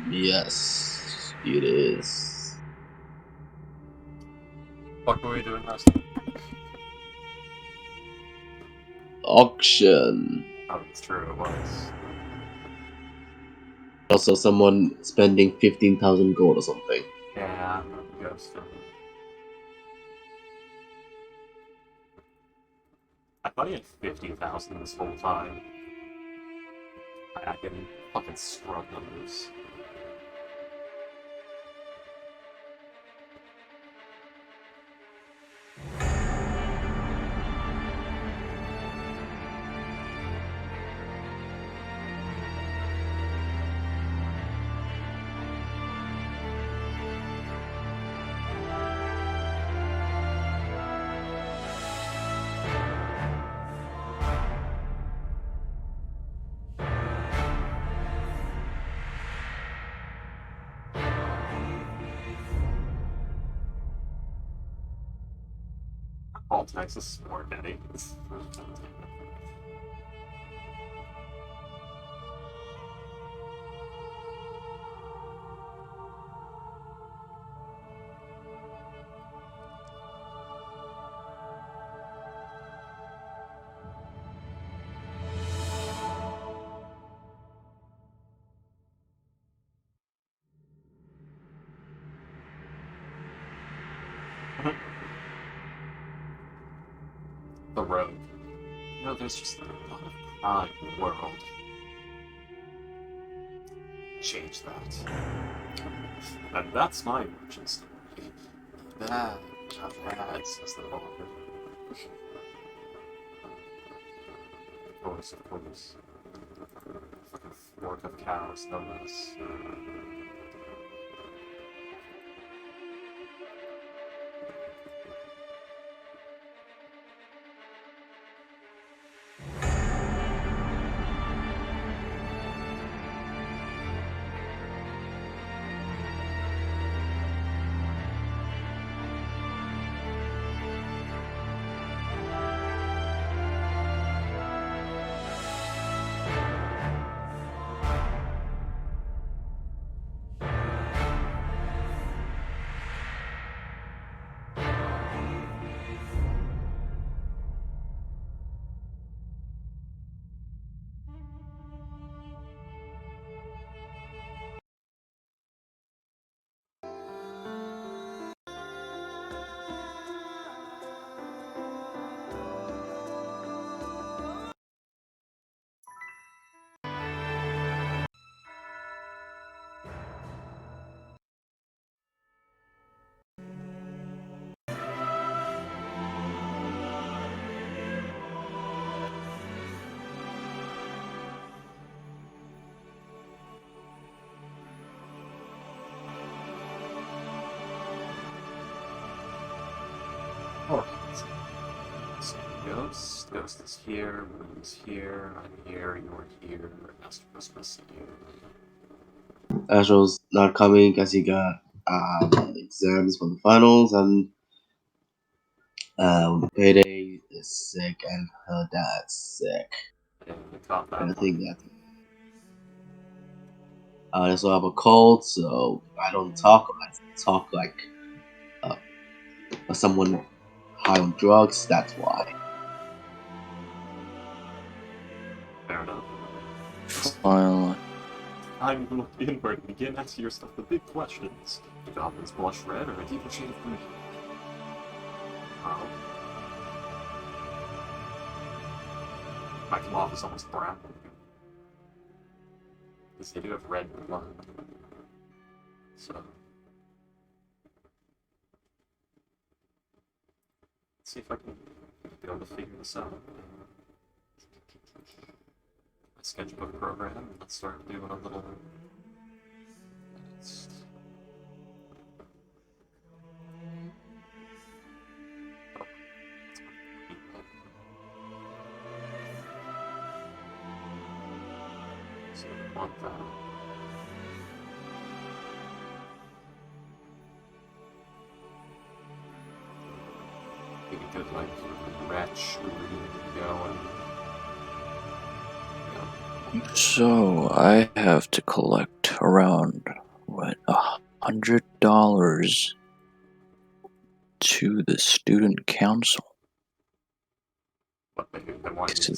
Yes, it is. What were we doing last time? Auction. Oh, it's true, it was. Also, someone spending 15,000 gold or something. Yeah, ghost. I thought he had 50,000 this whole time. I can fucking scrub numbers. All Texas sport, Eddie. The road. You know, there's just a lot of crime in the world. Change that. And that's my origin story. Bad, says the Lord. Of course. Fucking fork of cows, no less. Alright. So Ghost is here, Moon's here, I'm here, you're here, Astro's missing you. Astro's not coming because he got exams for the finals, and Payday is sick, and her dad's sick. Yeah, we caught that And I one. think that I also have a cold, so I don't talk. I talk like someone high on drugs. That's why. Fair enough. Finally. Time to look inward and begin asking yourself the big questions. Do goblins blush red or a deeper shade of green? Oh. My cloth is almost brown. Because they do have red blood. So. Let's see if I can be able to figure this out. My sketchbook program, let's start doing a little. So I want that. Maybe good like wretch going. Yeah. So I have to collect around $100 to the student council. But they want you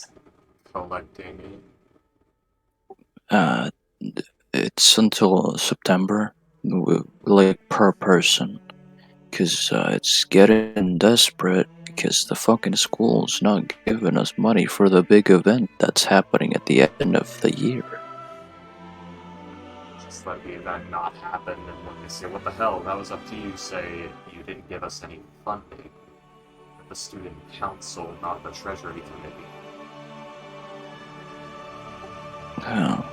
collecting. Uh, it's until September, like per person, because it's getting desperate because the fucking school's not giving us money for the big event that's happening at the end of the year. Just let the event not happen, and when they say, what the hell, that was up to you, say, you didn't give us any funding. The student council, not the treasury committee. Yeah.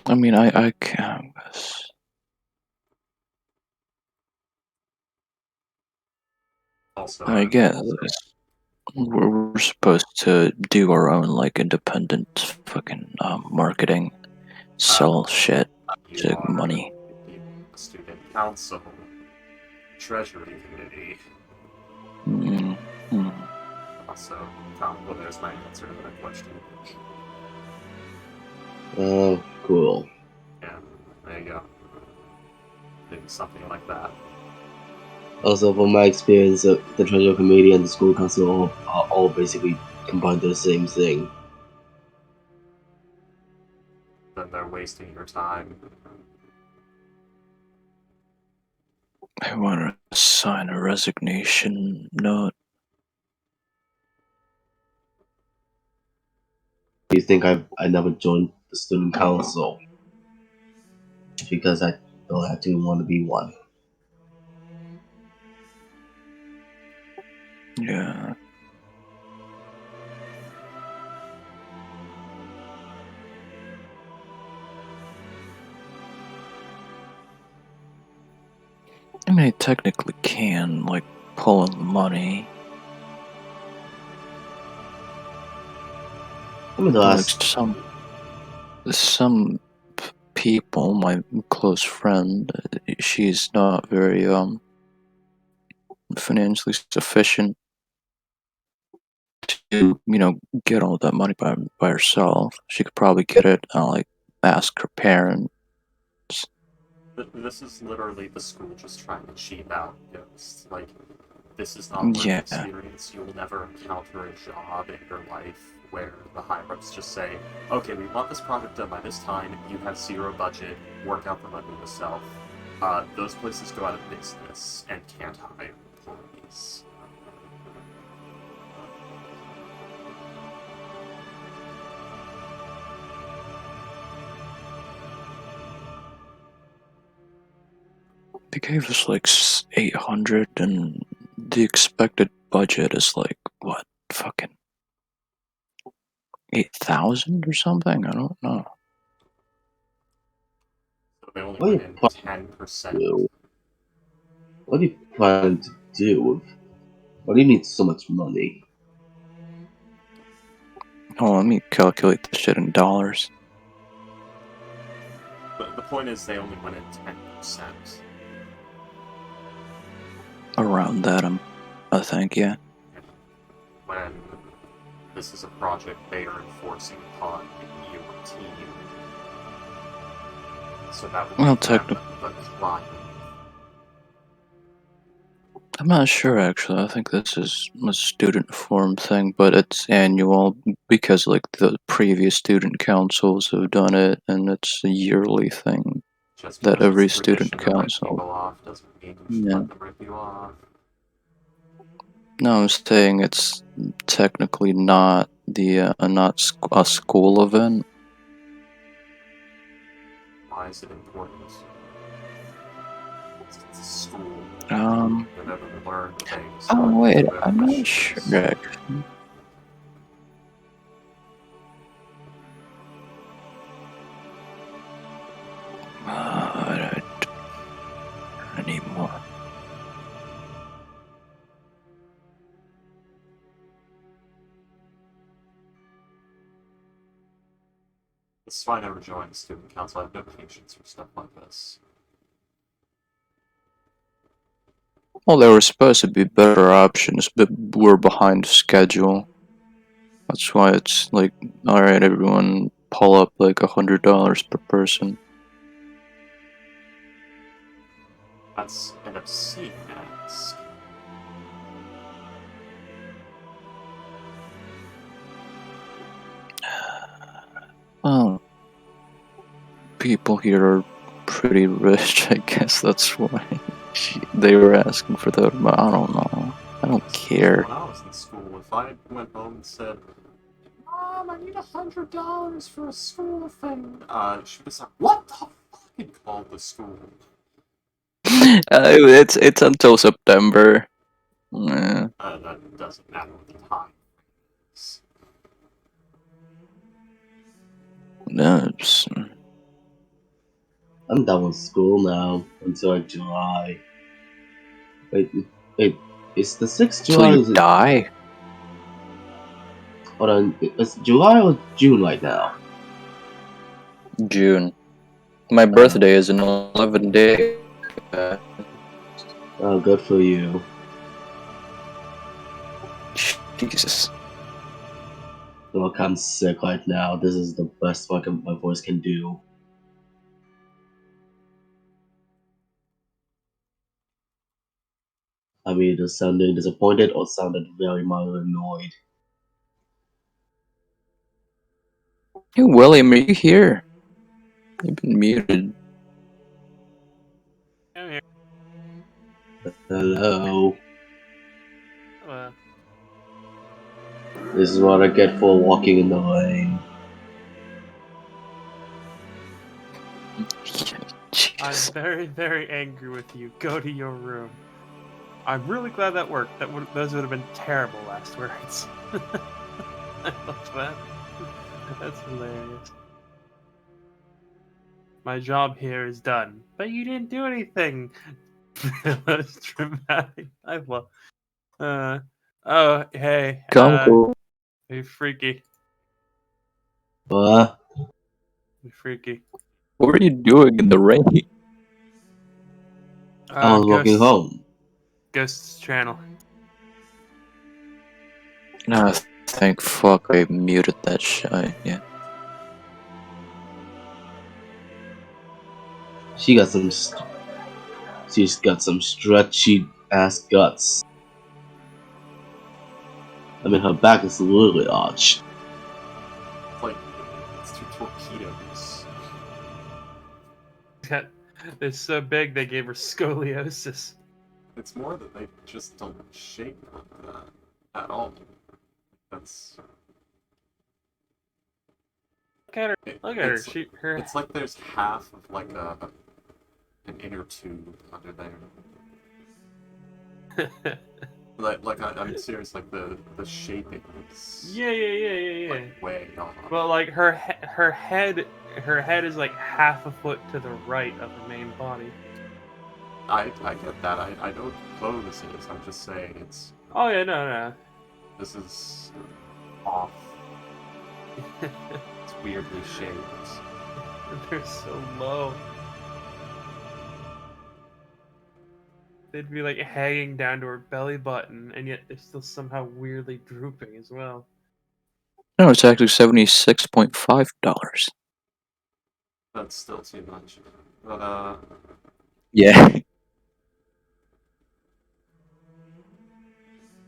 I mean, I guess. Also, I guess we're supposed to do our own like independent fucking marketing, sell shit you to are money. the student council, treasury committee. Mm-hmm. Also, Tom, well, there's my answer to that question. Oh, cool. Yeah, there you go. Maybe something like that. Also, from my experience, the treasury committee and the school council are all basically combined to the same thing. Then they're wasting your time. I want to sign a resignation note. Do you think I never joined the student council because I don't actually want to be one? Yeah. I mean, I technically can, like, pull in the money. I mean, the Like, last some people, my close friend, she's not very, financially sufficient to, get all that money by herself. She could probably get it, like, ask her parents. This is literally the school just trying to cheap out. Like, this is not work Yeah. experience. You'll never encounter a job in your life where the higher-ups just say, okay, we want this project done by this time, you have zero budget, work out the money yourself. Those places go out of business and can't hire employees. They gave us like 800, and the expected budget is like, what, fucking 8,000 or something? I don't know. So they only what are went you in planning 10%. to do? What are you planning to do? Why do you need so much money? Oh, let me calculate this shit in dollars. But the point is, they only went in 10%. Around that, I think, yeah. When this is a project they are enforcing upon your team. So that would Well, make them technically, the client. I'm not sure actually. I think this is a student forum thing, but it's annual because like the previous student councils have done it, and it's a yearly thing Just that because it's every student tradition to rip council. people off doesn't mean you should Yeah. let them rip you off. No, I'm saying it's technically not a school event. Why is it important? It's a school. Um. You're never to learn things, Oh not wait, to I'm not sure. missions. Actually. I don't anymore. That's why I never joined the student council. I have no patience for stuff like this. Well, there were supposed to be better options, but we're behind schedule. That's why it's like, alright, everyone, pull up like $100 per person. That's an obscene ask. Well, people here are pretty rich, I guess that's why they were asking for that amount. I don't know. I don't care. When I was in school, if I went home and said, Mom, I need $100 for a school thing, she'd be like, what the fucking call the school? It's until September. Yeah. That doesn't matter what the time is. No, it's, I'm done with school now until like July. Wait, it's the 6th till July? you Is it, die. hold on, it's July or June right now? June. My birthday is in 11 days. Oh, good for you. Jesus. I feel kind of sick right now. This is the best my voice can do. I mean, either sounding disappointed or sounded very mildly annoyed. Hey, William, are you here? You've been muted. I'm here. Hello. Well, This is what I get for walking in the rain. I'm Jesus. very, very angry with you. Go to your room. I'm really glad that worked. Those would have been terrible last words. I love that. That's hilarious. My job here is done, but you didn't do anything. That's dramatic. I love. Oh, hey. Come cool. Hey, freaky. What? Hey, freaky. What were you doing in the rain? I was walking home. Ghosts channel. Ah, thank fuck I muted that shit. Yeah. She got some. She's got some stretchy ass guts. I mean, her back is literally arched. It's like, it's two torpedoes. They're so big they gave her scoliosis. It's more that they just don't shape like that at all. That's Look at her. Look at her. it's, Her. it's like there's half of like an inner tube under there. I'm serious. Like the shaping is Yeah. like way off. But like her head is like half a foot to the right of her main body. I get that. I know what clothes is. I'm just saying it's. Oh yeah, no. This is off. It's weirdly shaped. They're so low. They'd be like hanging down to her belly button, and yet they're still somehow weirdly drooping as well. No, it's actually $76.5. That's still too much. But Yeah.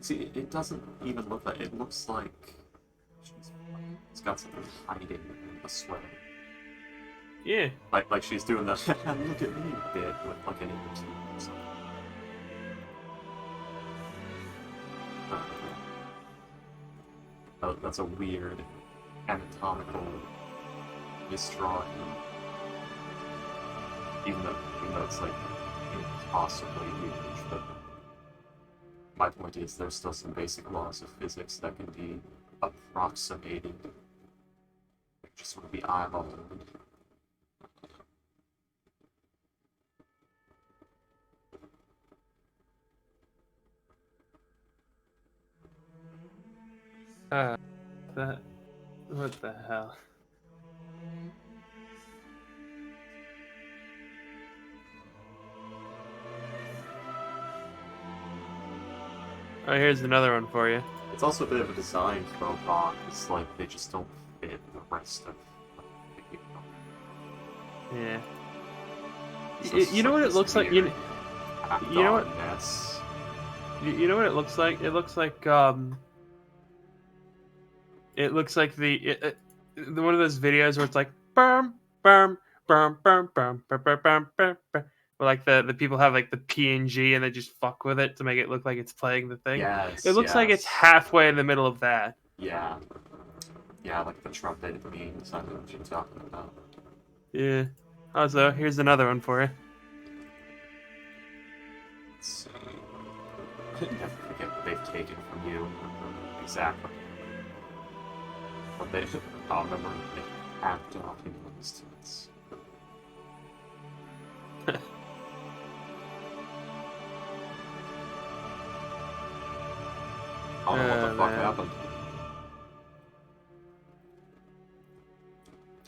see, it doesn't even look like. It looks like it's got something hiding in the sweater. Yeah. Like she's doing the look at me bit with like an inner tube or something. That's a weird anatomical misdrawing. Even though it's like impossibly huge, but my point is there's still some basic laws of physics that can be approximated. Just would be eyeballed. That. What the hell? Oh, here's another one for you. It's also a bit of a design faux pas, because, like, they just don't fit the rest of the game. Yeah. So it's You know like what it this looks like? weird You know what? mess. You know what it looks like? It looks like It looks like the one of those videos where it's like bum bum bum bum bum bum bum bum bum, bum. Where like the people have like the PNG and they just fuck with it to make it look like it's playing the thing. Yes, It looks like it's yes. halfway in the middle of that. Yeah. Yeah, like the trumpet memes, I know what you're talking about. Yeah. Also, here's another one for you. Let's see. Never forget what they've taken from you. Exactly. But they, I'll remember they act off in instance. I don't know what the fuck man. happened.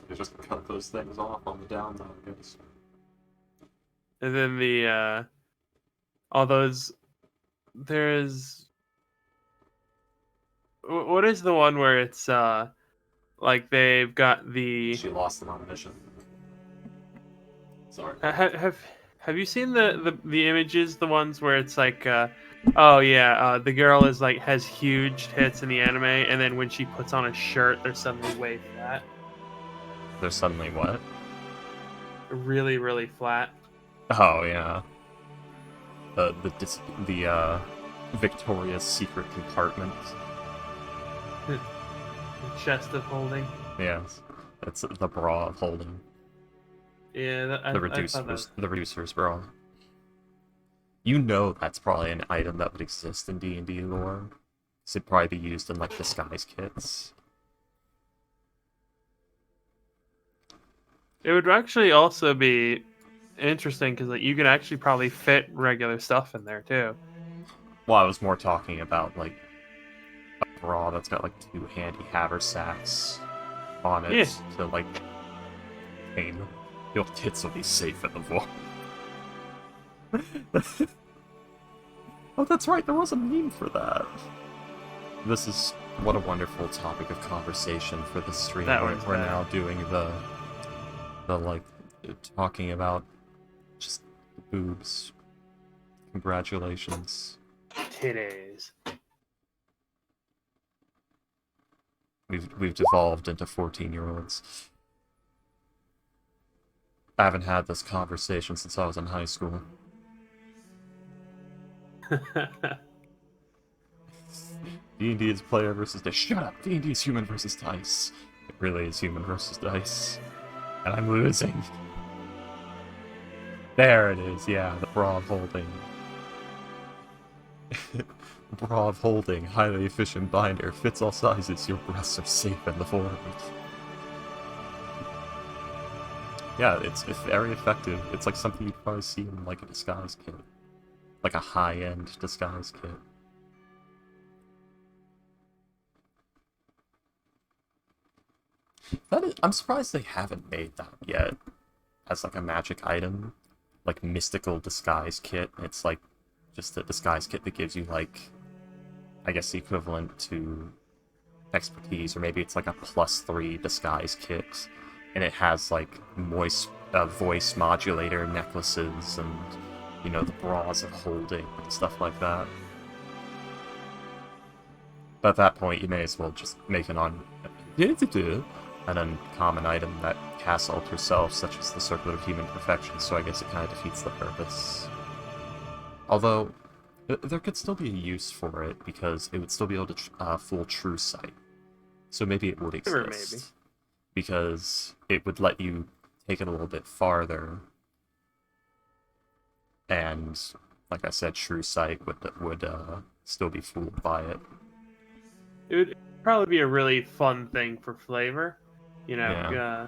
They just cut those things off on the down low, I guess. And then the all those there's what is the one where it's like they've got the She lost them on a mission. Sorry. have you seen the images, the ones where it's like oh yeah, the girl is like has huge tits in the anime and then when she puts on a shirt they're suddenly way flat. They're suddenly what? Really, really flat. Oh yeah. The Victoria's Secret compartment. The chest of holding. Yes, it's the bra of holding. Yeah, The I thought reducers, the reducers bra. You know that's probably an item that would exist in D&D lore. It'd probably be used in like disguise kits. it would actually also be interesting because like you could actually probably fit regular stuff in there too. Well, I was more talking about like a bra that's got like two handy haversacks on it Yeah. to like contain. Your tits will be safe in the vault. Oh, that's right. There was a meme for that. This is what a wonderful topic of conversation for the stream. That We're one's we're bad. now doing the like talking about just boobs. Congratulations. Titties. We've devolved into 14-year-olds. I haven't had this conversation since I was in high school. D&D is player versus dice. Shut up! D&D is human versus dice. It really is human versus dice. And I'm losing. There it is, yeah, the bra of holding. Bra of holding, highly efficient binder, fits all sizes, your breasts are safe in the forward. Yeah, it's very effective. It's like something you'd probably see in like a disguise kit. Like a high-end disguise kit. I'm surprised they haven't made that yet. As like a magic item. Like mystical disguise kit. It's like just a disguise kit that gives you like, I guess the equivalent to expertise, or maybe it's like a +3 disguise kit. And it has like voice modulator necklaces and, you know, the bras of holding and stuff like that. But at that point, you may as well just make an uncommon item that casts alter self, such as the Circle of Human Perfection, so I guess it kind of defeats the purpose. Although, there could still be a use for it, because it would still be able to fool True Sight. So maybe it would exist. Maybe. Because it would let you take it a little bit farther. And, like I said, True Sight would still be fooled by it. It would probably be a really fun thing for flavor, you know.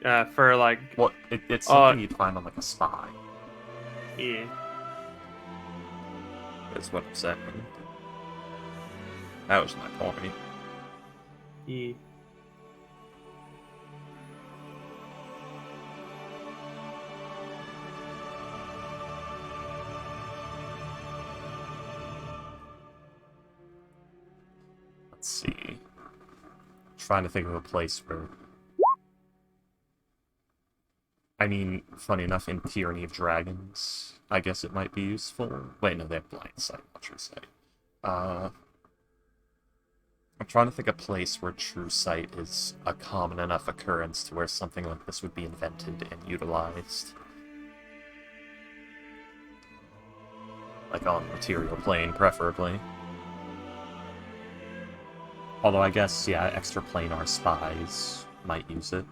Yeah. For like. Well, it's something you'd find on like a spy. Yeah. That's what I'm saying. That was my point. Yeah. Let's see. Trying to think of a place where... I mean, funny enough, in Tyranny of Dragons, I guess it might be useful. Wait, no, they have blind sight, not true sight. I'm trying to think of a place where true sight is a common enough occurrence to where something like this would be invented and utilized. Like on material plane, preferably. Although I guess, yeah, extraplanar spies might use it.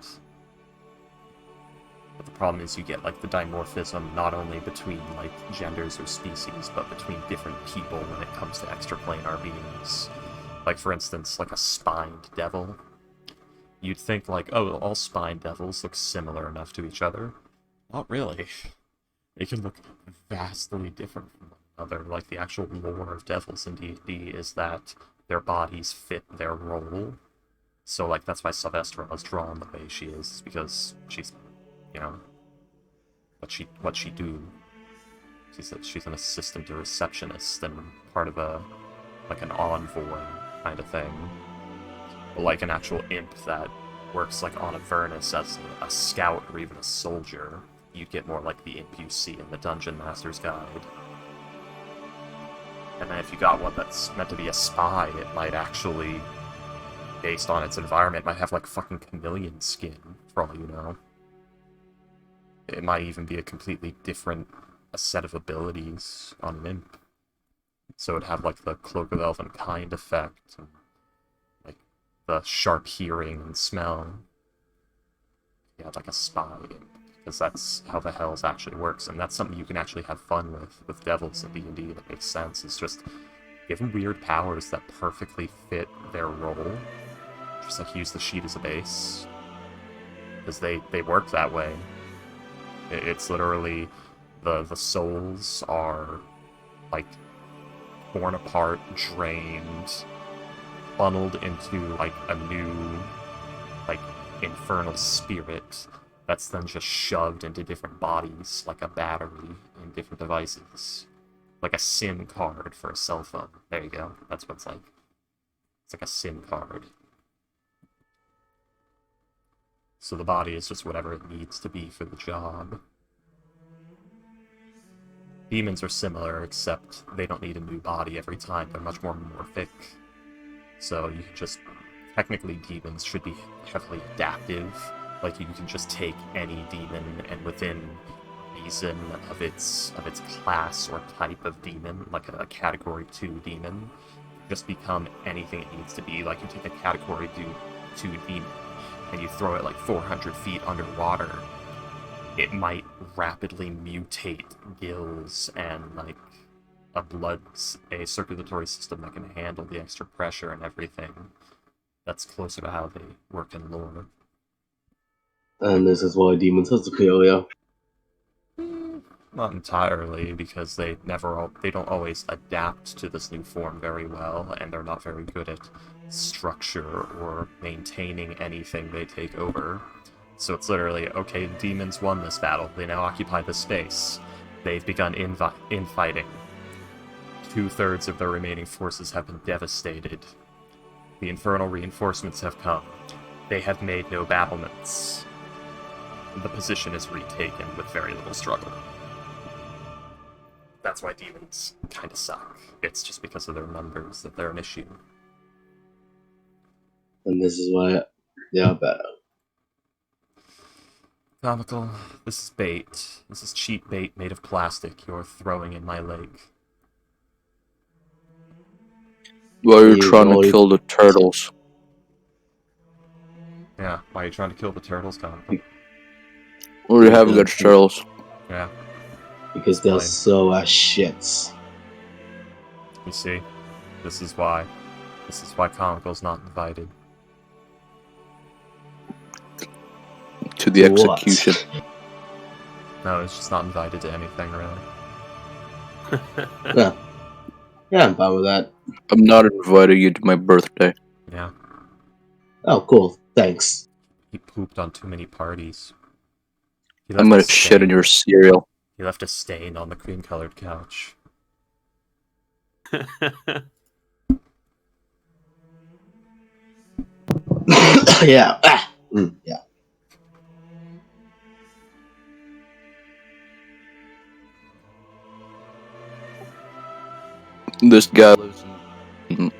But the problem is you get, like, the dimorphism not only between, like, genders or species, but between different people when it comes to extraplanar beings. Like, for instance, like a spined devil. You'd think, like, oh, all spined devils look similar enough to each other. Not really. They can look vastly different from one another. Like, the actual lore of devils in D&D is that their bodies fit their role. So, like, that's why Sylvestra is drawn the way she is, because she's, you know, what she do. She's an assistant to receptionist and part of like an envoy kind of thing. But like an actual imp that works like on Avernus as a scout or even a soldier, you'd get more like the imp you see in the Dungeon Master's Guide. And then if you got one that's meant to be a spy, it might actually, based on its environment, might have like fucking chameleon skin, for all you know. It might even be a completely different set of abilities on an imp. So it'd have like the Cloak of Elvenkind effect, and like the sharp hearing and smell. Yeah, like a spy imp, because that's how the hells actually works, and that's something you can actually have fun with devils in D&D that makes sense. It's just give them weird powers that perfectly fit their role. Just like use the sheet as a base, because they work that way. It's literally the souls are like torn apart, drained, funneled into like a new like infernal spirit that's then just shoved into different bodies like a battery in different devices. Like a SIM card for a cell phone. There you go. That's what it's like. It's like a SIM card. So the body is just whatever it needs to be for the job. Demons are similar, except they don't need a new body every time. They're much more morphic. So you can just... Technically, demons should be heavily adaptive. Like, you can just take any demon, and within reason of its class or type of demon, like a Category 2 demon, just become anything it needs to be. Like, you take a Category 2 demon, and you throw it like 400 feet underwater, it might rapidly mutate gills and like a circulatory system that can handle the extra pressure and everything. That's closer to how they work in lore. And this is why demons have superior. Not entirely, because they don't always adapt to this new form very well, and they're not very good at structure or maintaining anything they take over. So it's literally, okay, demons won this battle. They now occupy this space. They've begun infighting. 2/3 of their remaining forces have been devastated. The infernal reinforcements have come. They have made no battlements. The position is retaken with very little struggle. That's why demons kind of suck. It's just because of their numbers that they're an issue. And this is why they are better. Comical. This is bait. This is cheap bait made of plastic you're throwing in my lake. Why are you trying to kill the turtles? Yeah, why are you trying to kill the turtles, Comical? What do you have against turtles? Yeah. Because they're Explain. so as shits. You see? This is why Comical's not invited. To the What? execution. No, it's just not invited to anything, really. Yeah. Yeah, I'm fine with that. I'm not inviting you to my birthday. Yeah. Oh, cool. Thanks. He pooped on too many parties. I'm gonna shit in your cereal. He left a stain on the cream-colored couch. Yeah. Yeah. This guy lives in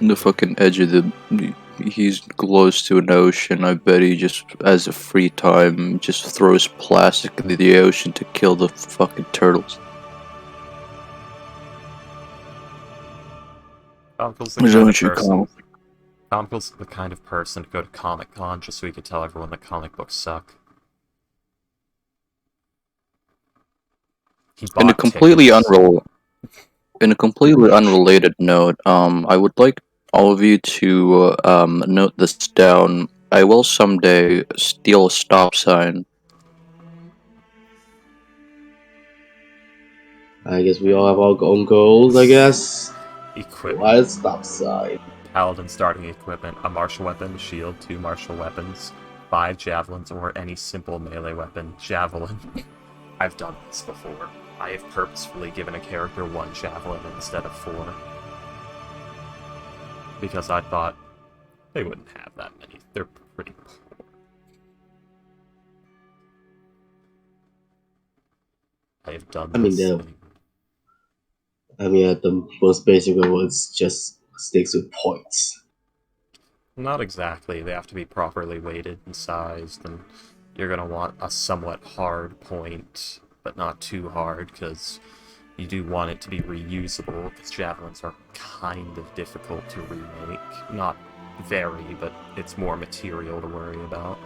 the fucking edge of the. He's close to an ocean. I bet he just, as a free time, just throws plastic into the ocean to kill the fucking turtles. Comical's the Is that kind of what you person. call? Comical's the kind of person to go to Comic-Con just so he could tell everyone that comic books suck. He In a bought completely tickets. In a completely unrelated note, I would like all of you to note this down. I will someday steal a stop sign. I guess we all have our own goals, I guess. Equipment. Why stop sign? Paladin starting equipment, a martial weapon, shield, 2 martial weapons, 5 javelins, or any simple melee weapon, javelin. I've done this before. I have purposefully given a character 1 javelin instead of 4. Because I thought they wouldn't have that many. They're pretty poor. I have done I mean, this the thing. at the most basic level, it's just sticks with points. Not exactly. They have to be properly weighted and sized, and you're going to want a somewhat hard point, but not too hard, because you do want it to be reusable, because javelins are kind of difficult to remake. Not very, but it's more material to worry about.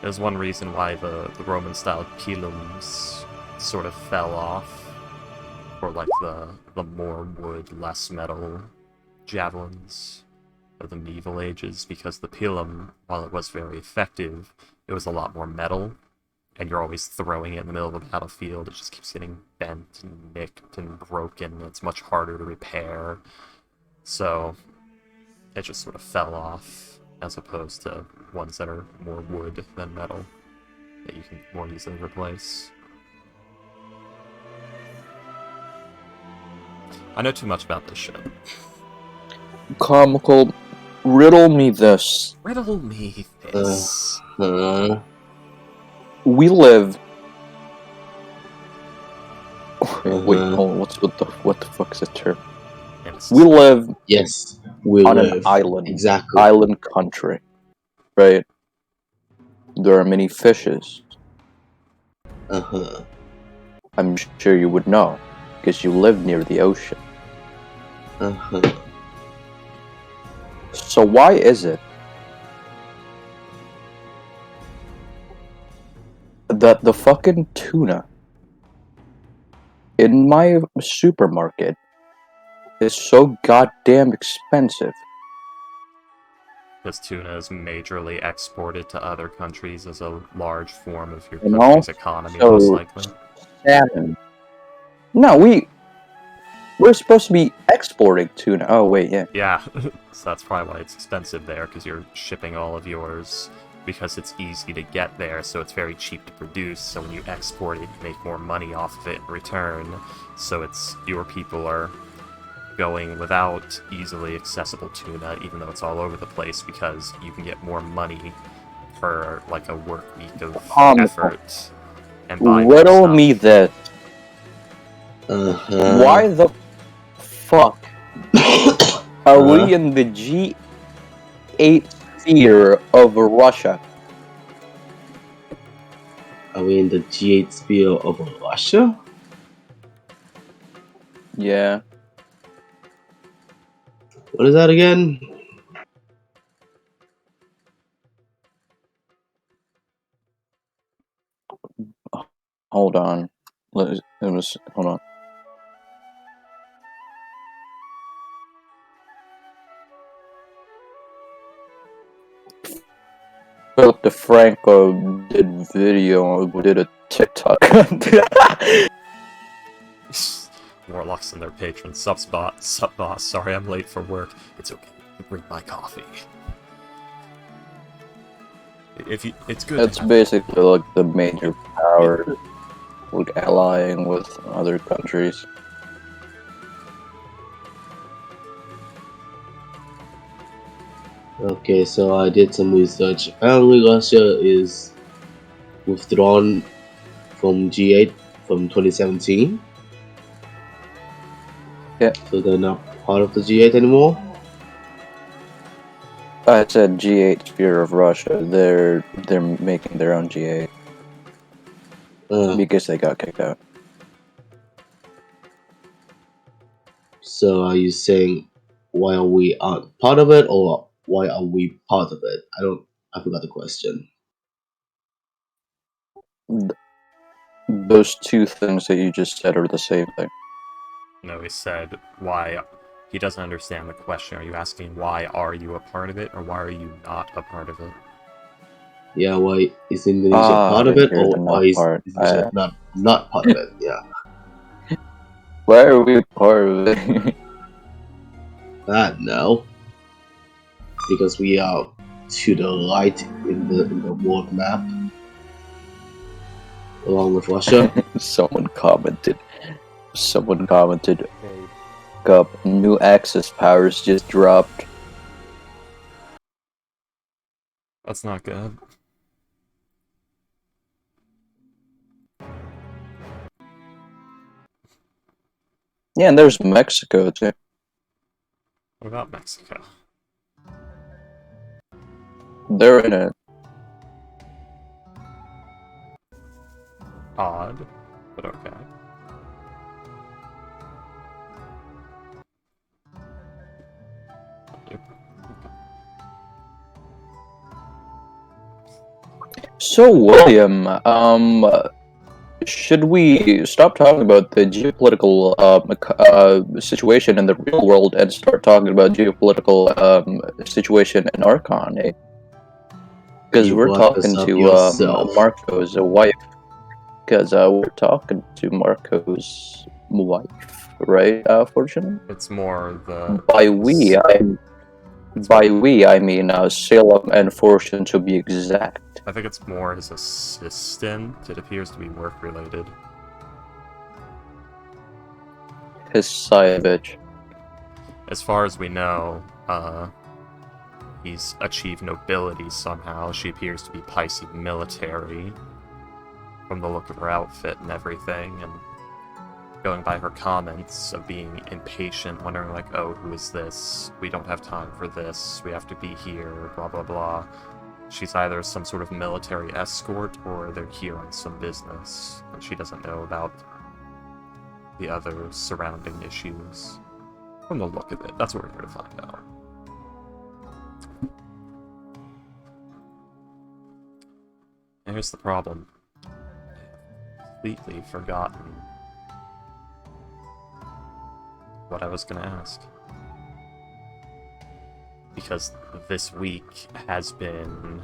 There's one reason why the Roman-style pilums sort of fell off, or like the more wood, less metal javelins of the medieval ages, because the pilum, while it was very effective, it was a lot more metal, and you're always throwing it in the middle of a battlefield. It just keeps getting bent and nicked and broken, and it's much harder to repair. So it just sort of fell off, as opposed to ones that are more wood than metal that you can more easily replace. I know too much about this shit. Comical, riddle me this. Riddle me this. We live. Wait, hold on. What the fuck is the term? We live Yes, we on live. an island. Exactly. Island country, right? There are many fishes. I'm sure you would know, because you live near the ocean. So why is it that the fucking tuna in my supermarket is so goddamn expensive? Because tuna is majorly exported to other countries as a large form of your You know? country's economy, So- most likely. Salmon. No, we're supposed to be exporting tuna. Oh wait, yeah. Yeah, so that's probably why it's expensive there, because you're shipping all of yours, because it's easy to get there, so it's very cheap to produce, so when you export it, you make more money off of it in return, so it's your people are going without easily accessible tuna, even though it's all over the place, because you can get more money per, like, a work week of effort, and buy more Riddle stuff. me this. Why the fuck are we in the G8 sphere of Russia? Are we in the G8 sphere of Russia? Yeah. What is that again? Hold on. Hold on. Philip DeFranco did a TikTok. Warlocks and their patrons. Sup boss, sorry I'm late for work. It's okay, you bring my coffee. It's good. That's basically like the major power. like allying with other countries. Okay, so I did some research. Apparently, Russia is withdrawn from G8 from 2017. Yeah. So they're not part of the G8 anymore. I said G8 sphere of Russia. They're making their own G8 because they got kicked out. So are you saying why are we aren't part of it, or why are we part of it? I forgot the question. Those two things that you just said are the same thing. No, he said why. He doesn't understand the question. Are you asking why are you a part of it, or why are you not a part of it? Yeah, why is Indonesia part of it, or why is part. Indonesia not part of it? Yeah, Why are we part of it? I don't know. Because we are to the right in the world map, along with Russia. Someone commented. Up, new access powers just dropped. That's not good. Yeah, and there's Mexico too. What about Mexico? They're in it. Odd, but okay. So, William, should we stop talking about the geopolitical situation in the real world and start talking about geopolitical situation in Archon? Because You we're brought this talking up to yourself. Marco's wife. Because we're talking to Marco's wife, right? Fortune. It's more the By we, I mean Salem and Fortune to be exact. I think it's more his assistant. It appears to be work related. His side bitch. As far as we know, he's achieved nobility somehow. She appears to be Pisces military from the look of her outfit and everything, and going by her comments of being impatient, wondering like, oh, who is this? We don't have time for this. We have to be here, blah blah blah. She's either some sort of military escort or they're here on some business, and she doesn't know about the other surrounding issues. From the look of it, that's what we're here to find out. And here's the problem. I've completely forgotten what I was gonna ask. Because this week has been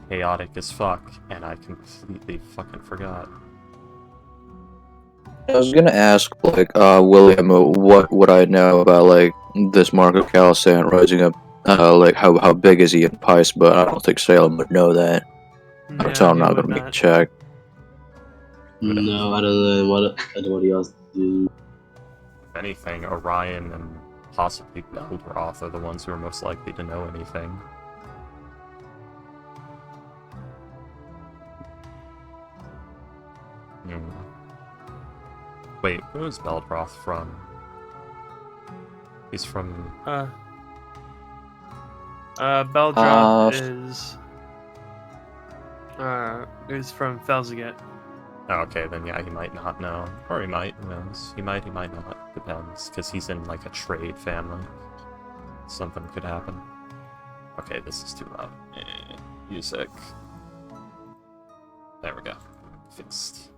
chaotic as fuck, and I completely fucking forgot. I was gonna ask, like, William, what would I know about, like, this Marco Calisant rising up? Like, how big is he in Pice? But I don't think Salem would know that. No, So I'm he not would gonna make a not. check. No, I don't know what anybody else do. If anything, Orion and possibly Beldroth are the ones who are most likely to know anything. Wait, who is Beldroth from? He's from... Beldroth is from Felsiget. Oh, okay, then yeah, he might not know. Or he might, who knows? He might not. Depends, because he's in, like, a trade family. Something could happen. Okay, this is too loud. Music. There we go. Fixed.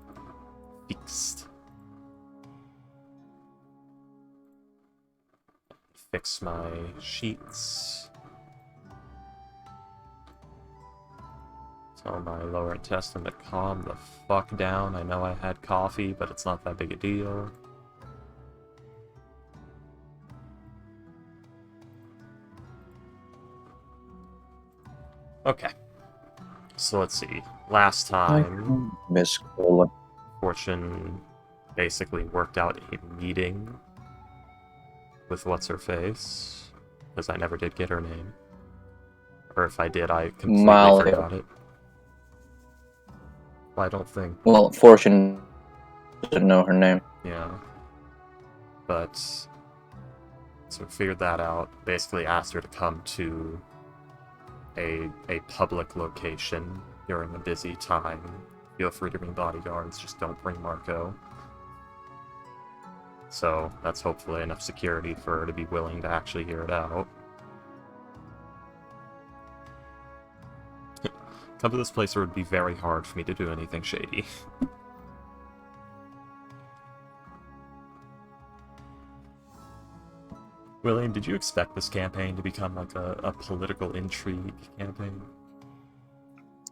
Fix my sheets. Tell my lower intestine to calm the fuck down. I know I had coffee, but it's not that big a deal. Okay. So let's see. Last time... Miss Cola. Fortune basically worked out a meeting with what's-her-face, because I never did get her name. Or if I did, I completely Malia. forgot it. Well, I don't think... Well, Fortune doesn't know her name. Yeah. But... So we figured that out. Basically asked her to come to a public location during a busy time. Feel free to bring bodyguards, just don't bring Marco. So that's hopefully enough security for her to be willing to actually hear it out. Come to this place where it would be very hard for me to do anything shady. William, did you expect this campaign to become like a political intrigue campaign?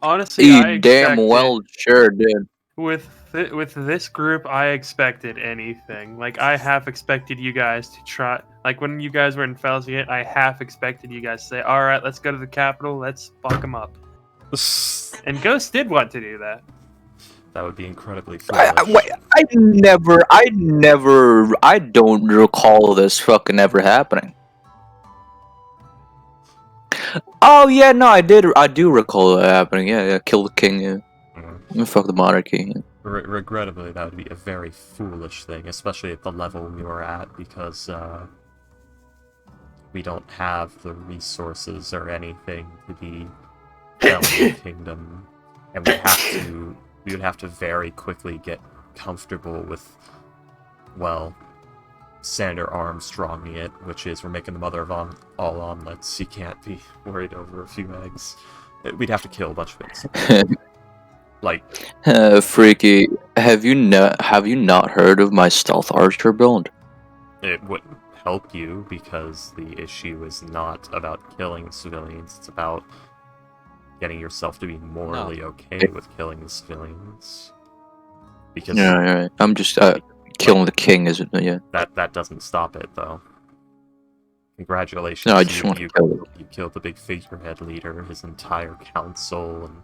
Honestly, I damn expected, well sure did. with this group, I expected anything. Like, I half expected you guys to try. Like, when you guys were in Fellowship, I half expected you guys to say, "All right, let's go to the Capitol. Let's fuck them up." And Ghost did want to do that. That would be incredibly foolish. I don't recall this fucking ever happening. Oh yeah, no, I do recall that happening. Yeah, kill the king. Yeah, fuck the monarchy. Yeah. Regrettably, that would be a very foolish thing, especially at the level we were at, because we don't have the resources or anything to be selling the kingdom, and we would have to very quickly get comfortable with, well, Senator Armstronging it, which is we're making the mother of all omelets. You can't be worried over a few eggs. We'd have to kill a bunch of eggs. Like, Freaky, have you not heard of my stealth archer build? it wouldn't help you, because the issue is not about killing civilians, it's about getting yourself to be morally okay with killing the civilians. Because yeah. I'm just killing the king, isn't it? Yeah. that doesn't stop it, though. Congratulations, No, I just want to kill it. You killed the big figurehead leader. His entire council and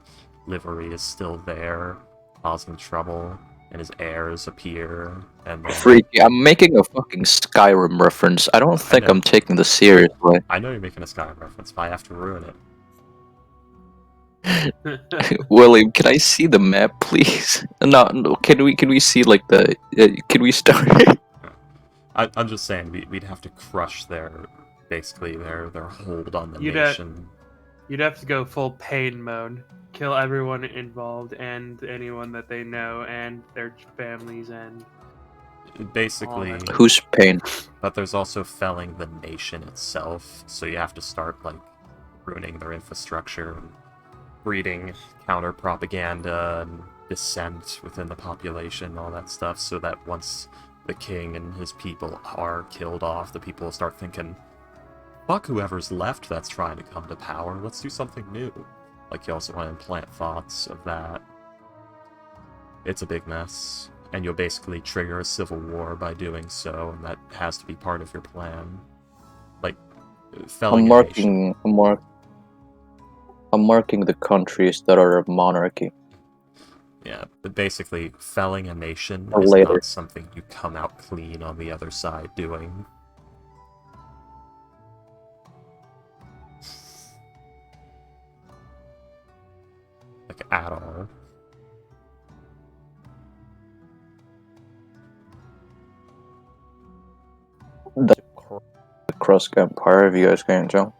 livery is still there, causing trouble, and his heirs appear, and then... Freaky, I'm making a fucking Skyrim reference. I don't think I'm taking this seriously. I know you're making a Skyrim reference, but I have to ruin it. William, can I see the map, please? No, can we see like the? Can we start? I'm just saying we'd have to crush their hold on the nation. You'd have to go full pain mode, kill everyone involved and anyone that they know and their families and basically. Who's pain? But there's also felling the nation itself, so you have to start like ruining their infrastructure. Breeding counter-propaganda and dissent within the population, all that stuff, so that once the king and his people are killed off, the people will start thinking, fuck whoever's left that's trying to come to power, let's do something new. Like, you also want to implant thoughts of that. It's a big mess, and you'll basically trigger a civil war by doing so, and that has to be part of your plan. Like, felling a nation. I'm marking the countries that are a monarchy. Yeah, but basically, felling a nation Or is later. not something you come out clean on the other side doing. Like, at all. The Krusk Empire, if you guys can't tell.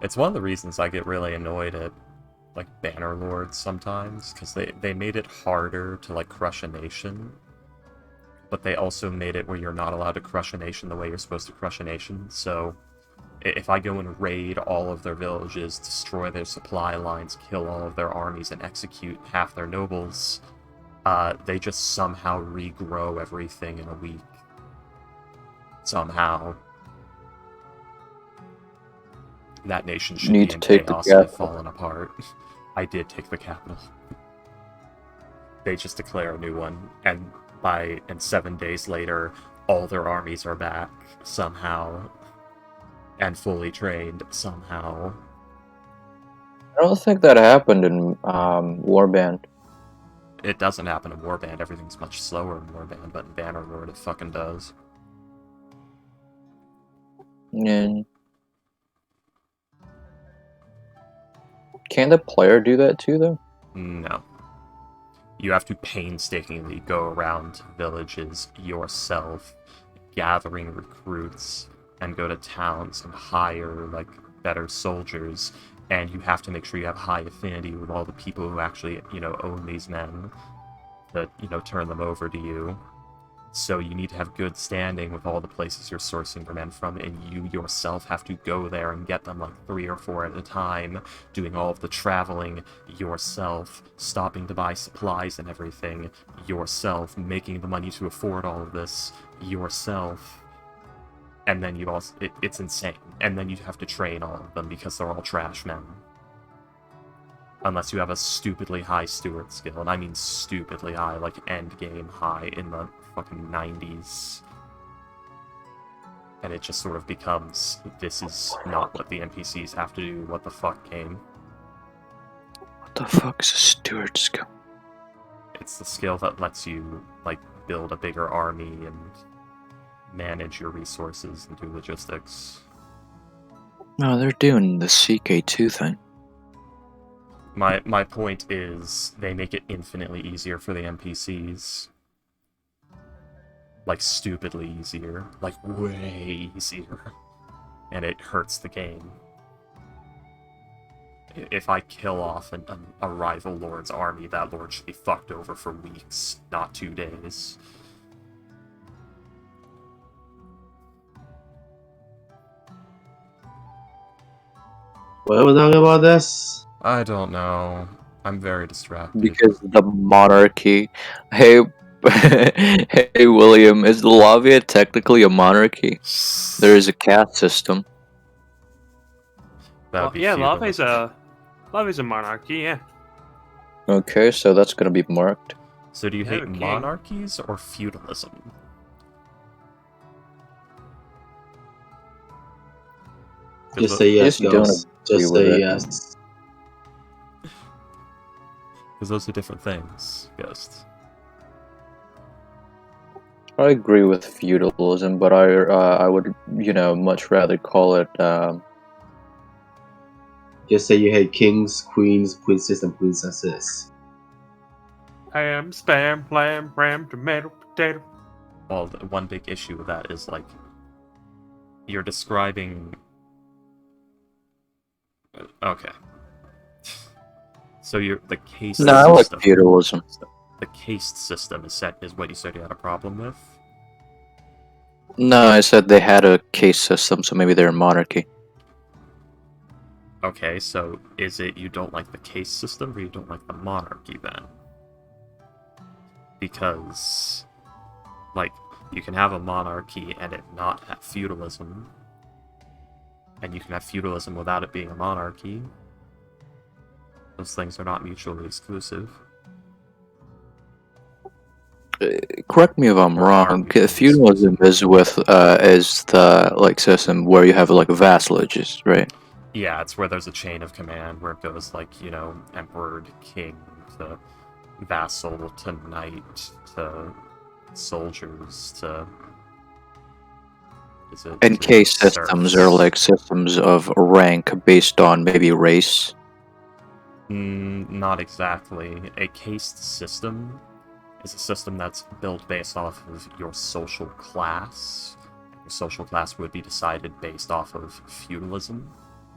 It's one of the reasons I get really annoyed at, like, Banner Lords sometimes, because they made it harder to, like, crush a nation, but they also made it where you're not allowed to crush a nation the way you're supposed to crush a nation, so if I go and raid all of their villages, destroy their supply lines, kill all of their armies, and execute half their nobles, they just somehow regrow everything in a week. Somehow. That nation should be in chaos and have fallen apart. I did take the capital. They just declare a new one, and 7 days later, all their armies are back, somehow. And fully trained, somehow. I don't think that happened in Warband. it doesn't happen in Warband. Everything's much slower in Warband, but in Bannerlord it fucking does. And can the player do that too, though? No. You have to painstakingly go around villages yourself, gathering recruits, and go to towns and hire, like, better soldiers. And you have to make sure you have high affinity with all the people who actually, own these men to, turn them over to you. So you need to have good standing with all the places you're sourcing your men from, and you yourself have to go there and get them like 3 or 4 at a time, doing all of the traveling yourself, stopping to buy supplies and everything yourself, making the money to afford all of this yourself. And then you also, it's insane. And then you have to train all of them because they're all trash men. Unless you have a stupidly high steward skill, and I mean stupidly high, like end game high in the fucking 90s. And it just sort of becomes, this is not what the NPCs have to do, what the fuck game. What the fuck is a steward skill? It's the skill that lets you, like, build a bigger army and manage your resources and do logistics. No, they're doing the CK2 thing. My point is, they make it infinitely easier for the NPCs. Like, stupidly easier. Like, way easier. And it hurts the game. If I kill off a rival lord's army, that lord should be fucked over for weeks, not 2 days. What are we talking about this? I don't know. I'm very distracted. Because the monarchy. Hey, hey, William, is Lavia technically a monarchy? There is a caste system. That would be yeah, feudalism. Lavia's a monarchy. Yeah. Okay, so that's gonna be marked. So do you They have hate a king. monarchies or feudalism? Just say yes, Just don't Ghost. agree Just with say it. yes. Because those are different things, Ghost. I agree with feudalism, but I would much rather call it Just say you hate kings, queens, princes, and princesses. Ham, spam, lamb, ram, tomato, potato. Well, one big issue with that is, like, you're describing... Okay. So the caste No, I like system... feudalism. The caste system is what you said you had a problem with? No, I said they had a caste system, so maybe they're a monarchy. Okay, so is it you don't like the caste system, or you don't like the monarchy, then? Because, like, you can have a monarchy and it not have feudalism, and you can have feudalism without it being a monarchy. Those things are not mutually exclusive. Correct me if I'm Or are wrong. mutually Feudalism is is the like system where you have like vassalages, right? Yeah, it's where there's a chain of command where it goes like, emperor to king to vassal to knight to soldiers to... And caste systems are like systems of rank based on maybe race. Not exactly. A caste system is a system that's built based off of your social class. Your social class would be decided based off of feudalism,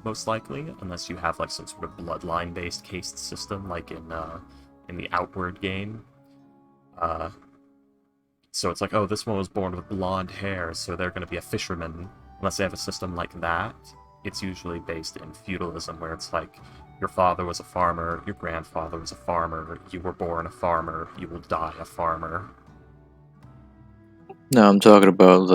most likely, unless you have like some sort of bloodline-based caste system, like in the Outward game. So it's like, oh, this one was born with blonde hair, so they're going to be a fisherman. Unless they have a system like that, it's usually based in feudalism, where it's like, your father was a farmer, your grandfather was a farmer, you were born a farmer, you will die a farmer. No, I'm talking about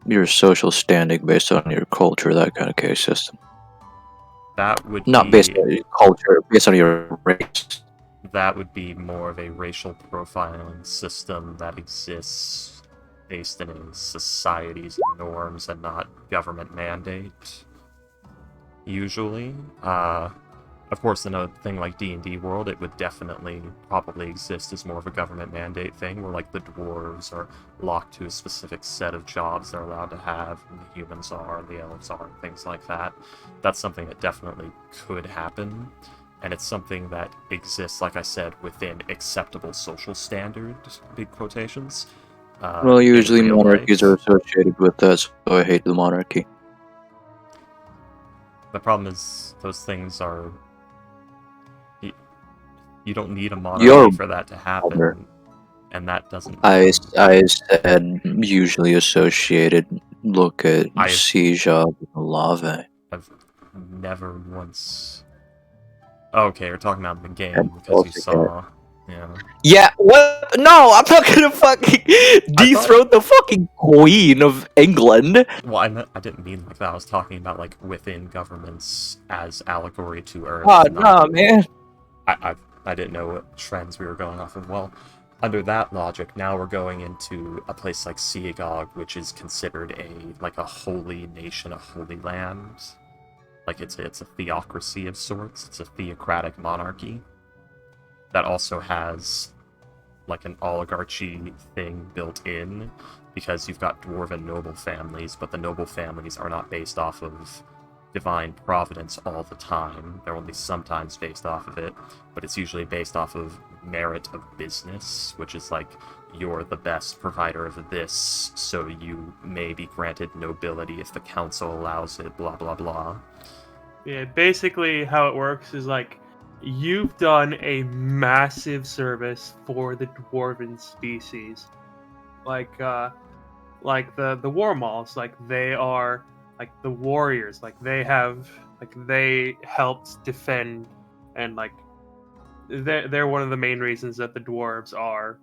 your social standing based on your culture, that kind of caste system. That would Not based on your culture, based on your race. That would be more of a racial profiling system that exists based in a society's norms and not government mandate. Usually. Of course, in a thing like D&D world, it would definitely probably exist as more of a government mandate thing, where like the dwarves are locked to a specific set of jobs they're allowed to have, and the humans are, and the elves are, and things like that. That's something that definitely could happen, and it's something that exists, like I said, within acceptable social standards, big quotations. Well, in usually real monarchies life. are associated with that, so I hate the monarchy. The problem is those things are... You don't need a monarchy You're for that to happen, brother. and that doesn't... I said usually associated. Look at I've Siege of Lave. never once... Okay, you're talking about the game, And because you also saw... Yeah. Yeah, what? No, I'm not gonna fucking dethrone the fucking Queen of England. Well, I didn't mean like that. I was talking about, like, within governments as allegory to Earth. Oh, not... no, man. I didn't know what trends we were going off of. Well, under that logic, now we're going into a place like Siegog, which is considered a holy nation, a holy land. Like, it's a theocracy of sorts. It's a theocratic monarchy that also has like an oligarchy thing built in, because you've got dwarven noble families, but the noble families are not based off of divine providence all the time. They're only sometimes based off of it, but it's usually based off of merit of business, which is like, you're the best provider of this, so you may be granted nobility if the council allows it, blah blah blah. Yeah, basically how it works is like, you've done a massive service for the dwarven species. Like the war malls, like they are like the warriors, like they helped defend, and like they're one of the main reasons that the dwarves are,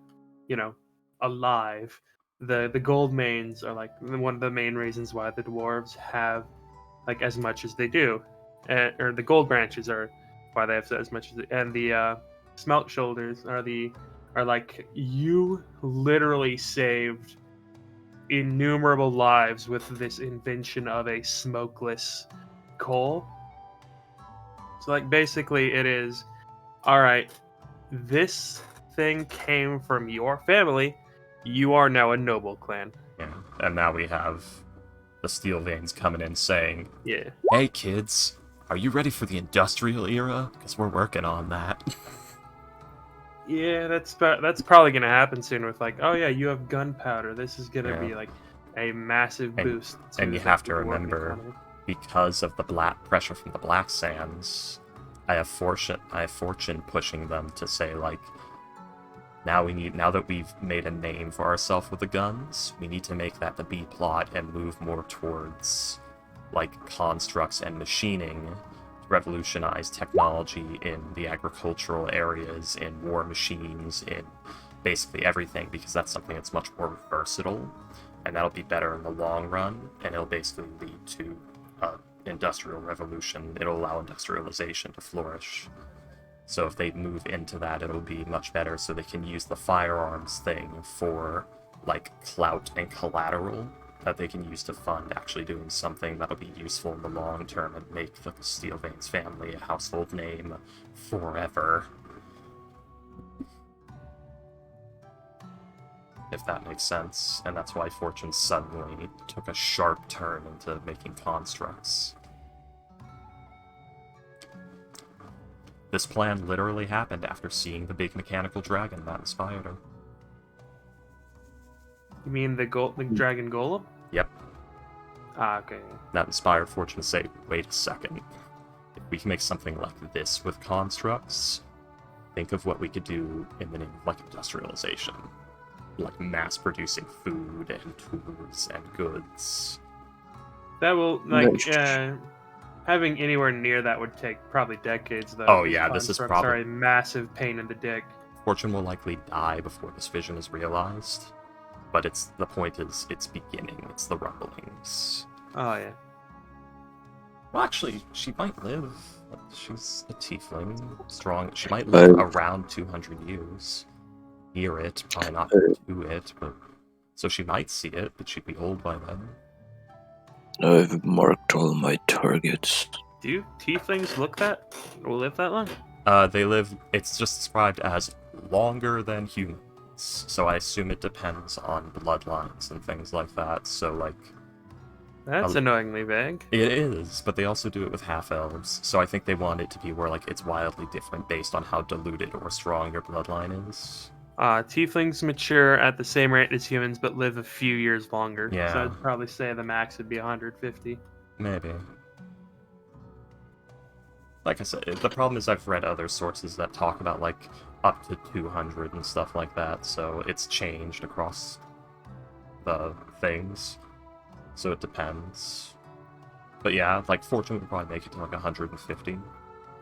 alive. The gold mains are like one of the main reasons why the dwarves have like as much as they do, or the gold branches are why they have as much as and the smelt shoulders are like, you literally saved innumerable lives with this invention of a smokeless coal. So like basically it is, all right, this thing came from your family, you are now a noble clan. Yeah, and now we have the Steel Veins coming in saying, Yeah. "Hey kids, are you ready for the industrial era? Because we're working on that." Yeah, that's probably gonna happen soon with like, oh yeah, you have gunpowder. This is gonna be like a massive boost. And you have to remember, because of the black pressure from the Black Sands, I have fortune pushing them to say, like, now that we've made a name for ourselves with the guns, we need to make that the B plot and move more towards like constructs and machining, revolutionize technology in the agricultural areas, in war machines, in basically everything, because that's something that's much more versatile, and that'll be better in the long run, and it'll basically lead to industrial revolution. It'll allow industrialization to flourish. So if they move into that, it'll be much better, so they can use the firearms thing for like clout and collateral that they can use to fund actually doing something that'll be useful in the long term and make the Steel Veins family a household name forever. If that makes sense. And that's why Fortune suddenly took a sharp turn into making constructs. This plan literally happened after seeing the big mechanical dragon that inspired her. You mean the dragon golem? Yep. Ah, okay. That inspired Fortune to say, wait a second. If we can make something like this with constructs, think of what we could do in the name of like industrialization. Like mass producing food and tools and goods. That will having anywhere near that would take probably decades, though. Oh yeah, this is probably a massive pain in the dick. Fortune will likely die before this vision is realized, but the point is, it's beginning. It's the rumblings. Oh yeah. Well, actually, she might live. She's a tiefling, strong. She might live around 200 years. Near it, probably not to it, but so she might see it, but she'd be old by then. I've marked all my targets. Do tieflings live that long? They live. It's just described as longer than humans, so I assume it depends on bloodlines and things like that. So like, That's annoyingly vague. it is, but they also do it with half elves. So I think they want it to be where like it's wildly different based on how diluted or strong your bloodline is. Tieflings mature at the same rate as humans, but live a few years longer. Yeah. So I'd probably say the max would be 150. Maybe. Like I said, the problem is I've read other sources that talk about like up to 200 and stuff like that, so it's changed across the things. So it depends. But yeah, like Fortune would probably make it to like 150.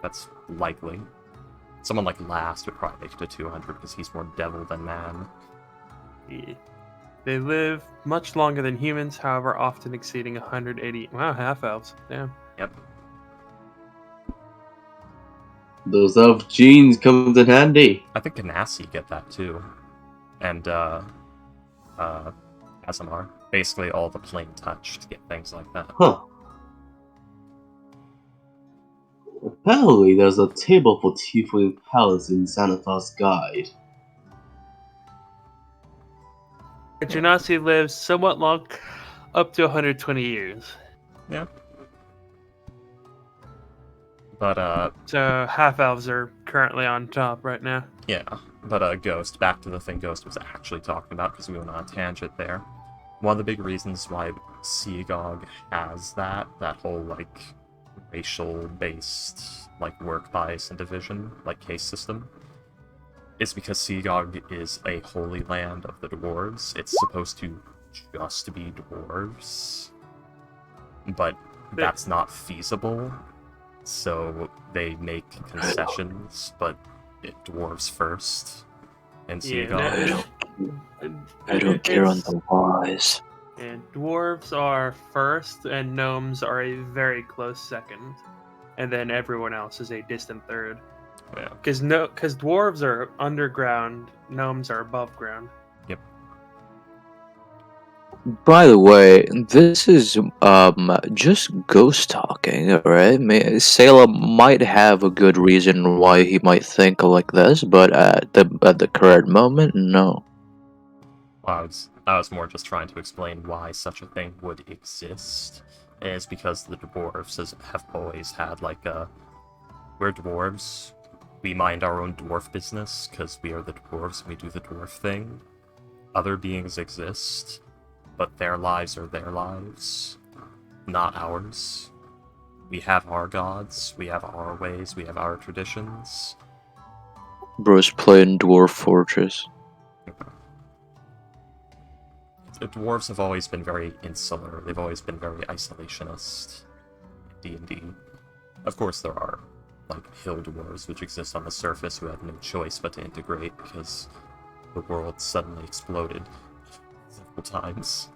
That's likely. Someone like Last would probably make it to 200 because he's more devil than man. Yeah. They live much longer than humans, however, often exceeding 180. Wow, half elves. Damn. Yep. Those elf genes comes in handy. I think Ganassi get that too. And Azamar. Basically all the plain touched get things like that. Huh. Apparently, there's a table for Tiefling Palace in Xanathar's Guide. Genasi lives somewhat long, up to 120 years. Yeah. But So half elves are currently on top right now. yeah. But Ghost, back to the thing Ghost was actually talking about, because we went on a tangent there. One of the big reasons why Seagog has that whole, like, racial-based, like, work bias and division, like, case system, is because Seagog is a holy land of the dwarves. It's supposed to just be dwarves, but that's not feasible, so they make concessions, but it dwarves first, and Seagog. I don't care on the wise. And dwarves are first, and gnomes are a very close second, and then everyone else is a distant third. Yeah. Because dwarves are underground, gnomes are above ground. Yep. By the way, this is just ghost talking, right? Salem might have a good reason why he might think like this, but at the current moment, no. I was more just trying to explain why such a thing would exist. Is because the dwarves have always had like we're dwarves. We mind our own dwarf business because we are the dwarves and we do the dwarf thing. Other beings exist, but their lives are their lives, not ours. We have our gods, we have our ways, we have our traditions. Bro's playing Dwarf Fortress. The dwarves have always been very insular. They've always been very isolationist in D&D. Of course, there are like hill dwarves which exist on the surface who have no choice but to integrate because the world suddenly exploded several times,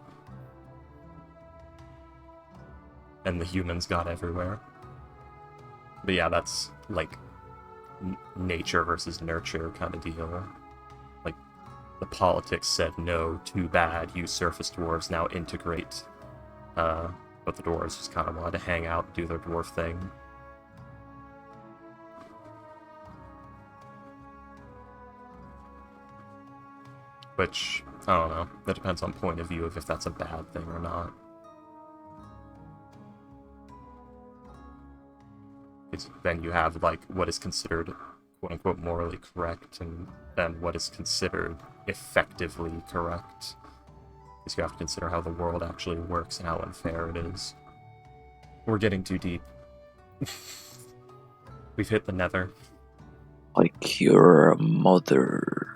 and the humans got everywhere. But yeah, that's like nature versus nurture kind of deal. Like, the politics said, no, too bad, you surface dwarves now integrate. But the dwarves just kind of wanted to hang out and do their dwarf thing. Which, I don't know, that depends on point of view of if that's a bad thing or not. Because then you have, like, what is considered quote-unquote morally correct, and then what is considered effectively correct. Because you have to consider how the world actually works and how unfair it is. We're getting too deep. We've hit the nether. Like your mother.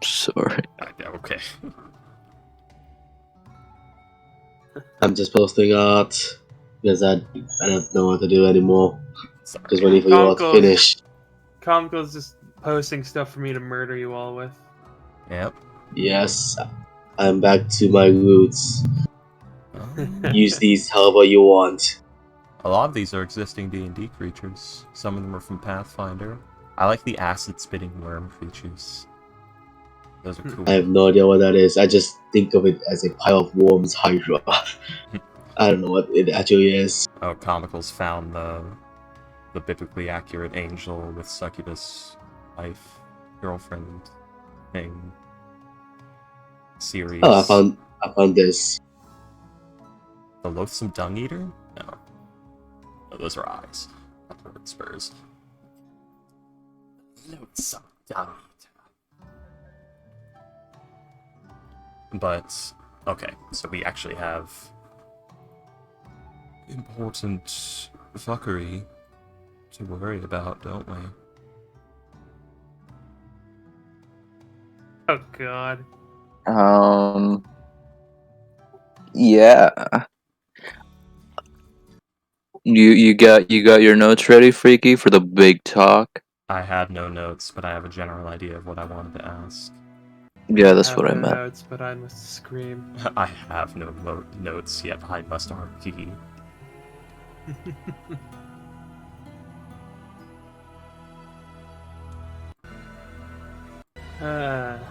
Sorry. Okay. I'm just posting art because I don't know what to do anymore. Sorry. Just waiting for you all to finish. Comical's just posting stuff for me to murder you all with. Yep. Yes, I'm back to my roots. Use these however you want. A lot of these are existing D&D creatures. Some of them are from Pathfinder. I like the acid-spitting worm creatures. Those are cool. I have no idea what that is. I just think of it as a pile of worms hydra. I don't know what it actually is. Oh, Comicals found the biblically accurate angel with succubus wife, girlfriend thing series. Oh, I found this. The loathsome dung eater? No. No, those are eyes. Not the word spurs. Loathsome dung eater. But okay, so we actually have important fuckery to worry about, don't we? Oh god. Yeah. You got your notes ready, Freaky, for the big talk? I had no notes, but I have a general idea of what I wanted to ask. Yeah, that's have what I no meant. notes, but I must scream. I have no notes, yet I must argue. Same.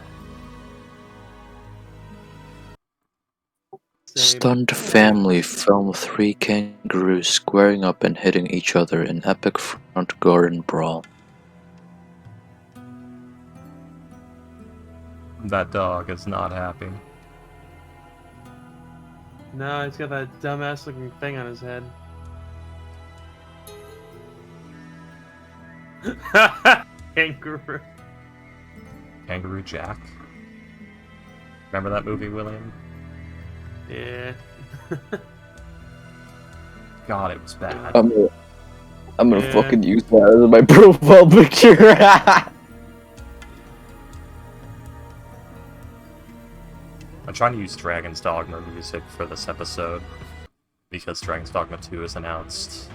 Stunned family film 3 kangaroos squaring up and hitting each other in epic front garden brawl. That dog is not happy. No, he's got that dumbass looking thing on his head. Kangaroo. Kangaroo Jack? Remember that movie, William? Yeah. God, it was bad. I'm gonna Yeah. fucking use that as my profile picture. I'm trying to use Dragon's Dogma music for this episode, because Dragon's Dogma 2 is announced.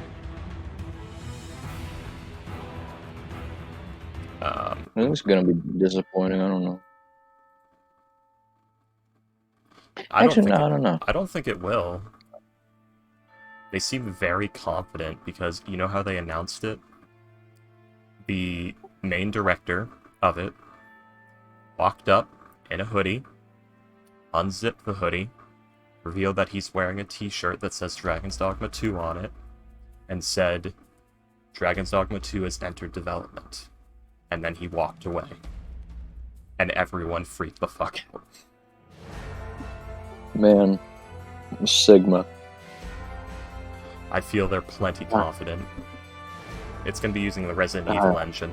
I think it's gonna be disappointing. I don't know. I Actually, no, I don't know. I don't think it will. They seem very confident because you know how they announced it? The main director of it walked up in a hoodie, unzipped the hoodie, revealed that he's wearing a t-shirt that says Dragon's Dogma 2 on it, and said, Dragon's Dogma 2 has entered development. And then he walked away. And everyone freaked the fuck out. Man, Sigma. I feel they're plenty confident. It's going to be using the Resident Evil engine,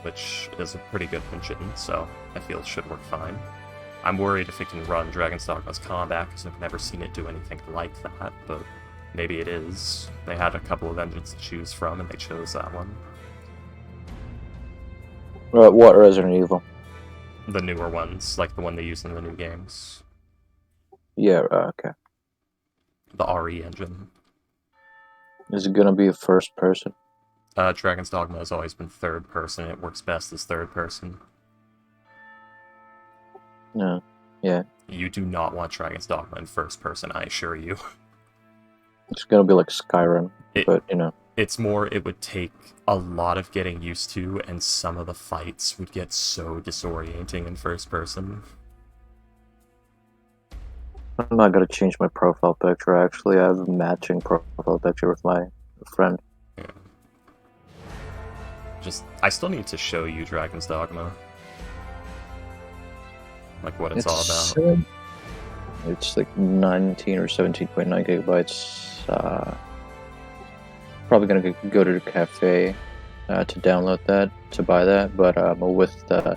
which is a pretty good engine, so I feel it should work fine. I'm worried if it can run Dragon's Dogma's combat, because I've never seen it do anything like that, but maybe it is. They had a couple of engines to choose from, and they chose that one. What Resident Evil? The newer ones, like the one they use in the new games. Yeah, okay. The RE engine. Is it gonna be a first person? Dragon's Dogma has always been third person. It works best as third person. No. Yeah. You do not want Dragon's Dogma in first person, I assure you. It's gonna be like Skyrim, It- but you know. It's more, it would take a lot of getting used to, and some of the fights would get so disorienting in first person. I'm not gonna change my profile picture. Actually, I have a matching profile picture with my friend. I still need to show you Dragon's Dogma. Like what it's all about. It's like 19 or 17.9 gigabytes. Probably gonna go to the cafe to download that, to buy that. But with the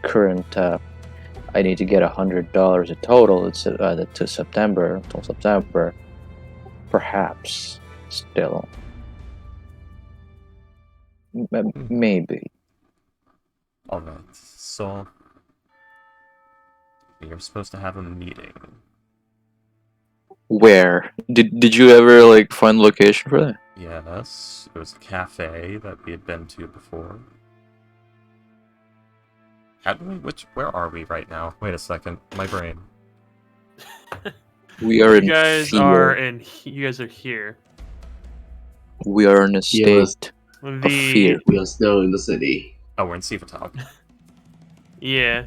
current, I need to get $100 in total. It's to September, until September. Perhaps still, maybe. Alright, so you're supposed to have a meeting. Where did you ever like find the location for that? Yes, it was a cafe that we had been to before. Where are we right now? Wait a second, my brain. We are in You guys fear. are in. You guys are here. We are in a state of fear. We are still in the city. Oh, we're in Sivatog. Yeah.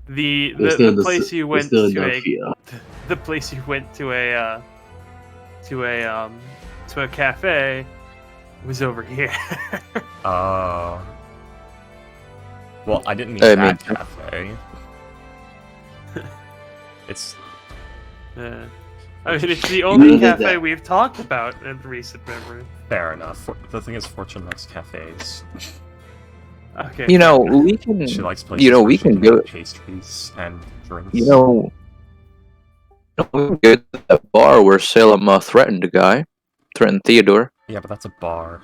We're still in the place you we're went still in to North here. the place you went to a cafe was over here. Oh. Well, I didn't mean I that mean- cafe. It's I mean, it's the only did cafe that. we've talked about in recent memory. fair enough. The thing is, Fortune likes cafes. Okay. You know, fair enough. we can. She likes places You know, where we she can can go. get pastries and drinks. You know, we can go to that bar where Salem threatened a guy, threatened Theodore. Yeah, but that's a bar.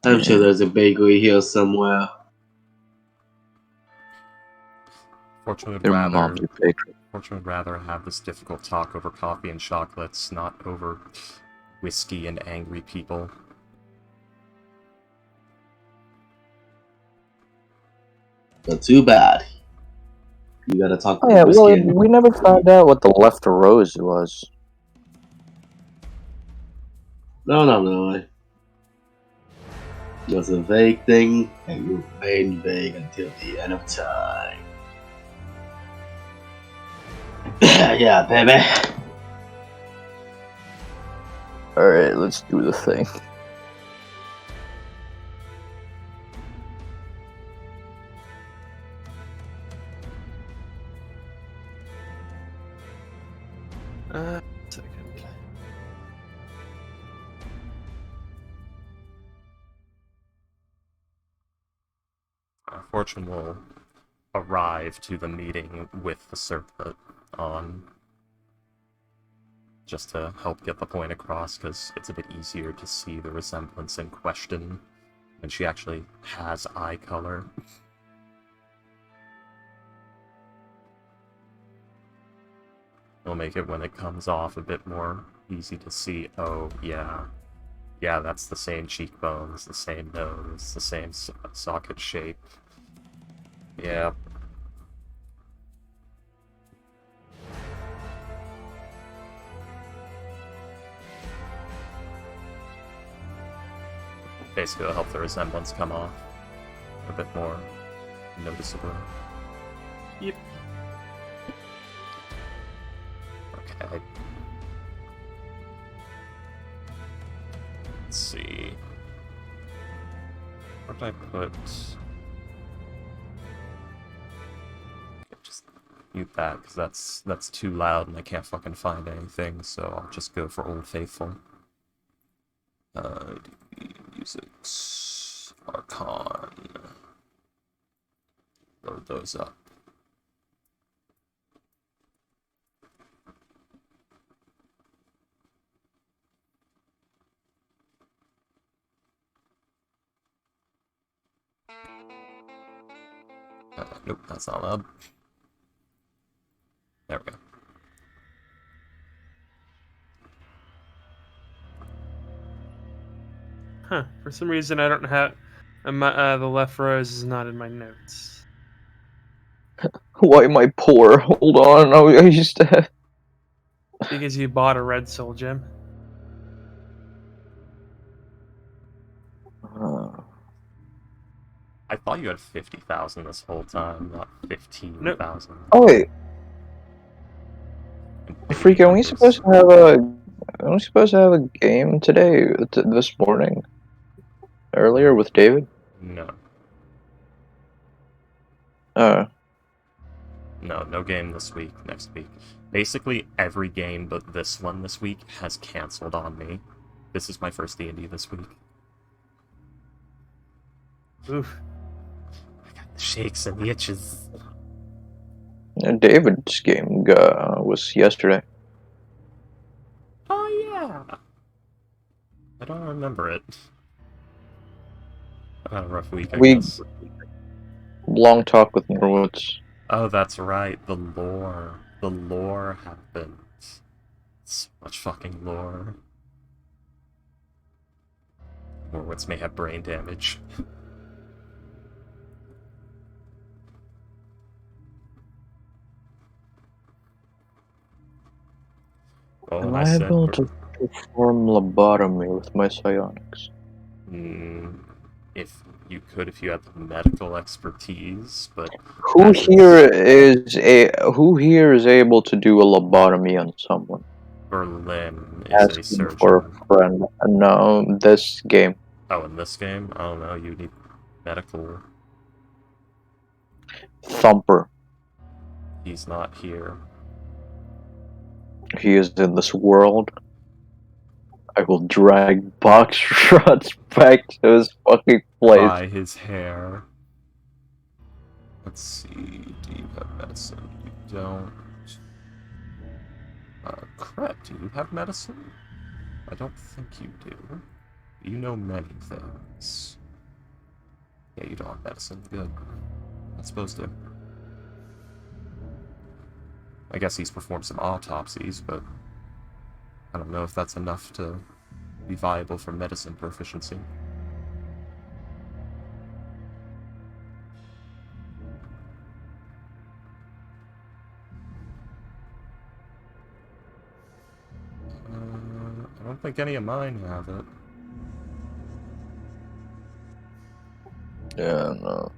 I'm sure there's a bakery here somewhere. Fortune would Their rather. mom's a baker. Fortune would rather have this difficult talk over coffee and chocolates, not over whiskey and angry people. But too bad. You gotta talk to Oh yeah, the well, whiskey. we never found out what the left rose was. No. It was a vague thing, and will remain vague until the end of time. Yeah, baby. Alright, let's do the thing. Second. Fortune will arrive to the meeting with the circlet on, just to help get the point across, because it's a bit easier to see the resemblance in question when she actually has eye color. It'll make it, when it comes off, a bit more easy to see. Oh, yeah. Yeah, that's the same cheekbones, the same nose, the same socket shape. Yeah. Basically, it'll help the resemblance come off a bit more noticeable. Yep. Okay. Let's see. What did I put? Just mute that, because that's too loud and I can't fucking find anything, so I'll just go for Old Faithful. Music's Archon. Load those up. Nope, that's not loud. There we go. Huh. For some reason, I don't have the left rose is not in my notes. Why am I poor? Hold on, I used to have... Because you bought a red soul gem. I thought you had 50,000 this whole time, not 15,000. Oh wait, freak! Are we supposed to have a game today? This morning, earlier with David? No. No game this week, next week. Basically, every game but this one this week has cancelled on me. This is my first D&D this week. Oof. I got the shakes and the itches. David's game was yesterday. Oh, yeah. I don't remember it. I've had a rough week, I guess. Long talk with Norwoods. Oh, that's right. The lore. The lore happened. So much fucking lore. Morwitz may have brain damage. Well, Am and I able to perform lobotomy with my psionics? if you could, if you had the medical expertise, but Who here is able to do a lobotomy on someone? Berlin is a Asking surgeon. for a friend. No, this game. Oh, in this game? I don't know, you need medical. Thumper. He's not here. He is in this world. I will drag box shots back to his fucking place. By his hair. Let's see, do you have medicine? You don't. Crap, do you have medicine? I don't think you do. You know many things. Yeah, you don't have medicine. Good. Not supposed to. I guess he's performed some autopsies, but I don't know if that's enough to be viable for medicine proficiency. I don't think any of mine have it. Yeah, no.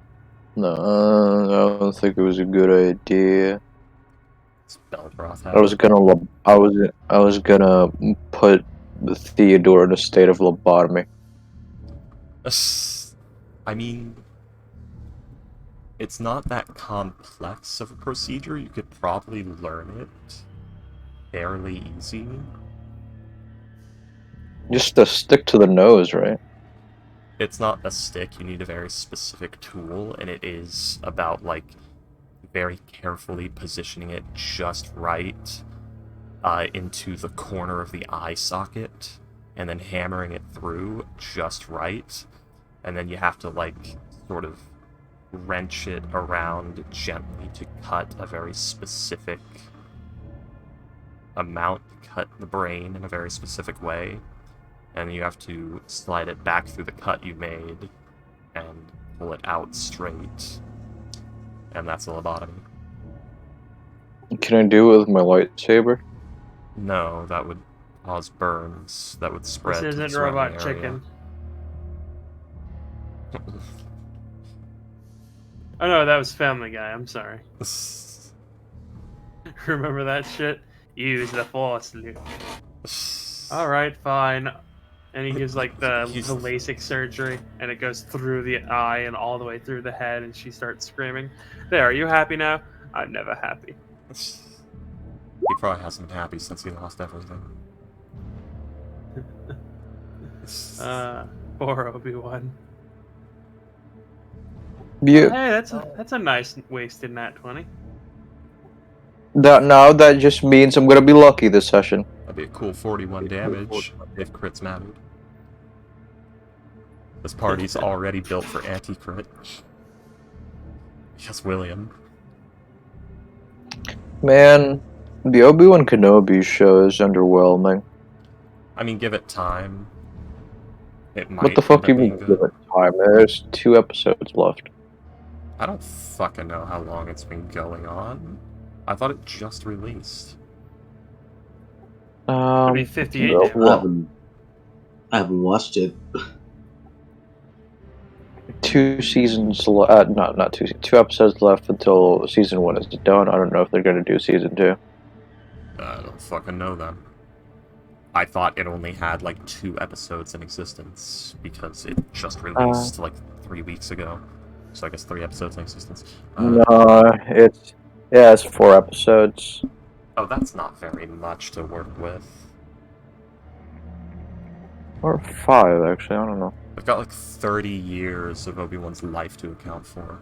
No, I don't think it was a good idea. Belbroth I was gonna put Theodore in a state of lobotomy. I mean, it's not that complex of a procedure. You could probably learn it fairly easy. Just a stick to the nose, right? It's not a stick, you need a very specific tool, and it is about, like, very carefully positioning it just right into the corner of the eye socket, and then hammering it through just right, and then you have to, like, sort of wrench it around gently to cut a very specific amount, cut the brain in a very specific way. And you have to slide it back through the cut you made and pull it out straight. And that's a lobotomy. Can I do it with my lightsaber? No, that would cause burns that would spread This to the isn't Robot surrounding area. Chicken. Oh no, that was Family Guy. I'm sorry. Remember that shit? Use the Force, Luke. Alright, fine. And he gives like the LASIK surgery, and it goes through the eye and all the way through the head, and she starts screaming. There, are you happy now? I'm never happy. He probably hasn't been happy since he lost everything. Poor Obi-Wan. Yeah. Hey, that's a nice wasted nat 20. That just means I'm gonna be lucky this session. That'd be a cool 41 damage if crits mattered. This party's already built for anti-crit. Yes, William. Man, the Obi-Wan Kenobi show is underwhelming. I mean, give it time. It might What the fuck do you end mean up being give good. it time? There's 2 episodes left. I don't fucking know how long it's been going on. I thought it just released. It'll be 58 no, damage. well, I haven't watched it. 2 seasons not 2 2 episodes left until season 1 is done. I don't know if they're gonna do season 2. I don't fucking know them. I thought it only had like 2 episodes in existence because it just released like 3 weeks ago. So I guess 3 episodes in existence. No, it's 4 episodes. Oh, that's not very much to work with. Or 5, actually, I don't know. I've got like 30 years of Obi-Wan's life to account for.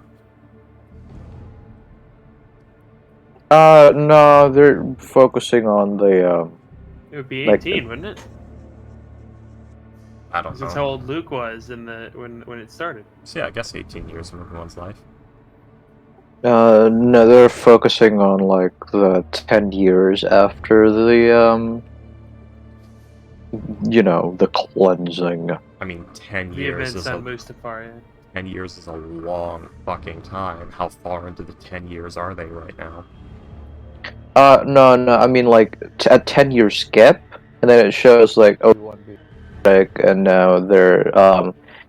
No, they're focusing on the, It would be like 18, wouldn't it? I don't know. That's how old Luke was in the when it started. So yeah, I guess 18 years of Obi-Wan's life. no, they're focusing on, like, the 10 years after the, you know, the cleansing. I mean, 10 The years events is on a Mustafar, yeah. 10 years is a long fucking time. How far into the 10 years are they right now? No, I mean, like, a 10-year skip, and then it shows, like, Obi-Wan being sick, and now they're,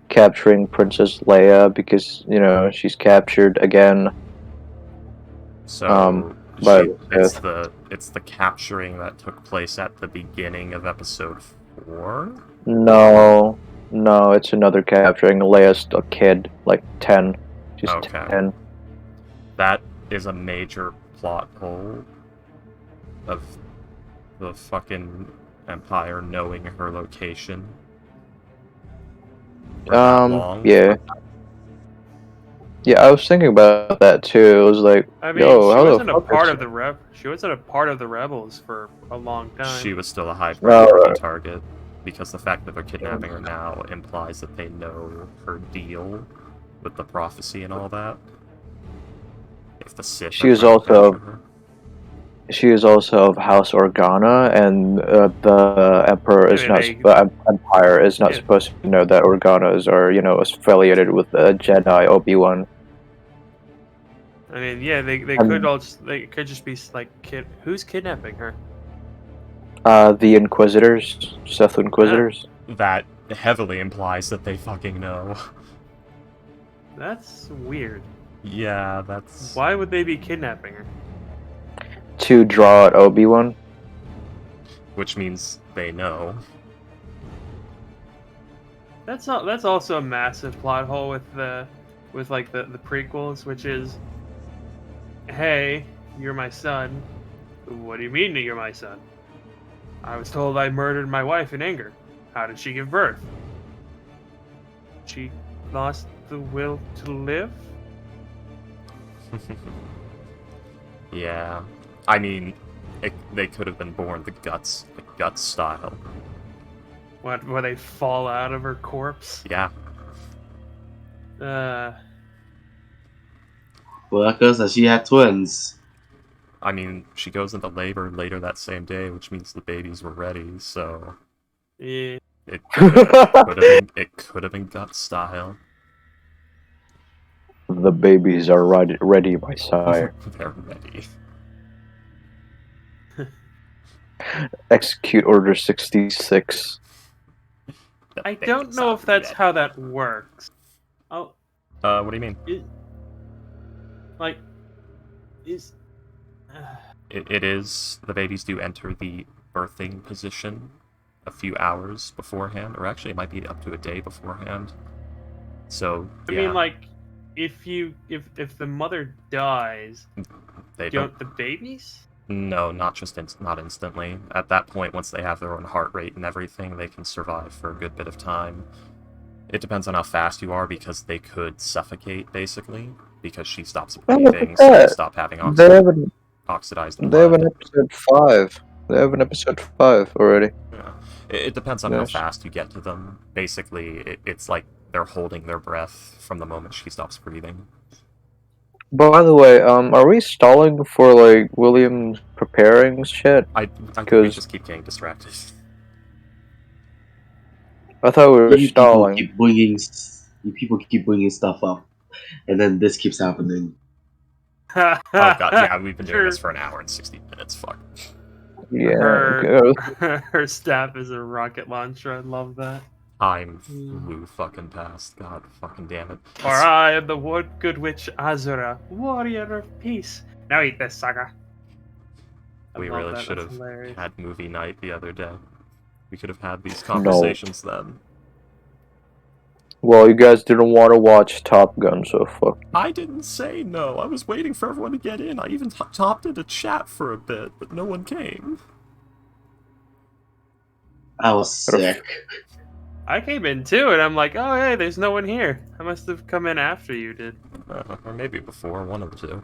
capturing Princess Leia because she's captured again. So But it's the capturing that took place at the beginning of episode 4. no, it's another capturing. Leia's a kid, like 10. She's Okay. 10. That is a major plot hole of the fucking Empire knowing her location. For that long. Yeah. Yeah, I was thinking about that too. It was like, I mean, yo, she how the wasn't a fuck part is- of the She wasn't a part of the rebels for a long time. She was still a high priority Alright. target, because the fact that they're kidnapping her now implies that they know her deal with the prophecy and all that. If the Sith She are is trying to also- capture her. She is also of House Organa, and the Emperor is Yeah, not. they- The Empire is not Yeah. supposed to know that Organas are, affiliated with the Jedi Obi-Wan. I mean, yeah, they Um, could all just they could just be like who's kidnapping her? The Inquisitors, Sith Inquisitors. That heavily implies that they fucking know. That's weird. Yeah, that's... Why would they be kidnapping her? To draw out Obi-Wan. Which means they know. That's also a massive plot hole with the prequels, which is, hey, you're my son. What do you mean that you're my son? I was told I murdered my wife in anger. How did she give birth? She lost the will to live? Yeah. I mean, they could have been born the guts style. What, where they fall out of her corpse? Yeah. Well, that goes that she had twins. I mean, she goes into labor later that same day, which means the babies were ready, so... Yeah. It could have been gut style. The babies are ready, my sire. They're ready. Execute Order 66. The I don't babies know are if that's ready. how that works. Oh, What do you mean? It is... The babies do enter the birthing position a few hours beforehand, or actually it might be up to a day beforehand. So, I yeah, mean, like, if the mother dies, they don't... don't the babies? No, not instantly. At that point, once they have their own heart rate and everything, they can survive for a good bit of time. It depends on how fast you are, because they could suffocate, basically, because she stops Oh, look at breathing, so they that. stop having They have an oxidized They have blood. an episode 5. They have an episode 5 already. Yeah. It depends on how Yes. fast you get to them. Basically, it's like they're holding their breath from the moment she stops breathing. By the way, are we stalling for like William preparing shit? I think we 'Cause- just keep getting distracted. I thought we were You stalling. people keep bringing stuff up, and then this keeps happening. Oh god, yeah, we've been doing Sure. this for an hour and 60 minutes, fuck. Yeah. Her staff is a rocket launcher. I love that. Time flew fucking past, god fucking damn it. For I am the good witch Azura, warrior of peace. Now eat this, Saga. I We love really that, should that's have hilarious. had movie night the other day. We could have had these conversations then. Well, you guys didn't want to watch Top Gun, so fuck. I didn't say no. I was waiting for everyone to get in. I even topped into chat for a bit, but no one came. I was sick. I came in too, and I'm like, oh hey, there's no one here. I must have come in after you did. Or maybe before, one of the two.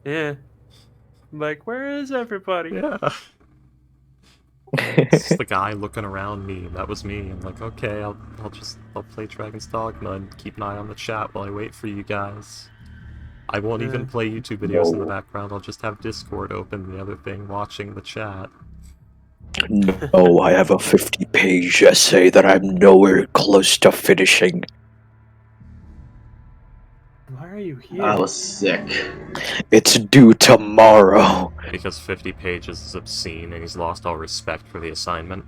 Yeah. I'm like, where is everybody? Yeah. It's the guy looking around me. That was me. I'm like, okay, I'll play Dragon's Dogma and keep an eye on the chat while I wait for you guys. I won't even Yeah. play YouTube videos in the No. background. I'll just have Discord open, the other thing, watching the chat. No, I have a 50-page essay that I'm nowhere close to finishing. Why are you here? I was sick. It's due tomorrow. Because 50 pages is obscene and he's lost all respect for the assignment.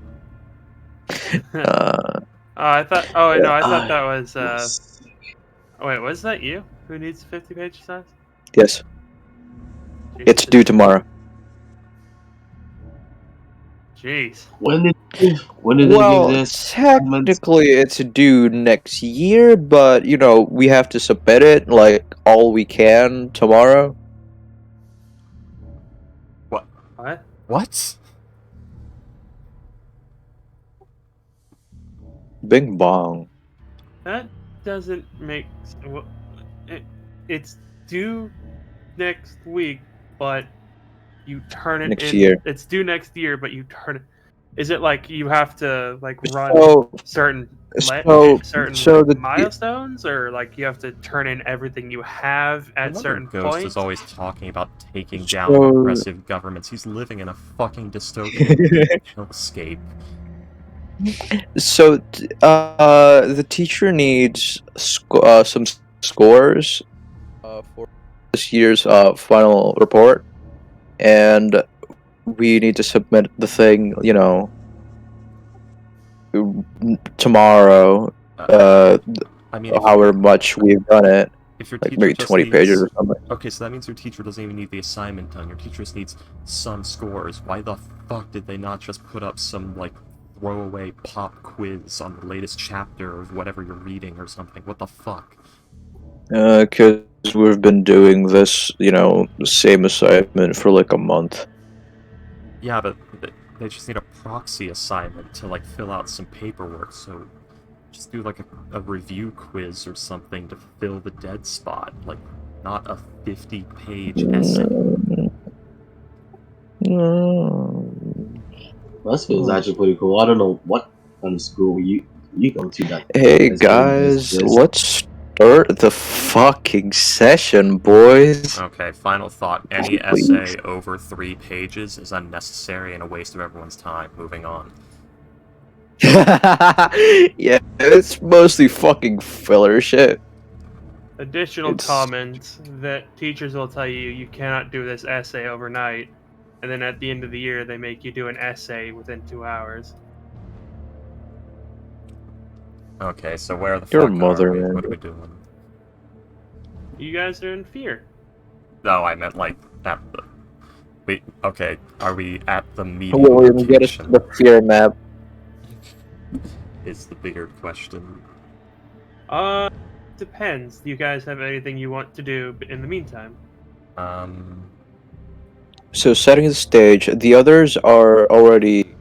I thought. Oh wait, no, I thought I that was. was- Oh, wait, was that you who needs 50-page size? Yes, Jesus. it's due tomorrow. Jeez. when did they give Well, this assignment? technically it's due next year, but you know, we have to submit it like all we can tomorrow. What? What? What? Bing bong. That doesn't make. Well, it's due next week, but you turn it Next in. year. It's due next year, but you turn it. Is it like you have to like run So, certain certain so like the milestones, or like you have to turn in everything you have at Remember certain Ghost points? is always talking about taking down So- oppressive governments. He's living in a fucking dystopian hellscape. So, the teacher needs some scores for this year's final report, and we need to submit the thing, you know, tomorrow. I mean, if, However much we've done it, if your like teacher maybe just 20 pages needs... or something. Okay, so that means your teacher doesn't even need the assignment done. Your teacher just needs some scores. Why the fuck did they not just put up some, like, throwaway pop quiz on the latest chapter of whatever you're reading or something? What the fuck? Because we've been doing this, you know, same assignment for like a month. Yeah, but they just need a proxy assignment to, like, fill out some paperwork, so just do, like, a review quiz or something to fill the dead spot. Like, not a 50-page essay. That feels actually pretty cool. I don't know what kind of school you go to that Hey is doing this. guys, let's start the fucking session, boys. Okay, final thought. Any Please. essay over 3 pages is unnecessary and a waste of everyone's time. Moving on. Yeah, it's mostly fucking filler shit. Additional It's- comments that teachers will tell you you cannot do this essay overnight, and then at the end of the year they make you do an essay within 2 hours. Okay, so where the Your fuck mother, are we? man. What are we doing? You guys are in fear. No, I meant like at the... Wait, okay, are we at the meeting William, get us to location? the fear map. Is the bigger question. Depends. Do you guys have anything you want to do in the meantime? So, setting the stage, the others are already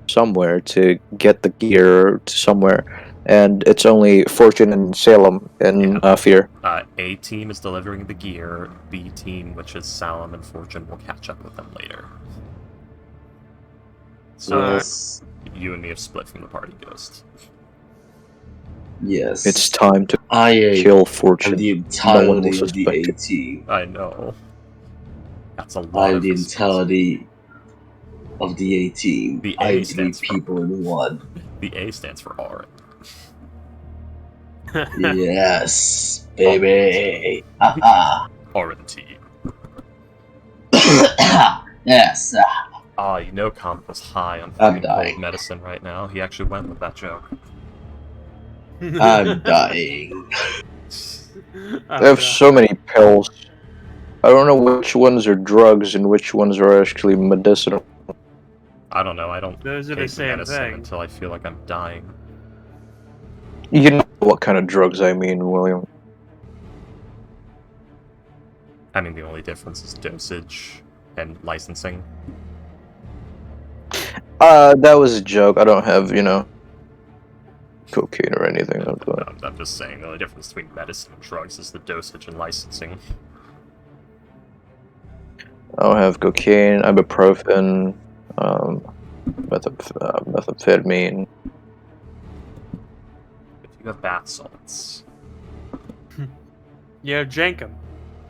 somewhere to get the gear to somewhere, and it's only Fortune and Salem in Fear. A team is delivering the gear, B team, which is Salem and Fortune, will catch up with them later. So, Yes. you and me have split from the party, Ghost. Yes. It's time to I kill am Fortune. the No one will entirety of the suspect A it. team. I know. That's a lot I'm of the responsibility. entirety of the A team. The A I'm 3 stands for- people in one. The A stands for R. Yes, baby. Haha. R&T. Yes. You know Comp was high on I'm fucking dying. cold medicine right now. He actually went with that joke. I'm dying. I have so many pills. I don't know which ones are drugs and which ones are actually medicinal. I don't know, I don't Those are the take same medicine thing. until I feel like I'm dying. You know what kind of drugs I mean, William. I mean, the only difference is dosage and licensing. That was a joke. I don't have, you know, cocaine or anything. I'm just saying, the only difference between medicine and drugs is the dosage and licensing. I don't have cocaine, ibuprofen, methamphetamine. If you have bath salts. You have Jankum.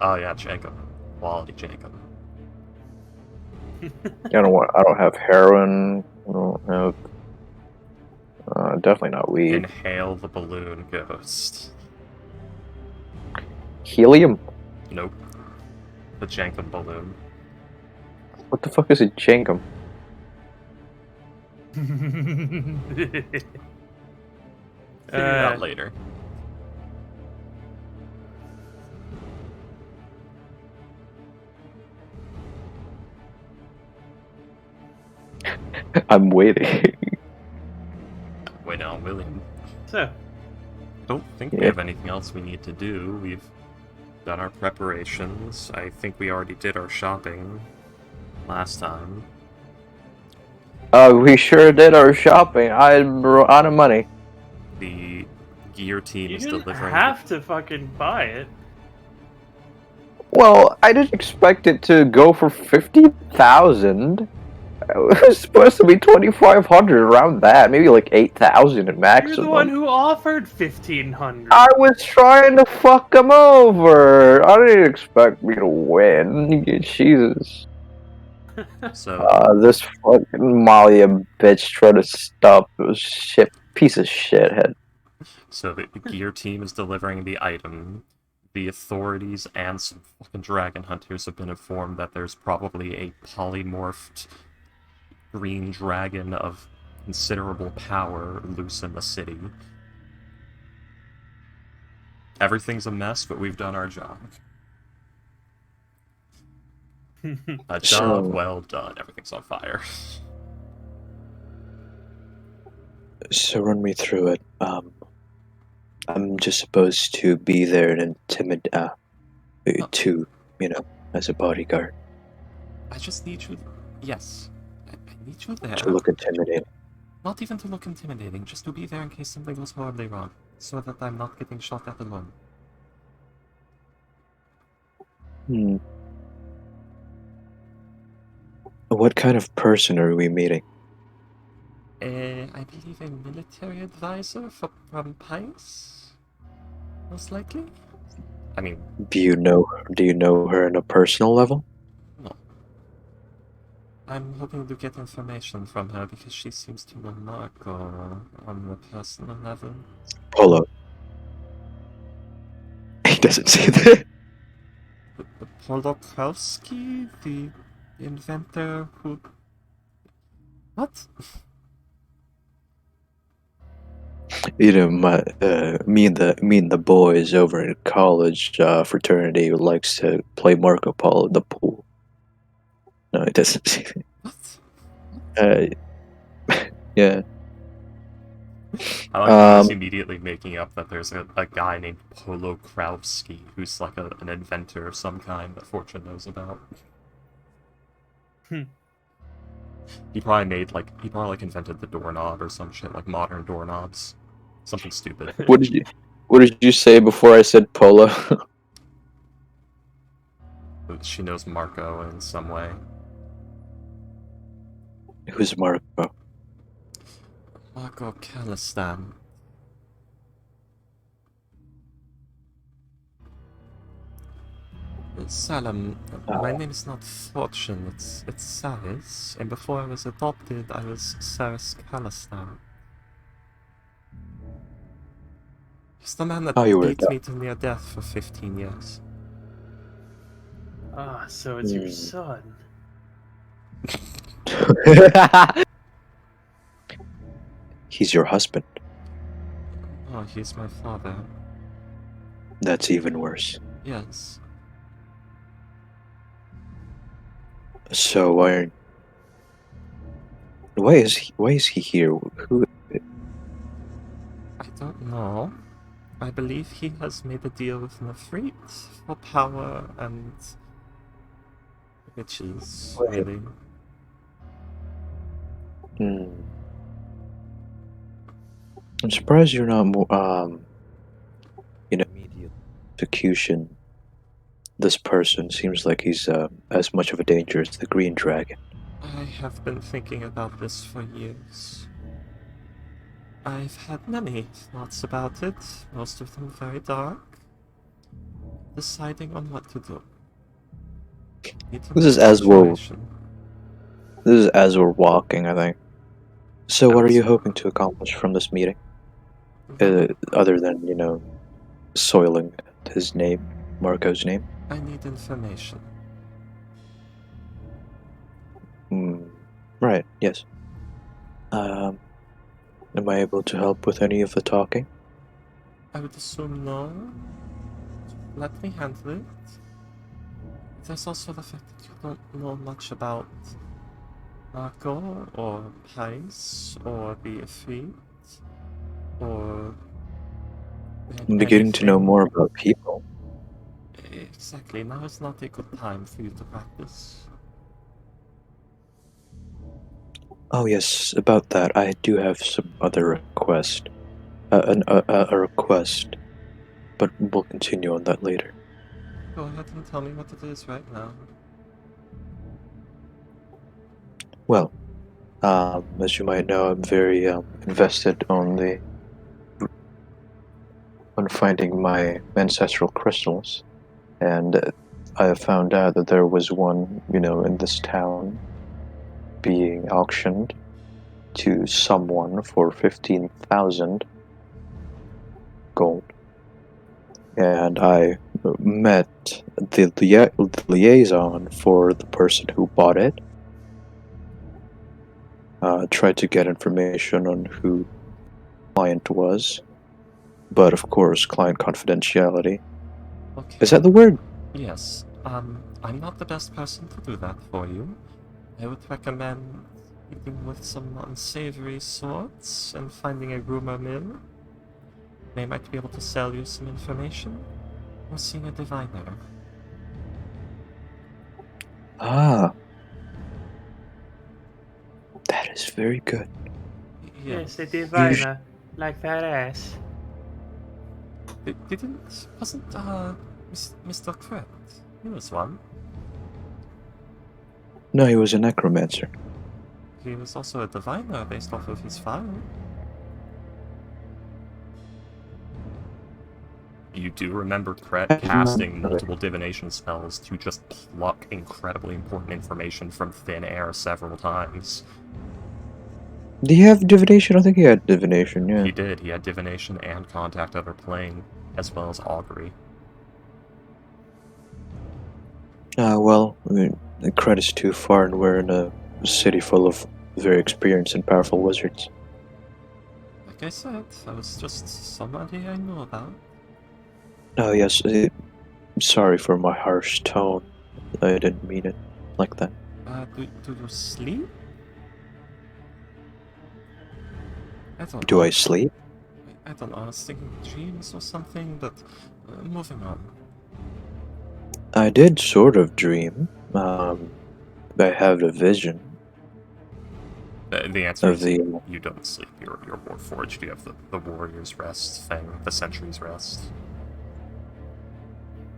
Oh yeah, Jankum. Quality Jankum. I don't have heroin. I don't have. Definitely not weed. Inhale the balloon, Ghost. Helium? Nope. The Jankum balloon. What the fuck is a jankum? Figure it out later. I'm waiting. Wait on William. So, I don't think we Yeah. have anything else we need to do. We've done our preparations. I think we already did our shopping last time. We sure did our shopping. I'm out of money. The gear team you is didn't delivering. have to fucking buy it. Well, I didn't expect it to go for 50,000. It was supposed to be 2,500 around that, maybe like 8,000 at maximum. You're the one who offered 1,500. I was trying to fuck him over. I didn't expect me to win. Jesus. So This fucking Malia bitch tried to stop this shit piece of shithead. So the gear team is delivering the item. The authorities and some fucking dragon hunters have been informed that there's probably a polymorphed green dragon of considerable power loose in the city. Everything's a mess, but we've done our job. A job well done. Everything's on fire. So run me through it. I'm just supposed to be there and as a bodyguard. I just need you. Yes. I need you there. To look intimidating. Not even to look intimidating, just to be there in case something goes horribly wrong. So that I'm not getting shot at alone. What kind of person are we meeting? I believe a military advisor from Pice? Most likely? I mean... Do you know her on a personal level? No. I'm hoping to get information from her because she seems to know Marco on the personal level. Polo. He doesn't say that. Polokowski? The inventor who... What? You know, me and the boys over in college fraternity likes to play Marco Polo at the pool. No, it doesn't say that. What? Yeah. I like how he's immediately making up that there's a guy named Polokowski who's like an inventor of some kind that Fortune knows about. He probably invented the doorknob or some shit, like modern doorknobs. Something stupid. What did you say before I said Polo? She knows Marco in some way. Who's Marco? Marco Kalistan. Salam, my name is not Fortune, it's Saris, and before I was adopted, I was Saris Kalistan. He's the man that beat me to near death for 15 years. Ah, so it's your son. He's your husband. Oh, he's my father. That's even worse. Yes. So why is he here? Who? I don't know. I believe he has made a deal with Nefrit for power and riches, really. I'm surprised you're not more, immediate execution. This person seems like he's as much of a danger as the Green Dragon. I have been thinking about this for years. I've had many thoughts about it, most of them very dark. Deciding on what to do. This is as we're walking, I think. So what are you hoping to accomplish from this meeting? Other than, soiling his name, Marco's name? I need information. Right, yes. Am I able to help with any of the talking? I would assume no. Let me handle it. There's also the fact that you don't know much about Marco, or Heiss, or the Efreet, or I'm beginning to know anything. more about people. Exactly, now is not a good time for you to practice. Oh yes, about that, I do have some other request. A request, but we'll continue on that later. Go ahead and tell me what it is right now. Well, as you might know, I'm very invested on finding my ancestral crystals, and I have found out that there was one, in this town being auctioned to someone for 15,000 gold, and I met the liaison for the person who bought it. Tried to get information on who the client was, but of course, client confidentiality. Okay. Is that the word? Yes. I'm not the best person to do that for you. I would recommend eating with some unsavory sorts and finding a rumor mill. They might be able to sell you some information, or seeing a diviner. Ah, that is very good. Yes, the Usually, diviner. Like that ass. Wasn't, Mr. Kret? He was one. no, he was a necromancer. He was also a diviner based off of his file. You do remember Kret casting multiple divination spells to just pluck incredibly important information from thin air several times. Did he have divination? I think he had divination, yeah. He did. He had divination and contact other plane, as well as augury. Well, I mean, the credit's too far, and we're in a city full of very experienced and powerful wizards. Like I said, that was just somebody I knew about. Oh, yes, sorry for my harsh tone. I didn't mean it like that. Do you sleep? I don't Do know. I sleep? I don't know. I was thinking dreams or something, but moving on. I did sort of dream. I have a vision The answer of is the. you don't sleep. You're warforged. You have the warrior's rest thing, the sentry's rest.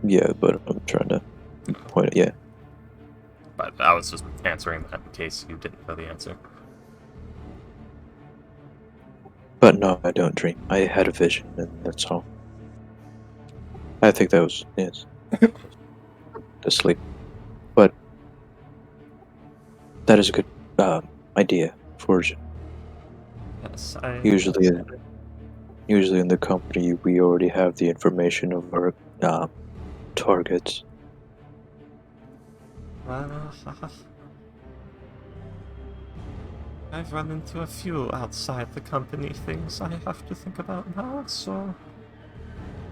Yeah, but I'm trying to point it. Yeah. But I was just answering that in case you didn't know the answer. But no, I don't dream. I had a vision, and that's all. I think that was, yes, to sleep. But that is a good idea for Yes, usually in the company we already have the information of our targets. I've run into a few outside the company things I have to think about now, so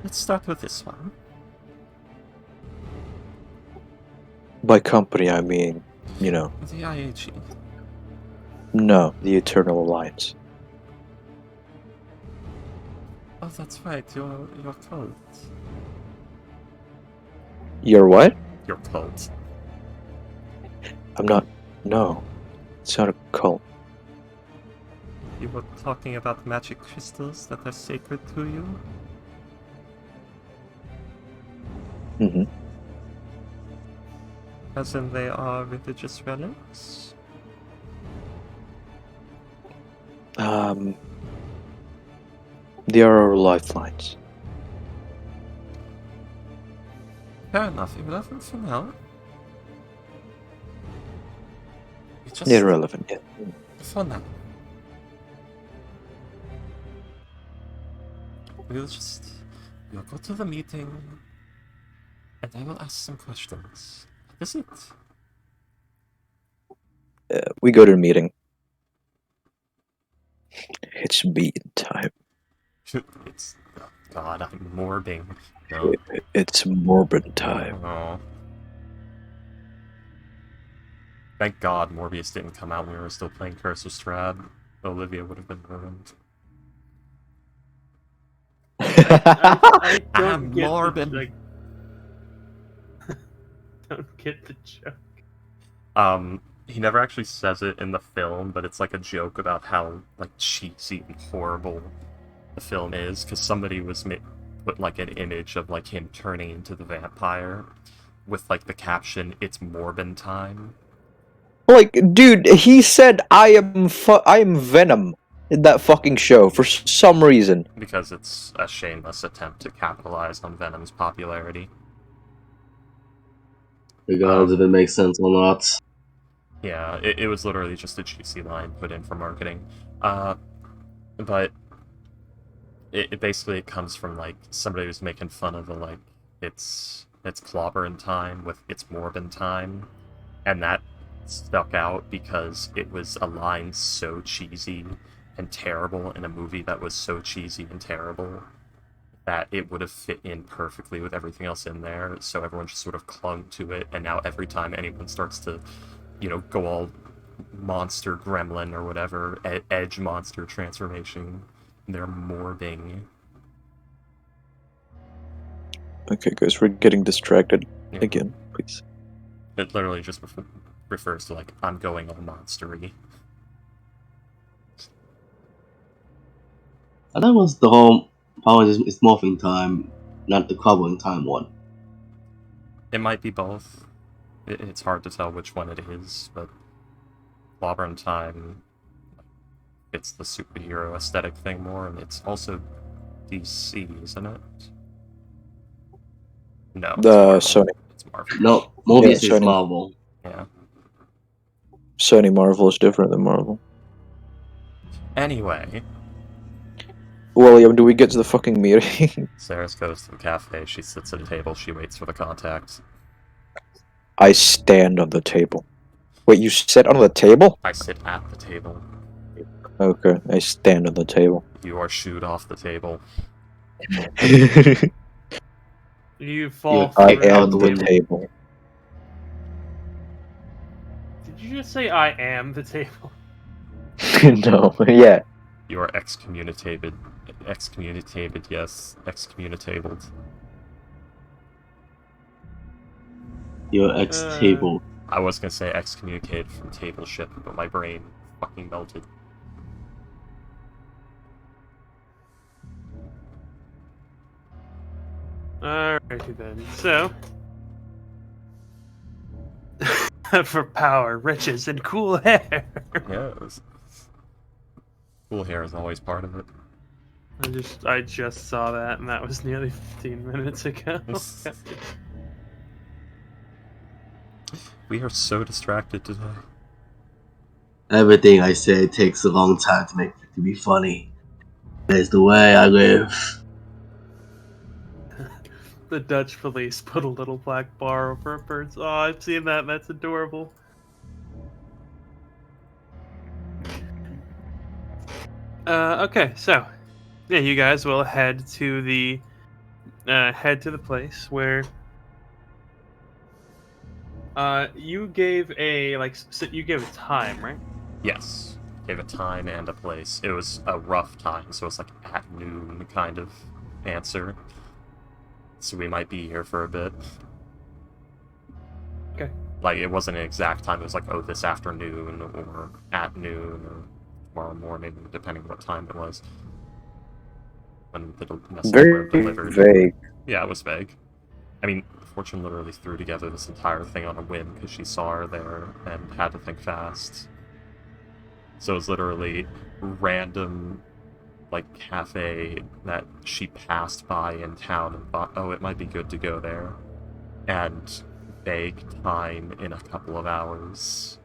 let's start with this one. By company, I mean, The IAG. no, the Eternal Alliance. Oh, that's right, your cult. Your what? Your cult. I'm not. No, it's not a cult. You were talking about magic crystals that are sacred to you? Mm-hmm. As in they are religious relics? Um, they are our lifelines. Fair enough, irrelevant for now. Just Irrelevant, yeah. for now. We'll go to the meeting, and I will ask some questions. That is it. We go to the meeting. It's meeting time. It's God, I'm morbing. No. It's morbid time. Oh. Thank God Morbius didn't come out when we were still playing Curse of Strahd. Olivia would have been ruined. I don't I'm get morbid. don't get the joke. He never actually says it in the film, but it's like a joke about how like cheesy and horrible the film is, because somebody was put like an image of like him turning into the vampire with like the caption "It's Morbin time." Like, dude, he said I am Venom in that fucking show for some reason. Because it's a shameless attempt to capitalize on Venom's popularity. Regardless if it makes sense or not. Yeah, it was literally just a juicy line put in for marketing. But it basically comes from like somebody who's making fun of the like it's clobbering time with it's Morbin time, and that stuck out because it was a line so cheesy and terrible in a movie that was so cheesy and terrible that it would have fit in perfectly with everything else in there, so everyone just sort of clung to it, and now every time anyone starts to, go all monster gremlin or whatever, edge monster transformation, they're morbing. Okay, guys, we're getting distracted Yeah. again, please. It literally just refers to, like, I'm going all monstery. And that was the whole Power is morphing time, not the clobbering time one. It might be both. It's hard to tell which one it is, but clobbering time fits the superhero aesthetic thing more, and it's also DC, isn't it? No, it's Marvel. Sony. It's Marvel. No, Morbius Yeah, is Sony. Marvel. Yeah. Sony Marvel is different than Marvel. Anyway, William, do we get to the fucking meeting? Saris goes to the cafe. She sits at a table. She waits for the contact. I stand on the table. Wait, you sit on the table? I sit at the table. Okay, I stand on the table. You are shooed off the table. You fall I through am the the table. Did you just say I am the table? No, yeah. You are excommunicated. Excommunicated, yes. Excommunicated. Your ex table. I was gonna say excommunicated from table ship, but my brain fucking melted. Alrighty then. So, for power, riches, and cool hair. Yes. Cool hair is always part of it. I just saw that, and that was nearly 15 minutes ago. We are so distracted today. Everything I say takes a long time to make it to be funny. That's the way I live. The Dutch police put a little black bar over a bird's. Oh, I've seen that. That's adorable. Okay, so yeah, you guys will head to the place where you gave a you gave a time, right? Yes. Gave a time and a place. It was a rough time, so it's like at noon kind of answer. So we might be here for a bit. Okay. Like, it wasn't an exact time. It was like, oh, this afternoon, or at noon, or tomorrow morning, depending what time it was. When the message Very delivered. vague. Yeah, it was vague. I mean, Fortune literally threw together this entire thing on a whim because she saw her there and had to think fast. So it was literally random, like, cafe that she passed by in town and thought, oh, it might be good to go there. And vague time in a couple of hours.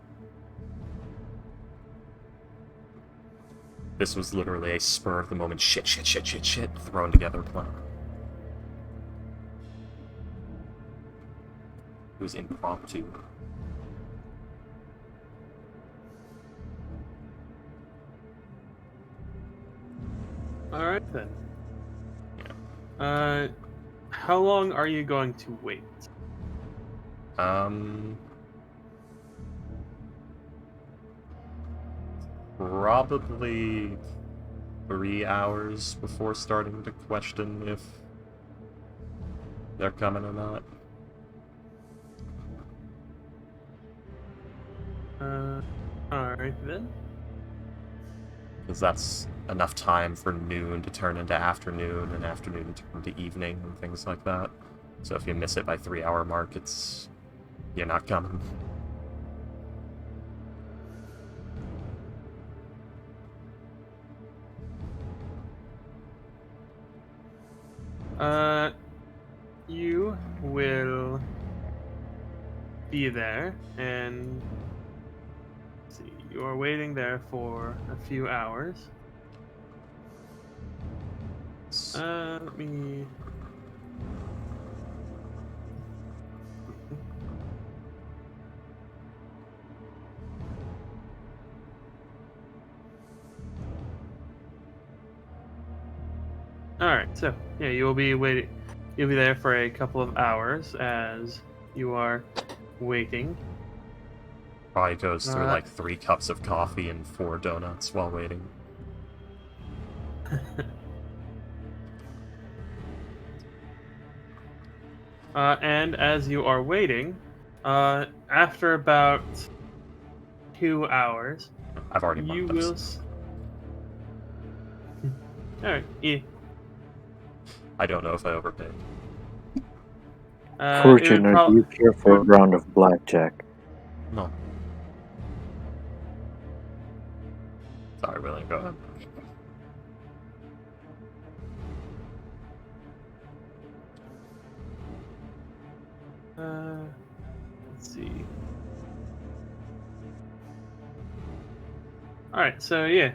This was literally a spur of the moment shit thrown together plan. It was impromptu. All right then. Yeah. How long are you going to wait? Probably 3 hours before starting to question if they're coming or not. Alright then. Because that's enough time for noon to turn into afternoon, and afternoon to turn into evening, and things like that. So if you miss it by 3 hour mark, you're not coming. You will be there, and let's see, you are waiting there for a few hours. Let me. All right, so yeah, you will be waiting. You'll be there for a couple of hours as you are waiting. Probably goes through like 3 cups of coffee and 4 donuts while waiting. And as you are waiting, after about 2 hours, I've already you marked will. those. All right, yeah. I don't know if I overpaid. Fortune, do you care for a round of blackjack? No. Sorry, William, go ahead. Let's see. All right, so yeah,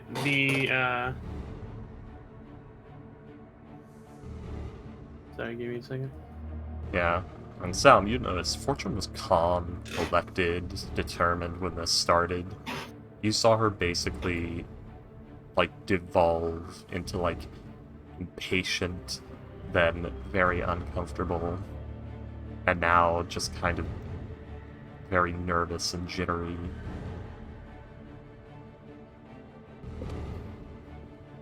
Sorry, give me a second. Yeah. And Sam, you notice Fortune was calm, collected, determined when this started. You saw her basically, like, devolve into, like, impatient, then very uncomfortable, and now just kind of very nervous and jittery.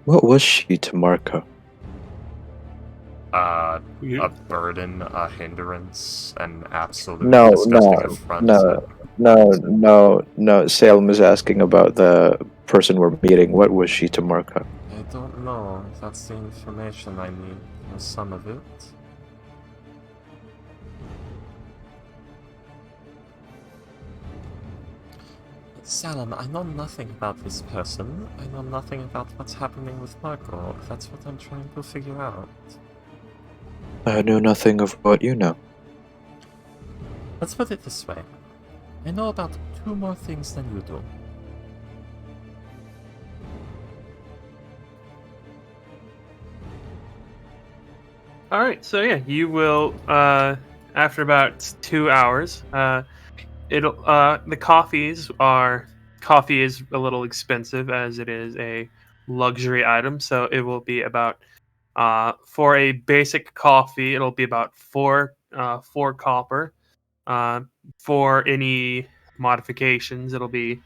What was she to Marco? A burden, a hindrance, an absolute No, disgusting no, affront. no. Salem is asking about the person we're meeting. What was she to Marco? I don't know. That's the information I need. Some of it. Salem, I know nothing about this person. I know nothing about what's happening with Marco. That's what I'm trying to figure out. I know nothing of what you know. Let's put it this way. I know about 2 more things than you do. All right, so yeah, you will after about 2 hours, the coffee is a little expensive as it is a luxury item, so it will be about for a basic coffee, it'll be about 4 copper. For any modifications, it'll be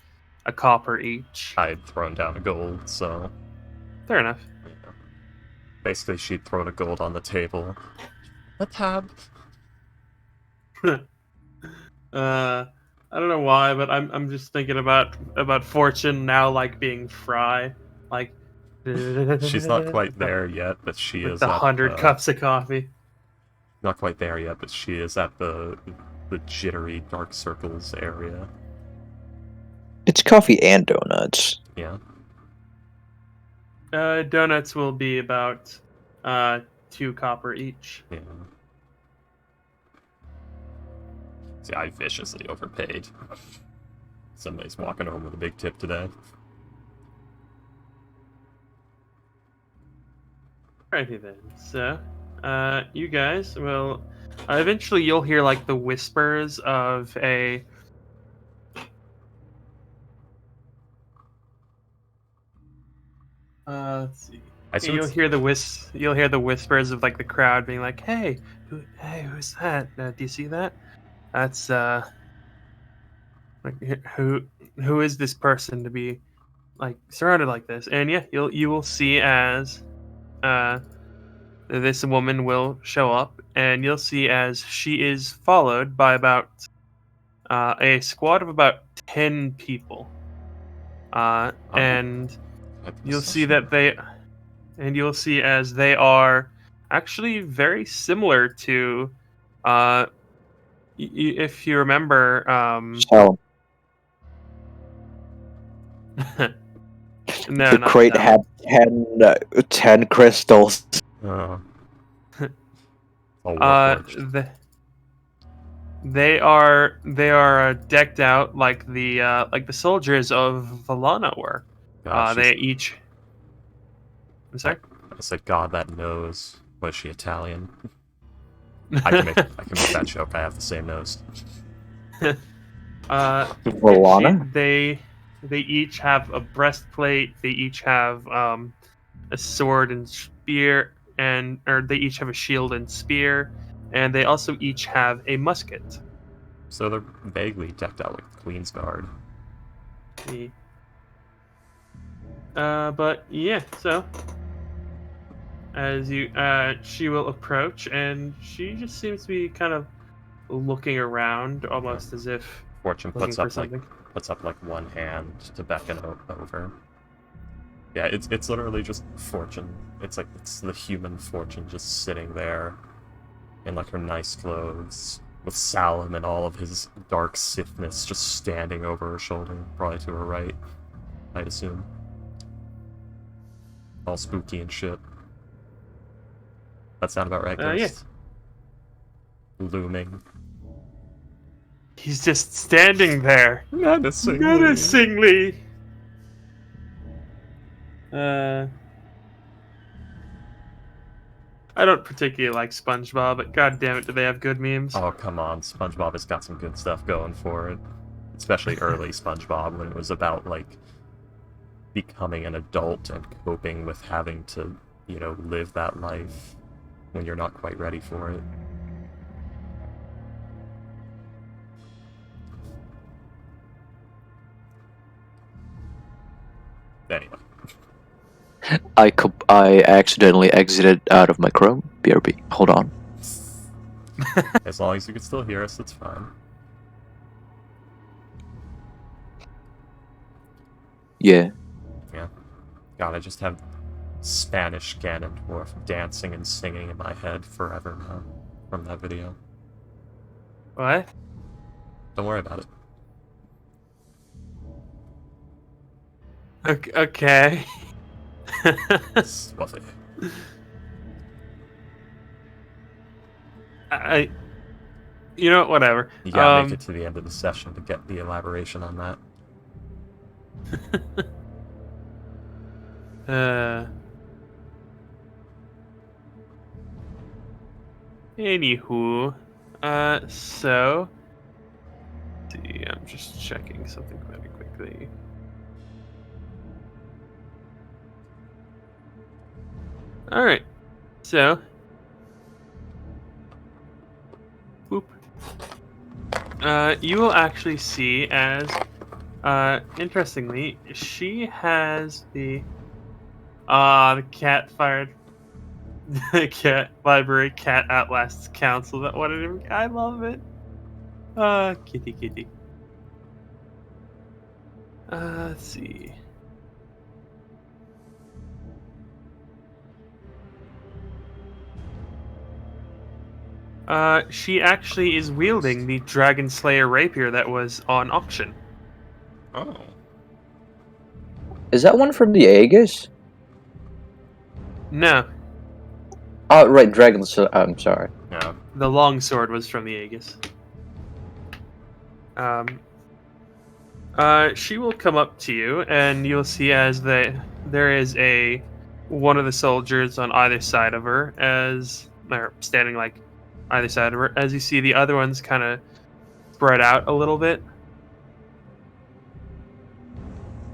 a copper each. I'd thrown down a gold, so... Fair enough. Yeah. Basically, she'd thrown a gold on the table. A tab. I don't know why, but I'm just thinking about Fortune now, like being Fry, like She's not quite with there yet, but she is the at 100 cups of coffee. Not quite there yet, but she is at the jittery dark circles area. It's coffee and donuts. Yeah. Donuts will be about 2 copper each. Yeah. See, I viciously overpaid. Somebody's walking home with a big tip today. Alrighty then. So, you guys will eventually you'll hear like the whispers of a let's see. I assume You'll it's, hear the whispers of like the crowd being like, "Hey, who's that? Do you see that? That's like who is this person to be like surrounded like this?" And yeah, you will see as this woman will show up, and you'll see as she is followed by about a squad of about 10 people, and at the you'll see session. that you'll see as they are actually very similar to if you remember So no, the not crate Sal. had 10 crystals. Oh, a uh warforged. the, they are decked out like the soldiers of Valana were. God, They she's. each I'm I, sorry. I said, God, that nose. Was she Italian? I can make that joke. I have the same nose. Valana? They each have a breastplate. They each have a sword and spear, or they each have a shield and spear, and they also each have a musket. So they're vaguely decked out like the Queen's Guard. The- but yeah, so as she will approach, and she just seems to be kind of looking around, almost as if Fortune looking for something. puts up like one hand to beckon over. Yeah, it's literally just Fortune. It's the human Fortune just sitting there in like her nice clothes with Salim and all of his dark Sithness just standing over her shoulder, probably to her right, I'd assume. All spooky and shit. That sound about right, Yeah. Ghost? Looming. He's just standing there, Menacingly. menacingly. I don't particularly like SpongeBob, but god damn it, do they have good memes? Oh, come on. SpongeBob has got some good stuff going for it. Especially early SpongeBob, when it was about, like, becoming an adult and coping with having to, live that life when you're not quite ready for it. Anyway. I accidentally exited out of my Chrome. BRB. Hold on. As long as you can still hear us, it's fine. Yeah. Yeah. God, I just have Spanish Ganondorf dancing and singing in my head forever now from that video. What? Don't worry about it. Okay. It's lovely. You know what? Whatever. You gotta make it to the end of the session to get the elaboration on that. Anywho, so let's see, I'm just checking something very quickly. All right, so, whoop. You will actually see as, interestingly, she has the cat fired. The cat library cat outlasts council. That what it. I love it. Kitty. Let's see. She actually is wielding the Dragon Slayer rapier that was on auction. Oh. Is that one from the Aegis? No, Oh, right, Dragon. I'm sorry. Yeah. the longsword was from the Aegis. She will come up to you, and you'll see as there is one of the soldiers on either side of her, or standing like either side of her. As you see, the other one's kind of spread out a little bit.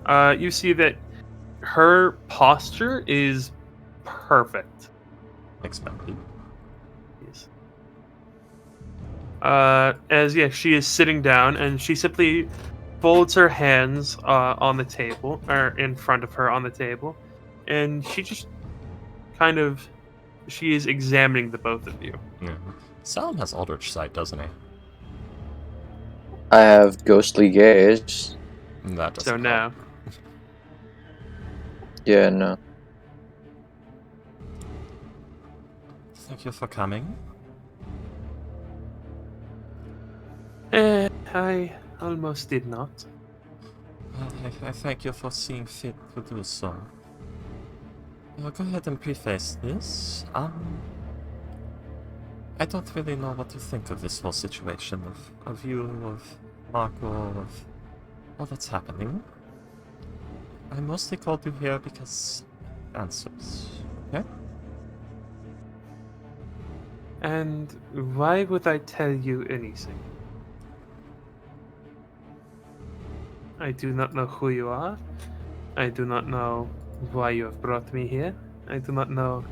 You see that her posture is perfect. Expected. Yes. She is sitting down and she simply folds her hands on the table, or in front of her on the table, and she just kind of she is examining the both of you. Yeah. Salem has Eldritch Sight, doesn't he? I have ghostly gaze. That So doesn't no. help. Yeah, no. Thank you for coming. I almost did not. Well, I thank you for seeing fit to do so. I'll go ahead and preface this. I don't really know what to think of this whole situation, of you, of Marco, of all that's happening. I mostly called you here because answers, okay? And why would I tell you anything? I do not know who you are. I do not know why you have brought me here. I do not know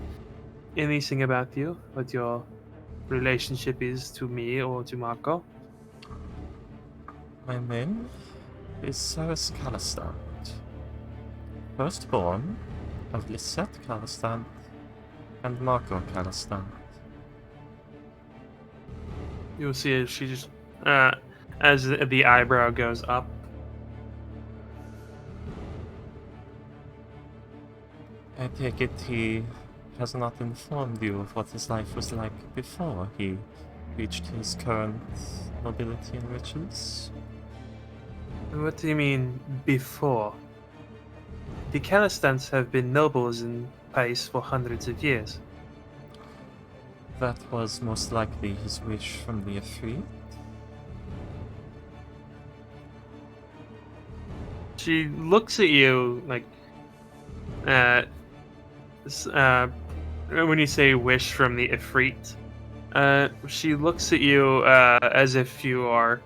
anything about you, what your relationship is to me or to Marco. My name is Cyrus Calistant, firstborn of Lisette Calistant and Marco Calistant. You'll see as she just, as the eyebrow goes up. I take it he has not informed you of what his life was like before he reached his current nobility and riches. What do you mean, before? The Calistants have been nobles in País for hundreds of years. That was most likely his wish from the Ifrit. She looks at you like, when you say wish from the Ifrit, she looks at you as if you are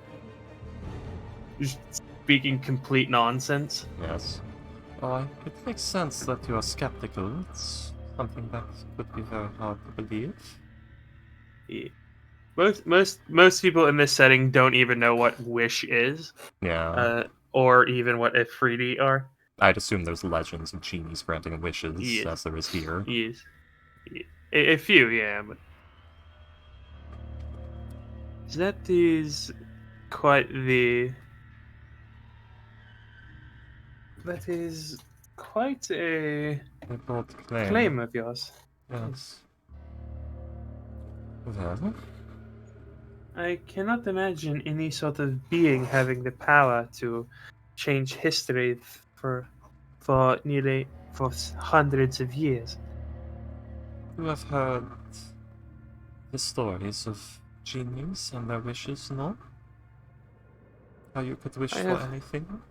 just speaking complete nonsense. Yes. Well, it makes sense that you are skeptical. It's something that could be very hard to believe. Yeah. Most people in this setting don't even know what wish is, Yeah. or even what Ifriti are. I'd assume there's legends of genies granting wishes, Yes. as there is here. Yes. Yeah. A few, yeah, but that is quite the. That is quite a A bold claim. claim of yours. Yes. Well, I cannot imagine any sort of being having the power to change history for nearly hundreds of years. you have heard the stories of genies and their wishes, no? How you could wish I for have- anything?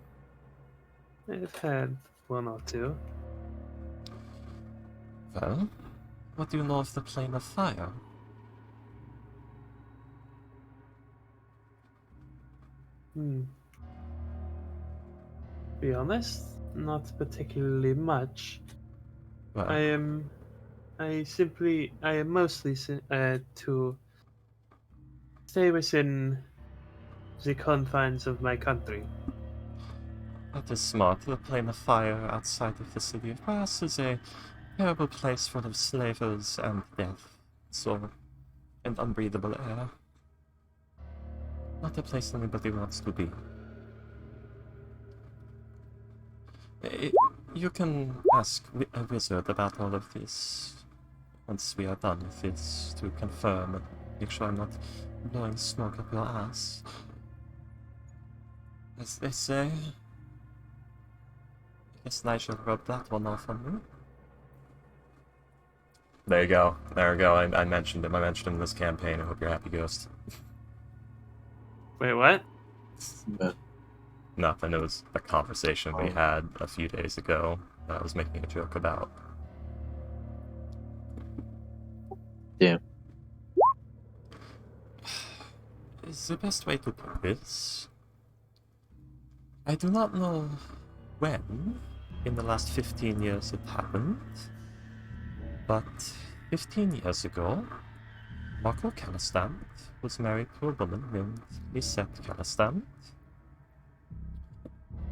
I've had one or two. Well, what do you know of the plane of fire? Be honest, not particularly much. Well, I am mostly to stay within the confines of my country. that is smart. The plane of fire outside of the city of Brass is a terrible place full of slavers and death. So, and unbreathable air. Not a place anybody wants to be. You can ask a wizard about all of this once we are done with this to confirm and make sure I'm not blowing smoke up your ass. As they say. I guess I should rub that one off on me. There you go. There we go. I mentioned him. I mentioned him in this campaign. I hope you're happy, Ghost. Wait, what? Nothing. It was a conversation we had a few days ago that I was making a joke about. Yeah. Is the best way to put this. I do not know when in the last 15 years it happened, But 15 years ago, Marco Calastant was married to a woman named Lisette Calastant.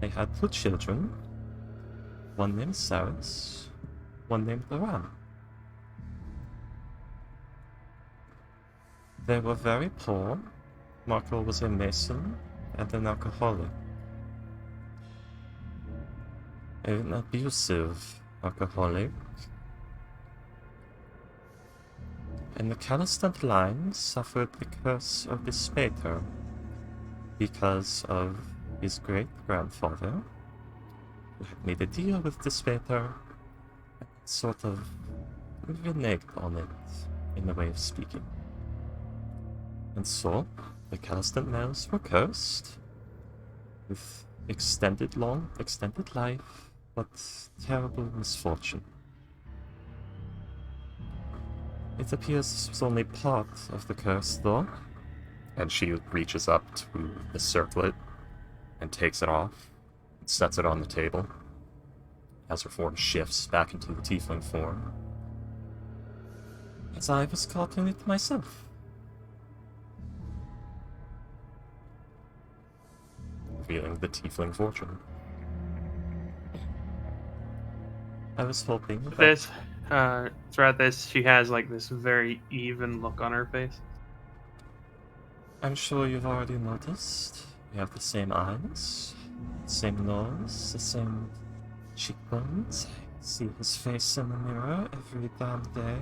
They had 2 children, one named Saris, one named Aram. They were very poor. Marco was a mason and an alcoholic. An abusive alcoholic. And the Calastant line suffered the curse of Despater because of his great-grandfather, who had made a deal with Despater and sort of reneged on it, in a way of speaking. And so, the Calastant males were cursed with extended life, but terrible misfortune. It appears this was only part of the curse, though. And she reaches up to the circlet and takes it off and sets it on the table as her form shifts back into the tiefling form. As I was caught in it myself. Revealing the tiefling fortune. I was hoping that This, throughout this, she has like this very even look on her face. I'm sure you've already noticed. We have the same eyes, same nose, the same cheekbones. I see his face in the mirror every damn day.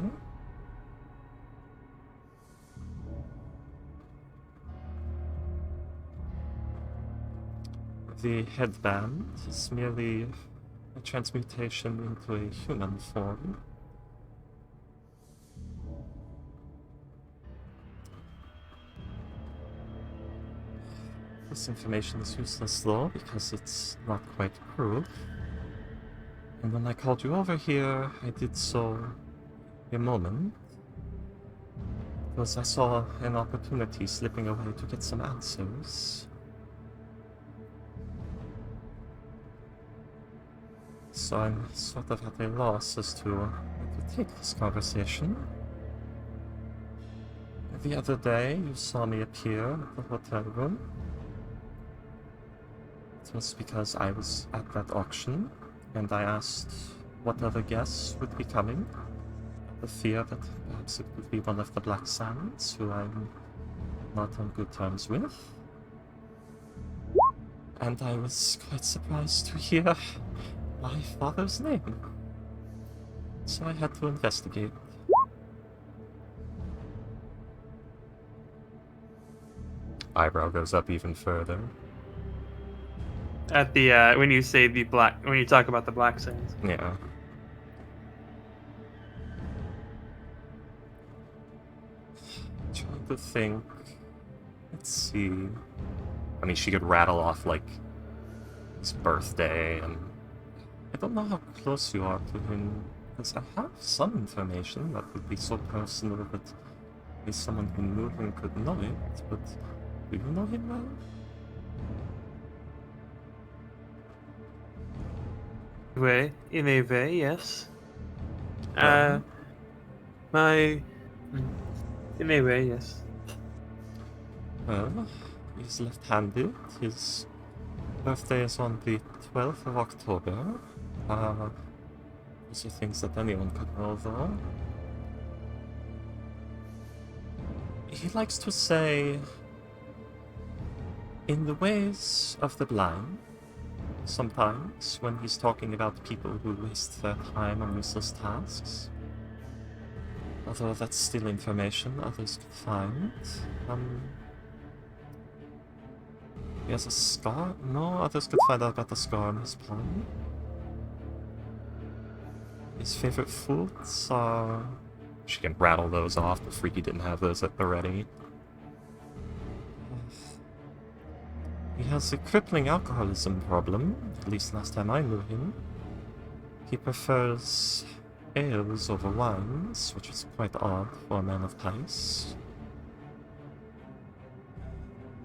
The headband is merely a transmutation into a human form. This information is useless though, because it's not quite proof. And when I called you over here, I did so a moment. Because I saw an opportunity slipping away to get some answers. So I'm sort of at a loss as to how to take this conversation. The other day, you saw me appear at the hotel room. It was because I was at that auction, and I asked what other guests would be coming. The fear that perhaps it would be one of the Black Sands, who I'm not on good terms with. And I was quite surprised to hear my father's name. So I had to investigate. Eyebrow goes up even further. At the when you say the black, when you talk about the Black Sands. Yeah. Trying to think. Let's see. I mean, she could rattle off, like, his birthday, and I don't know how close you are to him, because I have some information that would be so personal that only someone who knew him could know it, but do you know him well? Way, in a way, yes. Well, In a way, yes. Well, he's left-handed. His birthday is on the 12th of October. Those are things that anyone could know, though. He likes to say, in the ways of the blind, sometimes when he's talking about people who waste their time on useless tasks. Although that's still information others could find. He has a scar? No, others could find out about the scar on his palm. His favorite foods are... she can rattle those off, but Freaky didn't have those at the ready. He has a crippling alcoholism problem, at least last time I knew him. He prefers ales over wines, which is quite odd for a man of ice.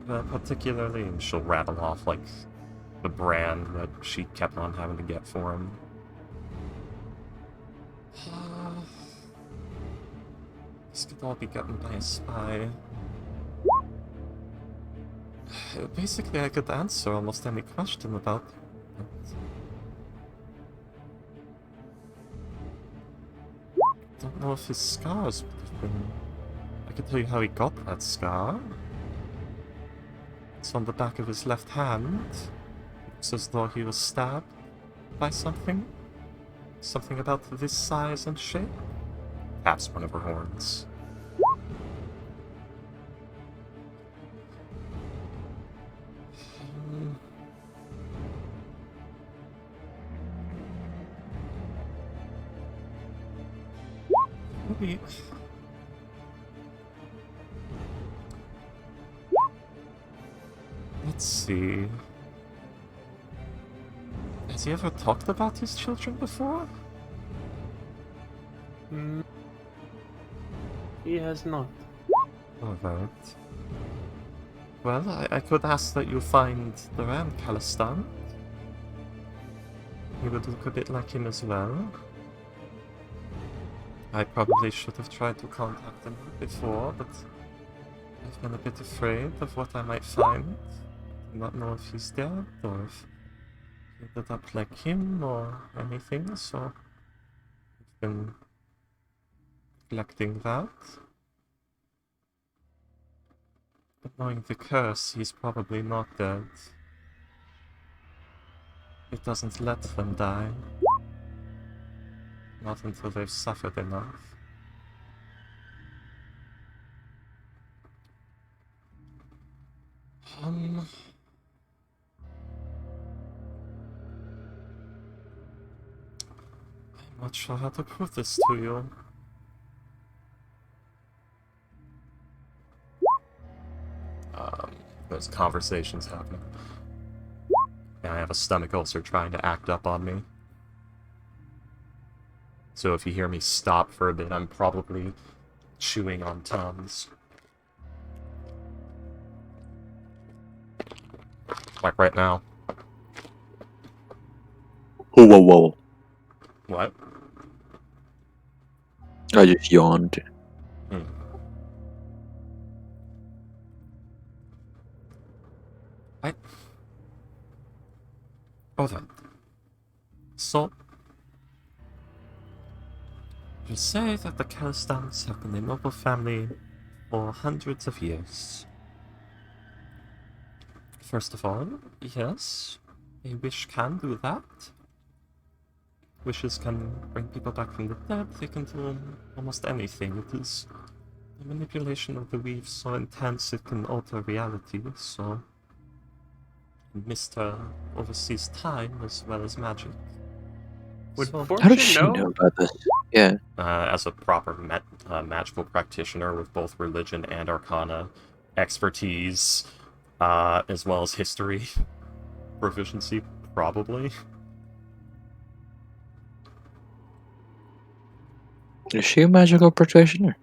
Particularly, and she'll rattle off, like, the brand that she kept on having to get for him. This could all be gotten by a spy. Basically, I could answer almost any question about it. Don't know if his scars would have been... I can tell you how he got that scar. It's on the back of his left hand. Looks as though he was stabbed by something. Something about this size and shape. Taps one of her horns. Maybe... Let's see... Has he ever talked about his children before? He has not. Alright. Well, I could ask that you find the ram Calistan. He would look a bit like him as well. I probably should have tried to contact him before, but I've been a bit afraid of what I might find. I do not know if he's dead, or if he ended up like him, or anything, so I've been neglecting that. But knowing the curse, he's probably not dead. It doesn't let them die. Not until they've suffered enough. I'm not sure how to put this to you. There's conversations happening. And I have a stomach ulcer trying to act up on me. So if you hear me stop for a bit, I'm probably chewing on Tums. Like right now. Whoa, whoa. What? I just yawned. Oh, then. So, you say that the Calistans have been a noble family for hundreds of years. First of all, yes, a wish can do that. Wishes can bring people back from the dead, they can do almost anything. It is the manipulation of the weave so intense it can alter reality, so... Mr. oversees time as well as magic. Would So, Fortune How does she know? know about this? Yeah. as a proper magical practitioner with both religion and arcana expertise, as well as history proficiency, probably. Is she a magical practitioner?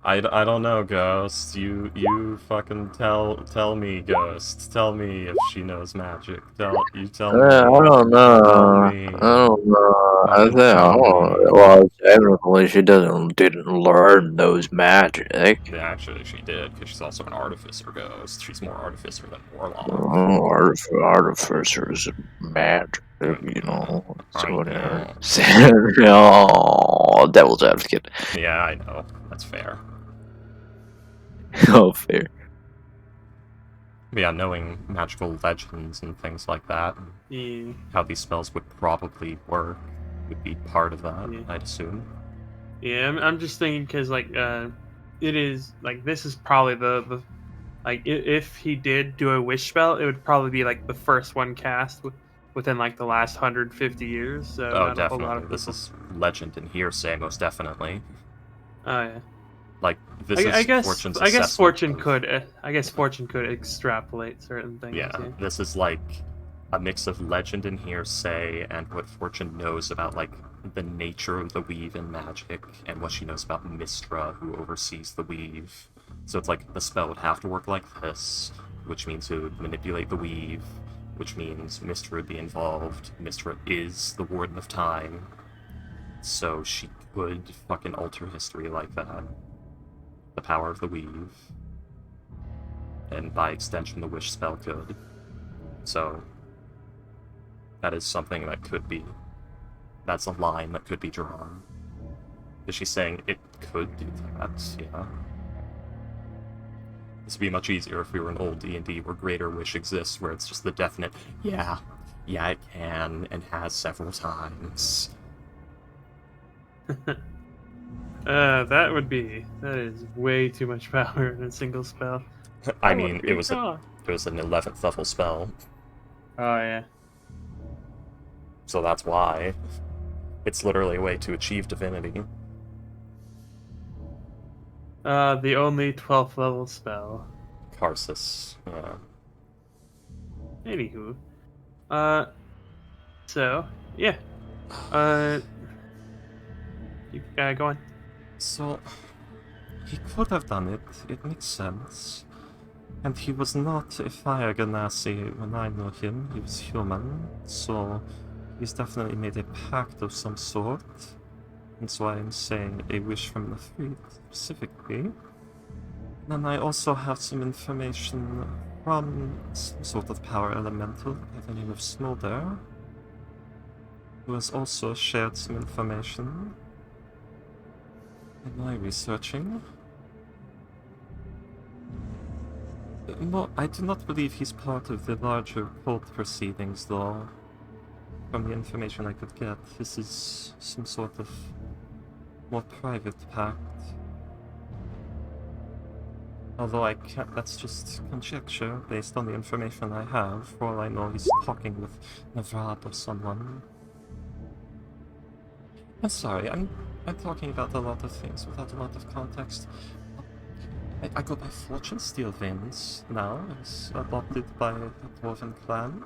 I don't know, Ghost. You fucking tell me, Ghost. Tell me if she knows magic. Tell me. I don't know. Tell me. I don't know. I Fucking think, tell me. well, technically, she didn't learn those magic. Yeah, actually, she did, because she's also an artificer, Ghost. She's more artificer than warlock. Oh, artificers magic, you know. I So whatever. know. Oh, devil's advocate. Yeah, I know. That's fair. Oh, fair. But yeah, knowing magical legends and things like that, and Yeah. how these spells would probably work, would be part of that, Yeah. I'd assume. Yeah, I'm just thinking because like it is like this is probably the like if he did do a wish spell, it would probably be like the first one cast within like the last 150 years. So Oh, not a whole lot definitely. of This people. is legend and hearsay, most definitely. Oh yeah. Like, this I is guess Fortune's I guess assessment Fortune of- could I guess Fortune could extrapolate certain things. Yeah, this is like a mix of legend and hearsay and what Fortune knows about, like, the nature of the weave and magic, and what she knows about Mistra, who oversees the weave. So it's like, the spell would have to work like this, which means it would manipulate the weave, which means Mistra would be involved. Mistra is the Warden of Time, so she could fucking alter history like that. The power of the weave. And by extension, the wish spell could. So, that is something that could be. That's a line that could be drawn. Is she saying it could do that? Yeah. This would be much easier if we were an old D&D where Greater Wish exists, where it's just the definite, yeah, it can, and has several times. That is way too much power in a single spell. I mean, it was an 11th level spell, Oh yeah. so that's why. It's literally a way to achieve divinity. The only 12th level spell. Karsus, yeah. Anywho. So, yeah. You go on. So, he could have done it, it makes sense. And he was not a fire genasi when I know him, he was human, so he's definitely made a pact of some sort. That's why I'm saying a wish from the Fleet, specifically. And I also have some information from some sort of power elemental by the name of Smolder, who has also shared some information in my researching. No, I do not believe he's part of the larger cult proceedings, though. From the information I could get, this is some sort of more private pact. Although I can't, that's just conjecture based on the information I have. For all I know, he's talking with Navad or someone. I'm sorry, I'm talking about a lot of things without a lot of context. I go by Fortune Steel Veins now. I was adopted by a dwarven clan.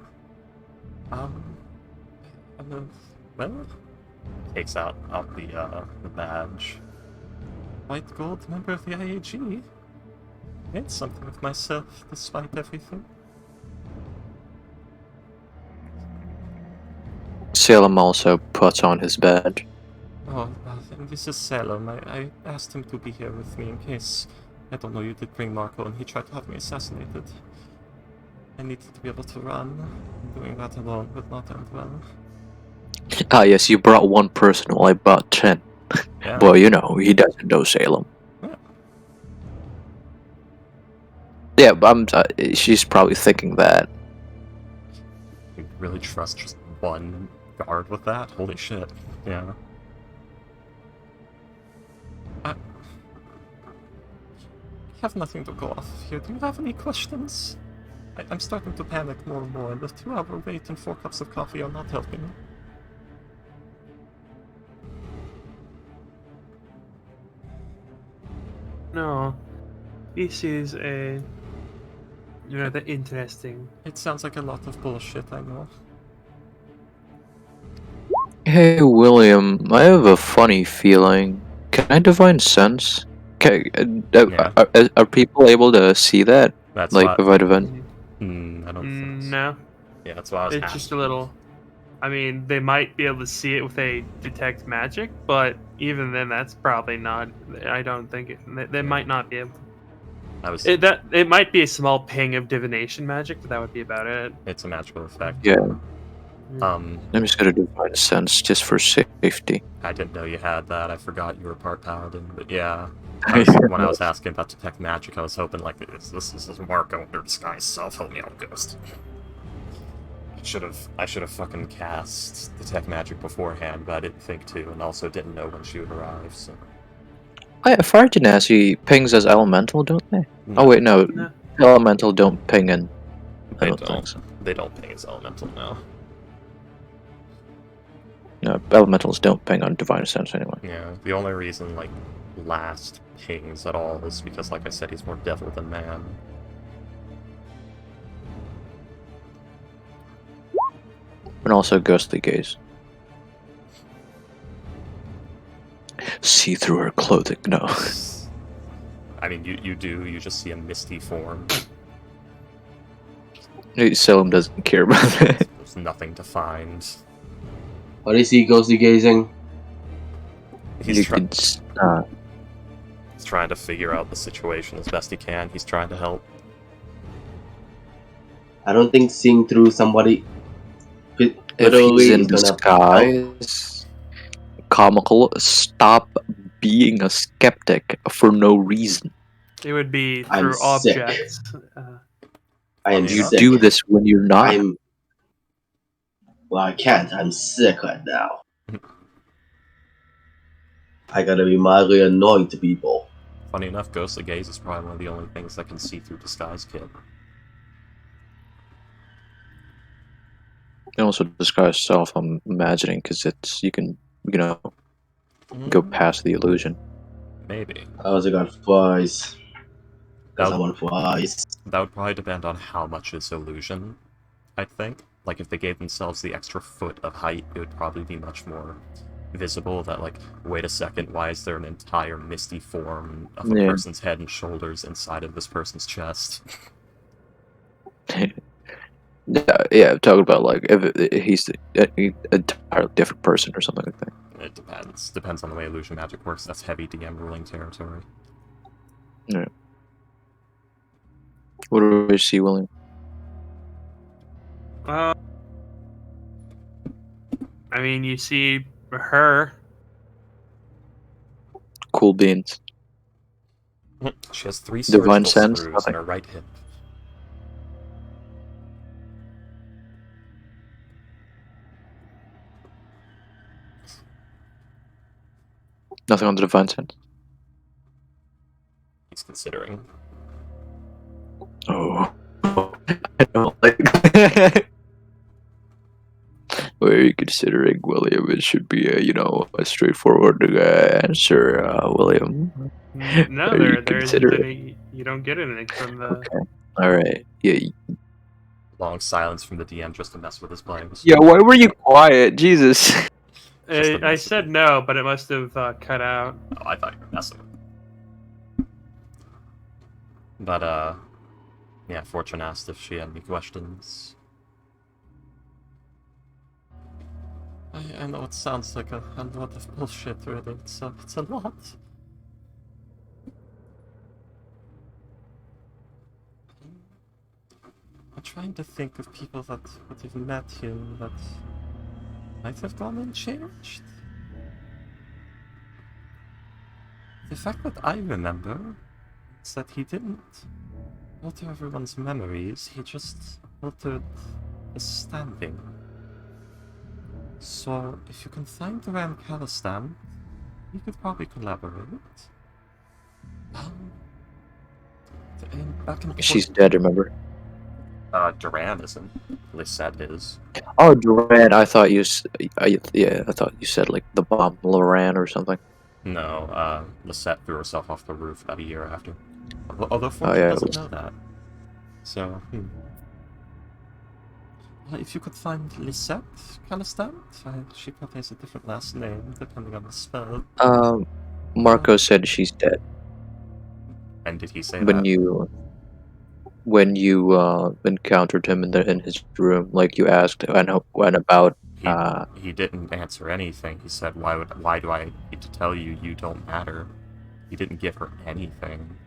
Well, takes out the badge. White gold member of the IAG. Made something of myself despite everything. Salem also puts on his badge. Oh, this is Salem. I asked him to be here with me in case, I don't know, you did bring Marco and he tried to have me assassinated. I needed to be able to run. Doing that alone would not end well. Ah, yes, you brought one person while I brought 10. Yeah. Well, you know, he doesn't know Salem. Yeah. Yeah, but she's probably thinking that. You really trust just one guard with that? Holy shit. Yeah. I have nothing to go off of here. Do you have any questions? I'm starting to panic more and more, and the 2-hour wait and 4 cups of coffee are not helping. No. This is the interesting. It sounds like a lot of bullshit, I know. Hey, William, I have a funny feeling. Can I divine sense? Yeah. Are people able to see that? That's Like, what... if I divine? I don't think so. No. Yeah, that's why I was It's asking. just a little. I mean, they might be able to see it with a detect magic, but even then, that's probably not. I don't think it. They might not be able. It might be a small ping of divination magic, but that would be about it. It's a magical effect. Yeah. I'm just gonna divine sense just for safety. I didn't know you had that. I forgot you were part paladin, but yeah. Yeah. When I was asking about detect magic, I was hoping like this is Marco under disguise self. Help me out, ghost. I should have fucking cast detect magic beforehand, but I didn't think to, and also didn't know when she would arrive. So. Fire Genasi pings as elemental, don't they? No, Oh wait, no. No. Elemental don't ping in. I they don't don't. think so. They don't ping as elemental now. No, elementals don't ping on divine sense anyway. Yeah, the only reason like last pings at all is because, like I said, he's more devil than man. And also ghostly gaze. See through her clothing, no. I mean, you do. You just see a misty form. Salem doesn't care about it. There's nothing to find. What is he ghostly gazing? He's, You try- could. he's trying to figure out the situation as best he can. He's trying to help. I don't think seeing through somebody If literally he's in is gonna help. disguise, comical. Stop being a skeptic for no reason. It would be I'm through sick. objects. I am Funny You enough. sick. do this when you're not. Well, I can't. I'm sick right now. I gotta be mildly annoying to people. Funny enough, ghostly gaze is probably one of the only things that can see through disguise kit. And also disguise self. I'm imagining because it's you can go past the illusion. Maybe. I also got flies. Because That I would, want flies. that would probably depend on how much is illusion, I think. Like, if they gave themselves the extra foot of height, it would probably be much more visible that, like, wait a second, why is there an entire misty form of a Yeah. person's head and shoulders inside of this person's chest? Yeah, talking about like if he's an entirely different person or something like that. It depends. Depends on the way illusion magic works. That's heavy DM ruling territory. Yeah. What do we see, William? I mean, you see her. Cool beans. She has 3 Divine surgical sense, screws in nothing. her right hip. Nothing on the divine sense. He's considering. Oh, I don't like. What are you considering, William? It should be a straightforward answer, William. No, What are you there isn't considering? any. You don't get anything from the. Okay. All right. Yeah. Long silence from the DM just to mess with his players. Yeah. Why were you quiet? Jesus. Just a I mess said with no, but it must have cut out. Oh, I thought you were messing with him. But, yeah, Fortune asked if she had any questions. I know it sounds like a lot of bullshit, really. It's a lot. I'm trying to think of people that have met him that might have gone unchanged. The fact that I remember is that he didn't alter everyone's memories, he just altered his standing. So, if you can find the Ram Calistan, we could probably collaborate. Back in She's dead. Remember? Duran isn't. Lisette is. Oh, Duran. I thought you. I thought you said like the bomb Loran or something. No, Lisette threw herself off the roof about a year after. Although Fortune yeah, it doesn't was- know that. So, if you could find Lisette Calistan, she probably has a different last name depending on the spell. Marco said she's dead And did he say when that? you encountered him in his room. Like you asked and about. He didn't answer anything. He said, why do I need to tell you you don't matter? He didn't give her anything.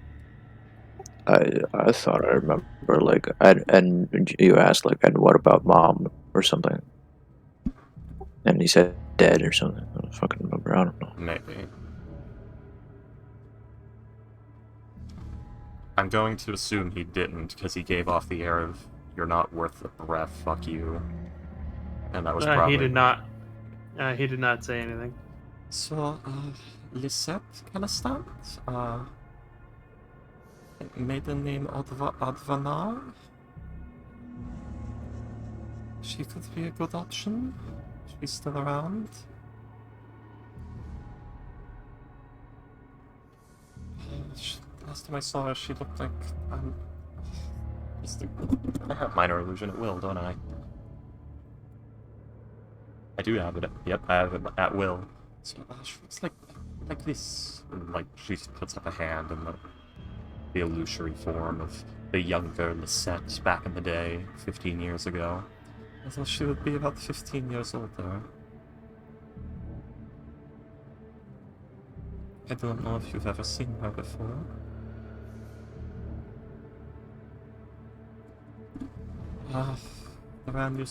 I thought I remember like and you asked like, and what about mom or something, and he said dead or something. I don't fucking remember. I don't know. Maybe. I'm going to assume he didn't, because he gave off the air of, you're not worth the breath, fuck you. And that was probably... He did not. He did not say anything. So, Lisette Calistant? Maiden name Advanar? She could be a good option. She's still around. Last time I saw her, she looked like... I have minor illusion at will, don't I? I do have it. Yep, I have it at will. So she looks like this. And, like, she puts up a hand in the illusory form of the younger Lisette back in the day, 15 years ago. I thought she would be about 15 years older. I don't know if you've ever seen her before. Uh, Duran,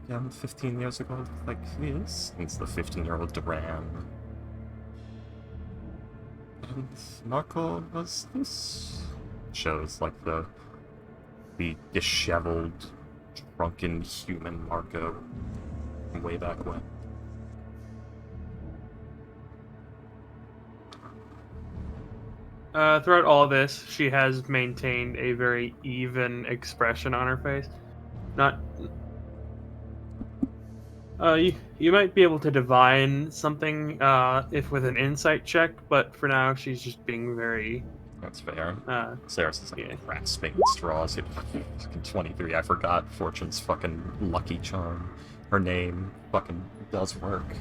again, 15 years ago, looked like this. It's the 15-year-old Duran. And Marco was this. Shows like the disheveled, drunken human Marco from way back when. Throughout all this, she has maintained a very even expression on her face. Not. You might be able to divine something if with an insight check, but for now she's just being very. That's fair. Sarah's Sarah's like grasping at straws. Fucking 23. I forgot Fortune's fucking lucky charm. Her name fucking does work.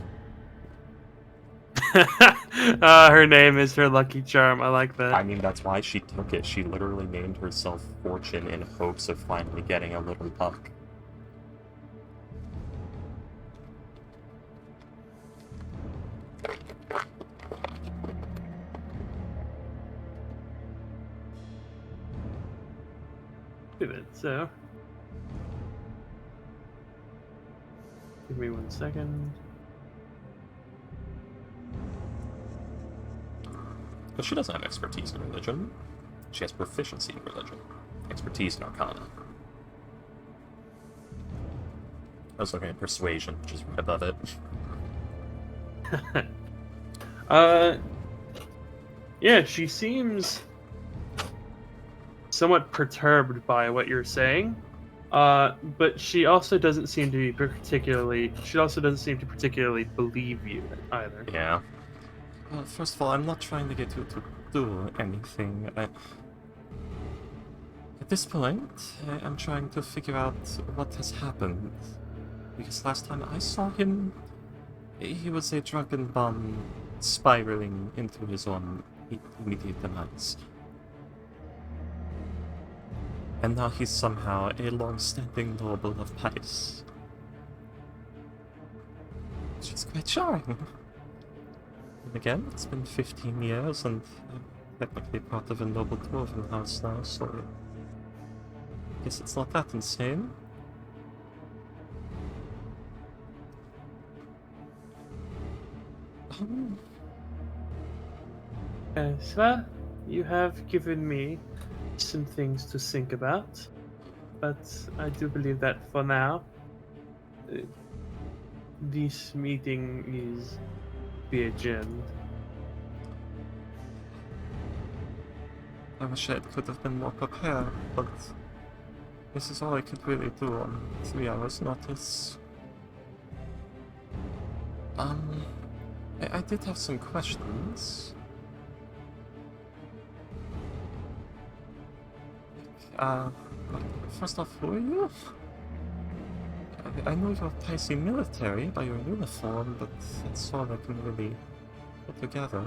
Her name is her lucky charm. I like that. I mean, that's why she took it. She literally named herself Fortune in hopes of finally getting a little buck. Do it. So, give me 1 second. But she doesn't have expertise in religion. She has proficiency in religion. Expertise in arcana. I was looking at persuasion, which is right above it. Yeah, she seems somewhat perturbed by what you're saying. But she also doesn't seem to be particularly. She also doesn't seem to particularly believe you either. Yeah. Well, first of all, I'm not trying to get you to do anything. At this point, I'm trying to figure out what has happened. Because last time I saw him, he was a drunken bum spiraling into his own immediate demise. And now he's somehow a long-standing noble of Paris. Which is quite charming. And again, it's been 15 years, and I'm technically part of a noble dwarven house now, so I guess it's not that insane. Sir, you have given me some things to think about, but I do believe that for now, this meeting is be adjourned. I wish I could have been more prepared, but this is all I could really do on 3 hours' notice. I did have some questions. First off, who are you? I know you're Pisces military by your uniform, but that's all I can really put together.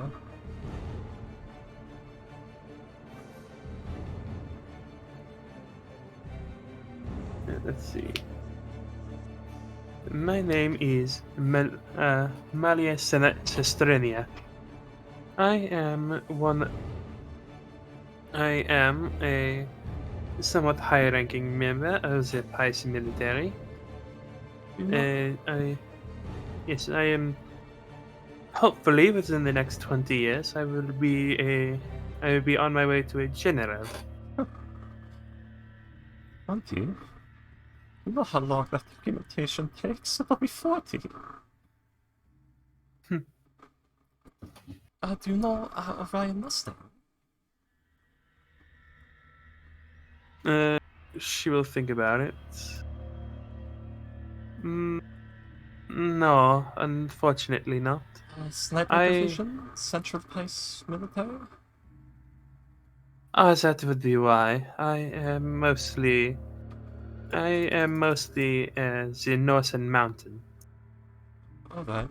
Let's see. My name is Malia Sestrenia. I am a somewhat high-ranking member of the Pisces military. Yes, I am. Hopefully, within the next 20 years, I will be on my way to a general. 20? You know how long that documentation takes? It'll be 40. Do you know Ryan Mustang? She will think about it. No, unfortunately not. Sniper Division? Central Place Military? That would be why. I am mostly the Northern Mountain. Alright.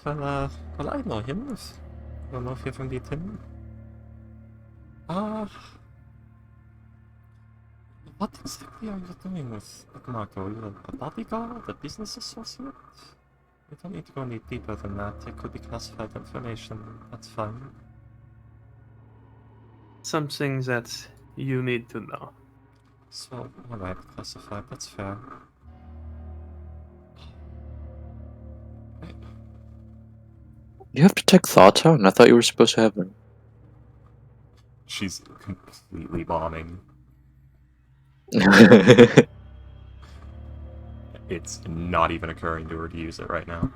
Well, I know him. I don't know if you ever meet him. What exactly are you doing with Marco? Are you a bodyguard? A business associate? We don't need to go any deeper than that. It could be classified information. That's fine. Some things that you need to know. So, alright, classified. That's fair. You have to take thoughts out, and I thought you were supposed to have them. She's completely bombing. It's not even occurring to her to use it right now.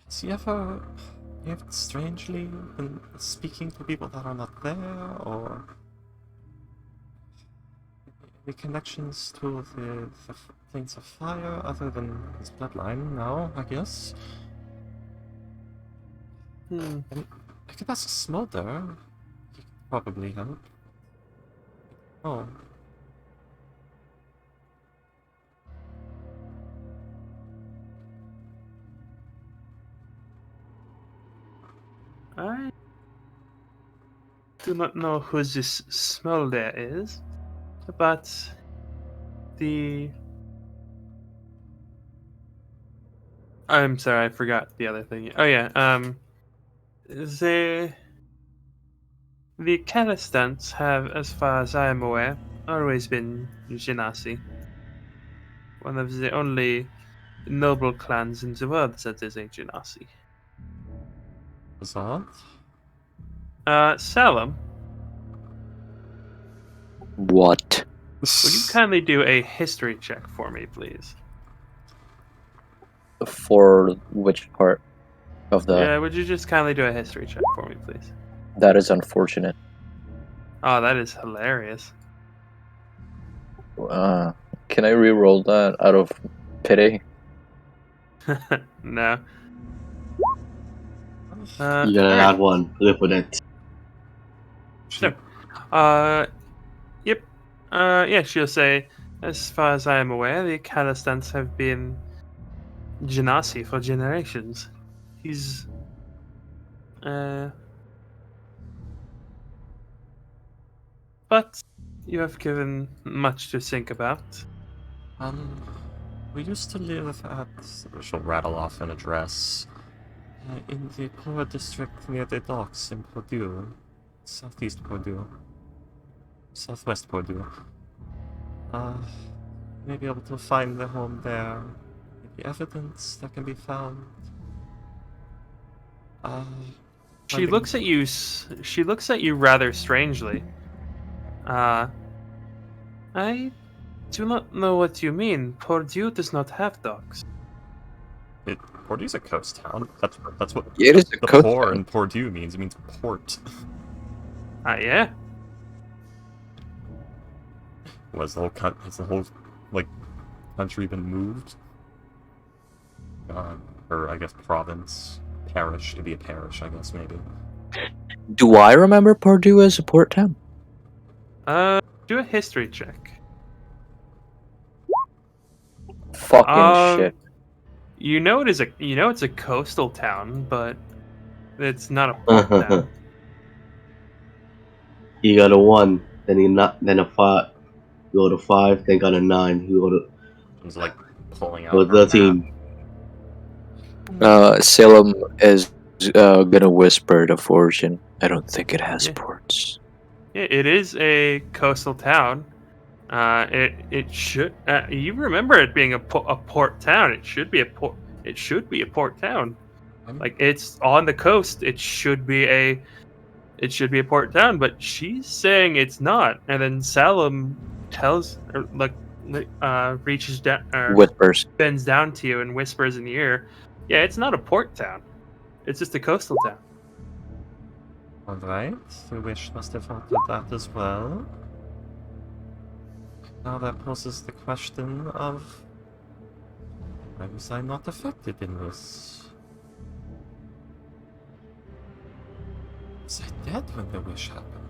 Has he ever strangely been speaking to people that are not there, or any connections to the things of fire other than his bloodline? No, I guess. Hmm. I could ask Smolder. He could probably help. Oh. I do not know who this smell there is, but I'm sorry, I forgot the other thing. Oh yeah, the Calistants have, as far as I am aware, always been Genasi. One of the only noble clans in the world that is a Genasi. Zod? Salem, What? would you kindly do a history check for me, please? For which part of the... Yeah, would you just kindly do a history check for me, please? That is unfortunate. Oh, that is hilarious. Can I re-roll that out of pity? No. You gotta alright. add one. Live with it. Sure. Yep. Yeah, she'll say, as far as I am aware, the Calistants have been Genasi for generations. He's, but you have given much to think about. We used to live at... She'll rattle off an address. In the poor district near the docks in Purdue. Southeast Purdue. Southwest Purdue. May be able to find the home there. Maybe evidence that can be found. She looks at you. She looks at you rather strangely. I do not know what you mean. Purdue does not have docks. Pordue's a coast town. That's what It is a the coast poor town. in Purdue means. It means port. Yeah. Has the whole like country been moved? Or I guess province, parish. It'd be a parish, I guess maybe. Do I remember Purdue as a port town? Do a history check. Fucking shit. You know it's a coastal town, but it's not a port town. You got a 1, then a 5. You go to 5, then got a 9. You go to It's like pulling out go her to 13. map. Salem is gonna whisper to Fortune. I don't think it has Yeah. ports. Yeah, it is a coastal town. It should. You remember it being a port town. It should be a port. It should be a port town. Like it's on the coast. It should be a port town. But she's saying it's not. And then Salem tells, reaches down, or Whispers. bends down to you and whispers in the ear, "Yeah, it's not a port town. It's just a coastal town." Alright, the wish must have altered that as well. Now that poses the question of... why was I not affected in this? Was I dead when the wish happened?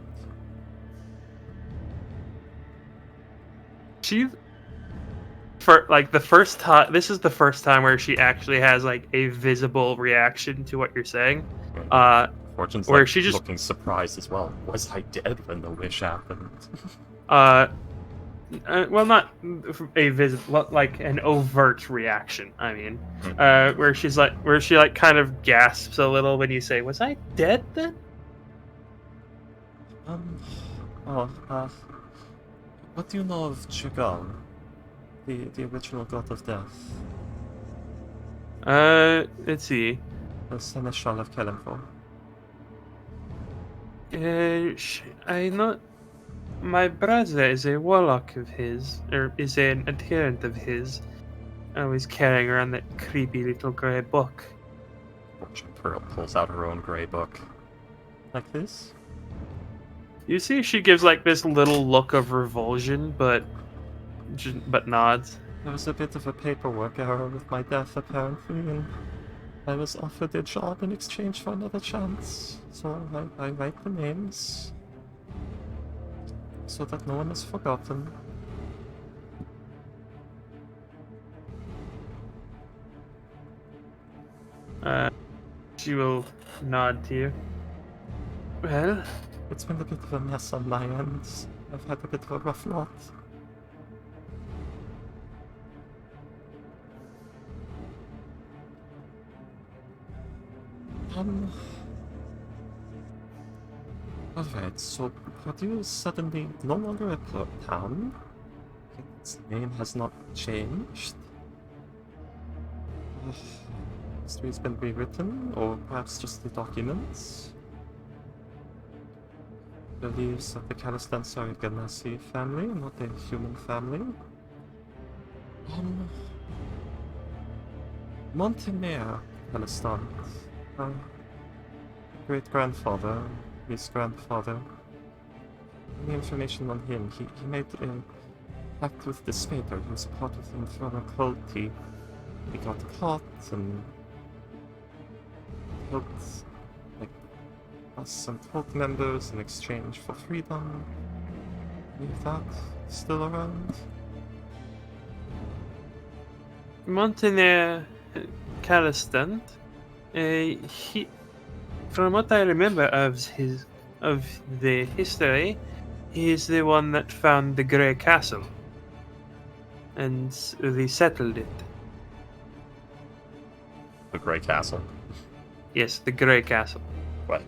the first time. This is the first time where she actually has like a visible reaction to what you're saying. Fortune's where like she just- looking surprised as well. Was I dead when the wish happened? Well, not a like an overt reaction. I mean, where she like kind of gasps a little when you say, "Was I dead then?" What do you know of Chagall, the original god of death, Let's see. the seneschal of Kelenfor? I know my brother is a warlock of his, or is an adherent of his. Always carrying around that creepy little grey book. Fortune pulls out her own grey book. Like this? You see, she gives like this little look of revulsion, but nods. There was a bit of a paperwork error with my death, apparently, and I was offered a job in exchange for another chance. So I write the names so that no one is forgotten. She will nod to you. Well, It's been a bit of a mess on my end. I've had a bit of a rough lot. Alright, so Purdue is suddenly no longer a port town. Its name has not changed. History's been rewritten, or perhaps just the documents. Believes that the Calistans are a Ganassi family, not a human family. Montenegro, Calistan. Great-grandfather, his grandfather. Any information on him? He made a pact with the Spader. He was part of the Infernal Culty. He got caught and helped us some cult members in exchange for freedom. Any of that still around? Montenegro Calistant, he, from what I remember of the history, he is the one that found the Grey Castle and resettled it. The Grey Castle. Yes, the Grey Castle. What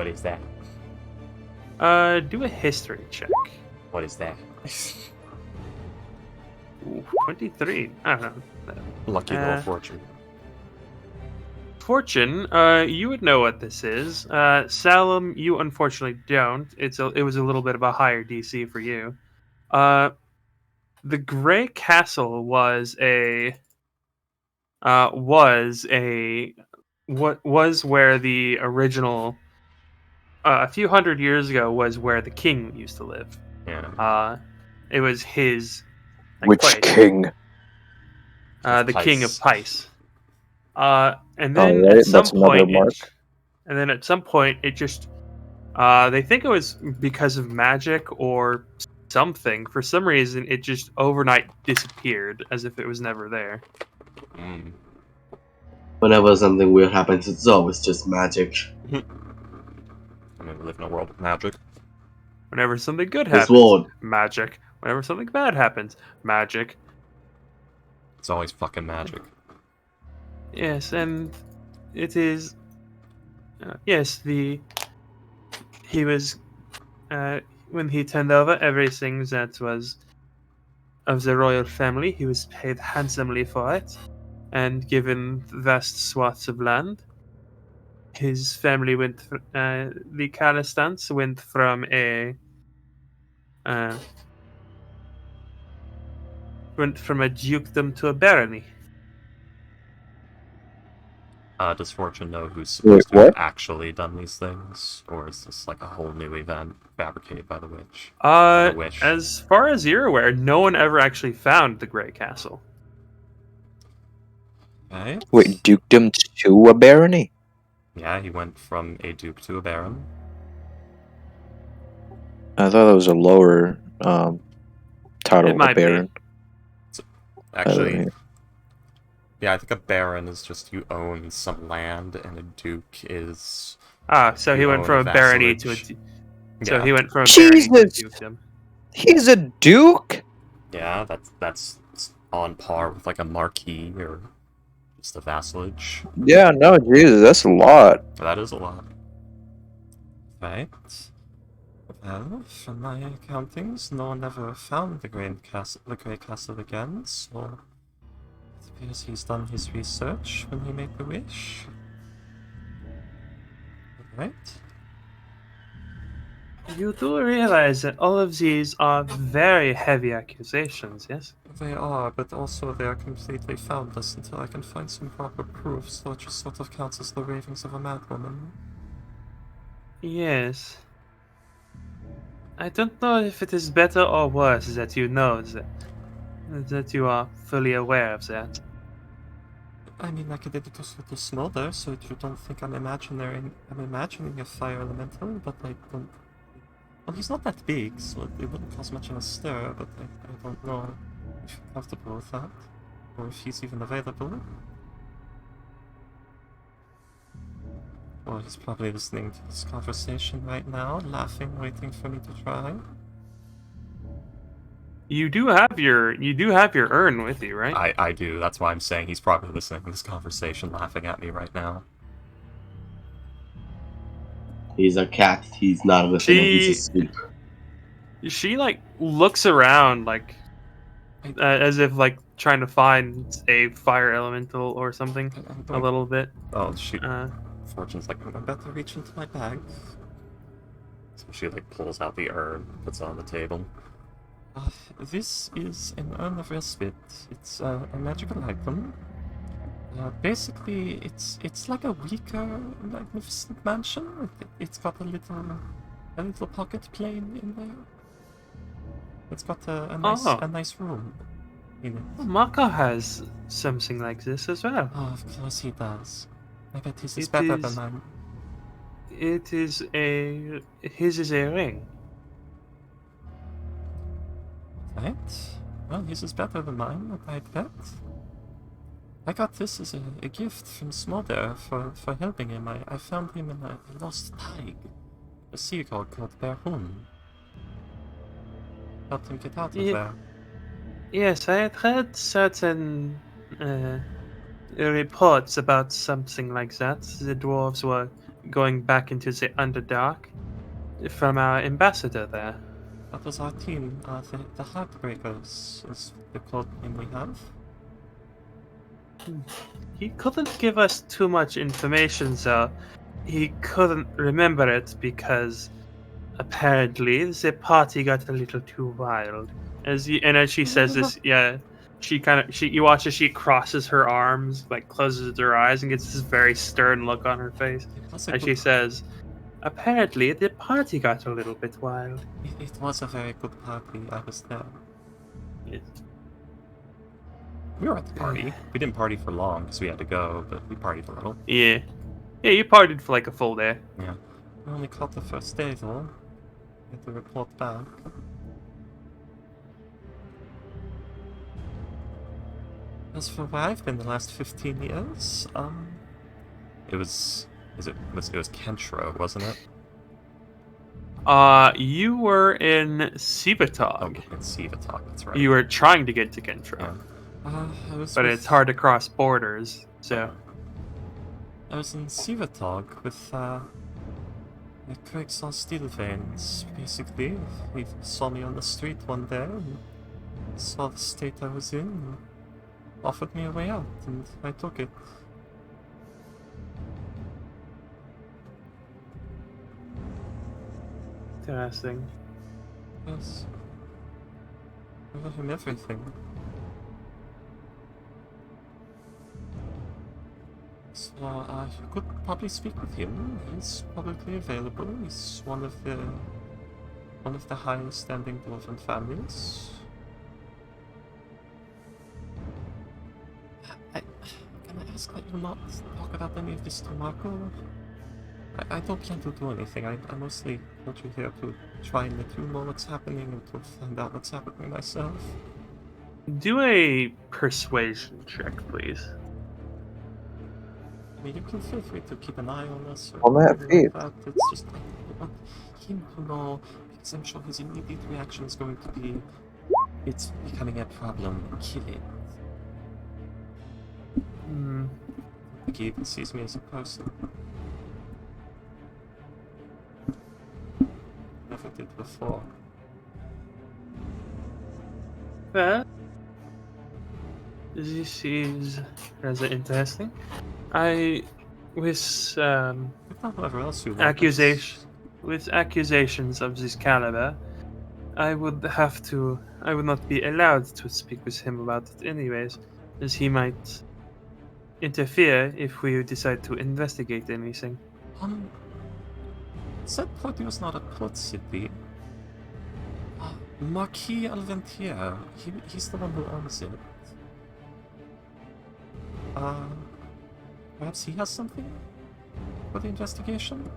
is that? Do a history check. What is that? Ooh, 23. I don't know. Lucky roll fortune. Fortune, you would know what this is. Salem, you unfortunately don't. It was a little bit of a higher DC for you. The Grey Castle was where the original a few hundred years ago was where the king used to live. Yeah. It was his Which place. king? The king of Pice. And Oh, then right, at some that's another point, mark. it just they think it was because of magic or something. For some reason, it just overnight disappeared, as if it was never there. Whenever something weird happens, it's always just magic. I mean, we live in a world of magic. Whenever something good This happens, world. magic. Whenever something bad happens, magic. It's always fucking magic. Yes, and it is. Yes, he was when he turned over everything that was of the royal family. He was paid handsomely for it, and given vast swaths of land. His family went. The Calistans went from a dukedom to a barony. Does Fortune know who's supposed to what? have actually done these things? Or is this like a whole new event fabricated by the witch? The witch? As far as you're aware, no one ever actually found the Grey Castle. Right? Wait, dukedom to a barony? Yeah, he went from a duke to a baron. I thought that was a lower title, It might a baron. be. Actually, yeah, I think a baron is just you own some land, and a duke is So he you went own from a barony to a. vassalage. So Yeah, he went from a barony to a Jesus! dukedom. He's a duke? yeah, that's on par with like a marquis or just a vassalage. Yeah, no, Jesus, that's a lot. That is a lot. Right. Well, from my accountings, no one ever found the Grey Castle again, so it appears he's done his research when he made the wish. Right? You do realize that all of these are very heavy accusations, yes? They are, but also they are completely foundless until I can find some proper proof, so it just sort of counts as the ravings of a madwoman. Yes. I don't know if it is better or worse that you know that you are fully aware of that. I mean, I could edit this a little smaller so that you don't think I'm imagining a fire elemental, but I don't. Well, he's not that big, so it wouldn't cause much of a stir, but I don't know if you're comfortable with that, or if he's even available. Or he's probably listening to this conversation right now, laughing, waiting for me to try. You do have your urn with you, right? I do, that's why I'm saying he's probably listening to this conversation, laughing at me right now. He's a cat. He's not listening. He's asleep. She like looks around like as if like trying to find a fire elemental or something a little bit. Oh, she. Fortune's like, I'm about to reach into my bag. So she like pulls out the urn, puts it on the table. This is an urn of respite. It's a magical item. Basically, it's like a weaker, magnificent mansion. It's got a little pocket plane in there. It's got a nice room in it. Mako has something like this as well. Oh, of course he does. I bet his is better than mine. His is a ring. Right. Well, his is better than mine, I'd bet. I got this as a gift from Smolder for helping him. I found him in a lost tig, a seagull called Berhun. Helped him get out of there. Yes, I had read certain reports about something like that. The dwarves were going back into the Underdark from our ambassador there. That was our team, the Heartbreakers, is the code name we have. He couldn't give us too much information, though. He couldn't remember it because apparently the party got a little too wild. As she says this, yeah, you watch as she crosses her arms, like closes her eyes, and gets this very stern look on her face. As she says, apparently the party got a little bit wild. It was a very good party. I was there. Yes. We were at the party. We didn't party for long because we had to go, but we partied a little. Yeah, you partied for like a full day. Yeah. We only caught the first day though. We had to report back. As for where I've been the last 15 years, it was Kentra, wasn't it? You were in Sivitog. Oh, in Sivitog, that's right. You were trying to get to Kentra. Yeah. But it's hard to cross borders, so... I was in Sivitog with, Craig saw steel veins, basically. He saw me on the street one day and saw the state I was in and offered me a way out, and I took it. Interesting. Yes. I owe him everything. So, you could probably speak with him. He's publicly available. He's one of the highest standing dwarven families. Can I ask that you not talk about any of this to Marco? I don't plan to do anything. I mostly want you here to try and let you know what's happening and to find out what's happening myself. Do a persuasion check, please. I mean, you can feel free to keep an eye on us or On that anything like feet. that. It's just, I want him to know, because I'm sure his immediate reaction is going to be, it's becoming a problem, kill it. Hmm. I think he even sees me as a person. Never did before. Well, this is rather interesting. With If not whoever else you want, accusation, with accusations of this caliber, I would not be allowed to speak with him about it anyways, as he might interfere if we decide to investigate anything. Said Porty was not a port city. Marquis Alventier, he's the one who owns it. Perhaps he has something for the investigation?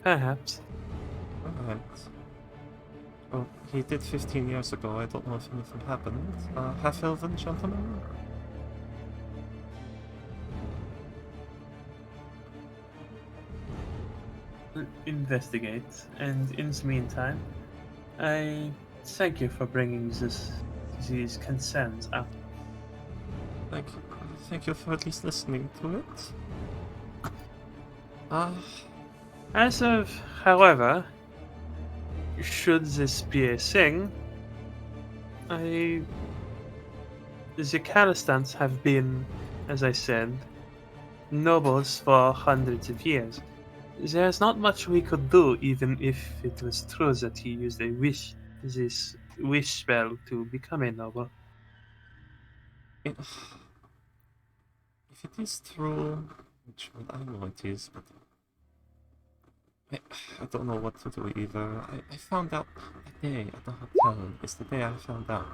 Perhaps. Alright. Well, he did 15 years ago, I don't know if anything happened. Half-elven gentleman? Investigate, and in the meantime, I thank you for bringing these concerns up. Thank you for at least listening to it. However, should this be a thing, the Calistans have been, as I said, nobles for hundreds of years. There's not much we could do, even if it was true that he used this wish spell to become a noble. If it is true, which I know it is, but I don't know what to do either. I found out that day at the hotel is the day I found out.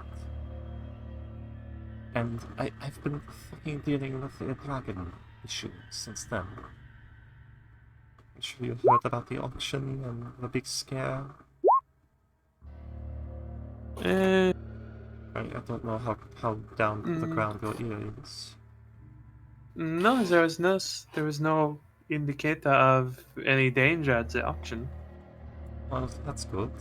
And I've been fucking dealing with the dragon issue since then. I'm sure you heard about the auction and the big scare. Uh, I don't know how down to the ground your ear is. no, there was no indicator of any danger at the auction. Well, that's good.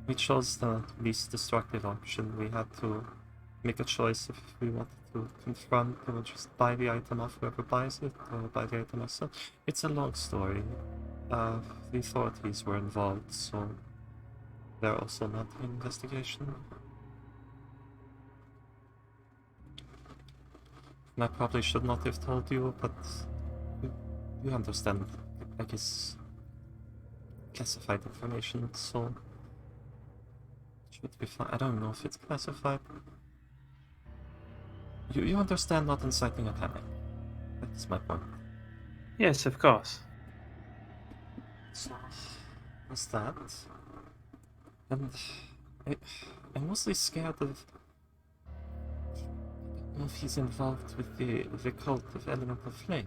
We chose the least destructive option. We had to make a choice if we wanted to confront or just buy the item off whoever buys it, or buy the item ourselves. It's a long story. The authorities were involved, so they're also not in investigation. And I probably should not have told you, but you understand, I guess, classified information, so should be fine. I don't know if it's classified. You understand not inciting a panic. That's my point. Yes, of course. So, what's that? And I'm mostly scared of... I don't know if he's involved with the cult of Elemental Flame.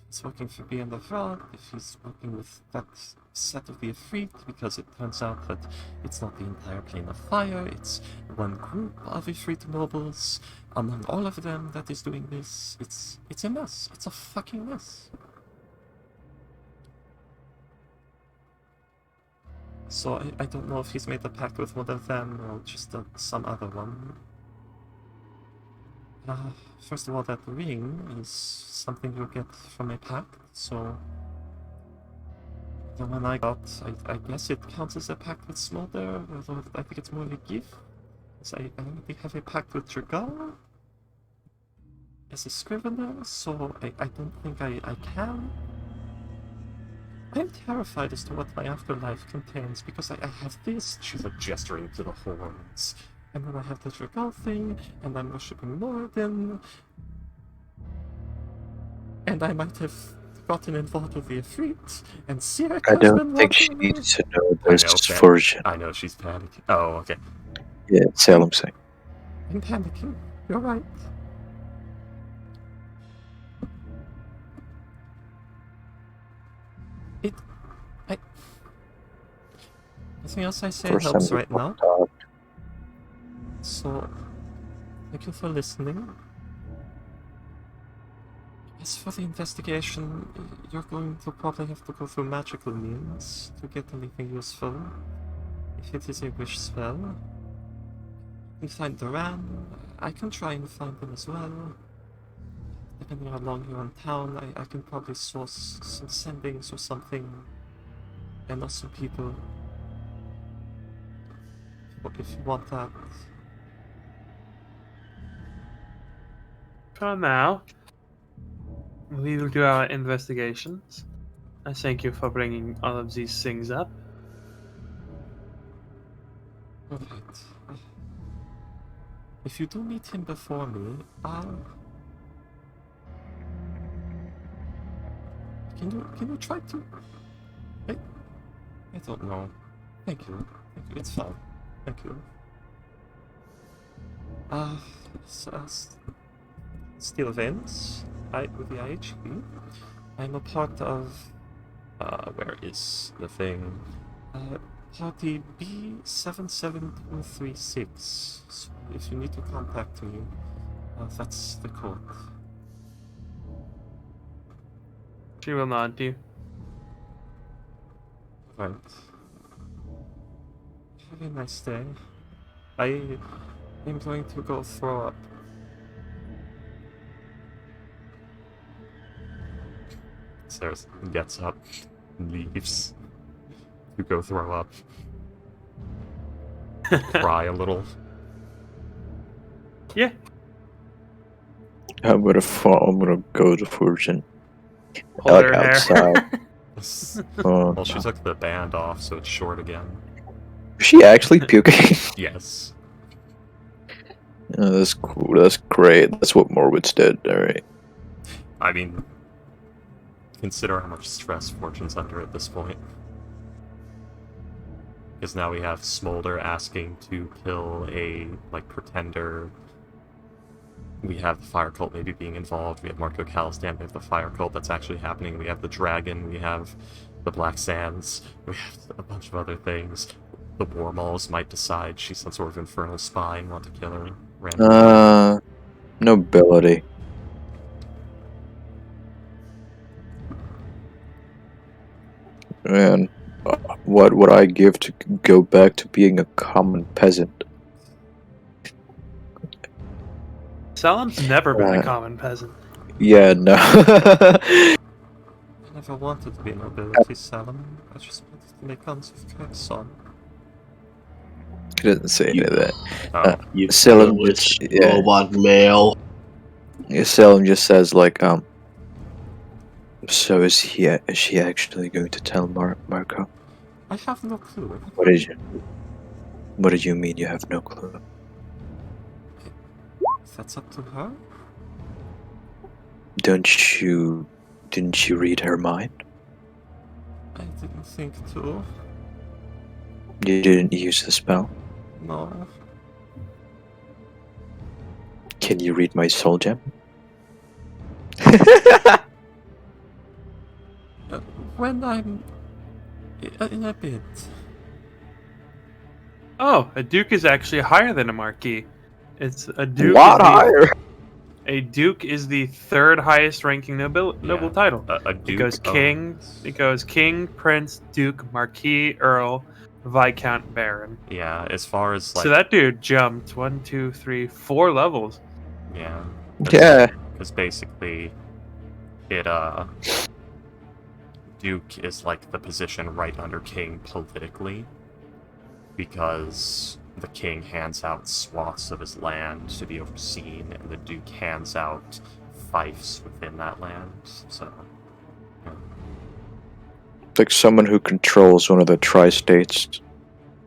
If he's working for Beyond the Rod, if he's working with that set of the Ifrit, because it turns out that it's not the entire plane of fire, it's one group of Ifrit nobles, among all of them that is doing this. It's a mess. It's a fucking mess. So I don't know if he's made a pact with one of them or just some other one. First of all, that ring is something you get from a pact, so the one I got, I guess it counts as a pact with Smolder, although I think it's more of a gift. So I already have a pact with Dragal as a scrivener, so I don't think I can. I'm terrified as to what my afterlife contains, because I have this, she's like gesturing to the horns, and then I have the Dragal thing, and I'm worshipping Moradin, and I might have gotten involved with the Ifrit, and Sirik I has don't been think she watching me. needs to know I this know, version. I know she's panicking. Oh, okay. Yeah, that's all I'm saying. I'm panicking. You're right. Nothing else I say First helps time right we now. talked. So, thank you for listening. As for the investigation, you're going to probably have to go through magical means to get anything useful. If it is a wish spell, you find Duran. I can try and find him as well. Depending on how long you're in town, I can probably source some sendings or something. I know some people. If you want that. For now, we will do our investigations. I thank you for bringing all of these things up. Alright. If you do meet him before me, Can you try to... I don't know. Thank you. Thank you. It's fine. Thank you. Steel Veins. With the IHP. I'm a part of... where is the thing? Party B77236. So if you need to contact me, that's the code. She will nod to you. Right. Have a nice day. I am going to go throw up. Sarah gets up and leaves to go throw up. Cry a little. Yeah. I'm gonna go to Furgen. Hold Like her hair. outside. Oh, Well, she took the band off, so it's short again. is she actually puking? Yes. Oh, that's cool. That's great. That's what Morwitz did. All right. I mean, consider how much stress Fortune's under at this point. Because now we have Smolder asking to kill a, pretender. We have the Fire Cult maybe being involved. We have Marco Calistan. We have the Fire Cult that's actually happening. We have the Dragon. We have the Black Sands. We have a bunch of other things. The War Malls might decide she's some sort of infernal spy and want to kill her randomly. Nobility. Man, what would I give to go back to being a common peasant? Salem's never been a common peasant. Yeah, no. I never wanted to be nobility, Salem. I just wanted to make guns with Kaxon. He doesn't say any of that. Oh. You Salem foolish just, yeah. robot male. Yeah, Salem just says so is she actually going to tell Marco? I have no clue. What did you mean you have no clue? That's up to her? Didn't you read her mind? I didn't think to. You didn't use the spell? No. Can you read my soul gem? When I'm in a bit. Oh, a duke is actually higher than a marquis. It's a duke. What higher? A duke is the third highest ranking noble title. A duke It goes king. It goes king, prince, duke, marquis, earl, viscount, baron. Yeah, as far as So that dude jumped 1, 2, 3, 4 levels. Yeah. Yeah. Because basically, Duke is like the position right under King politically, because the King hands out swaths of his land to be overseen, and the Duke hands out fiefs within that land, so... Yeah. It's like someone who controls one of the tri-states.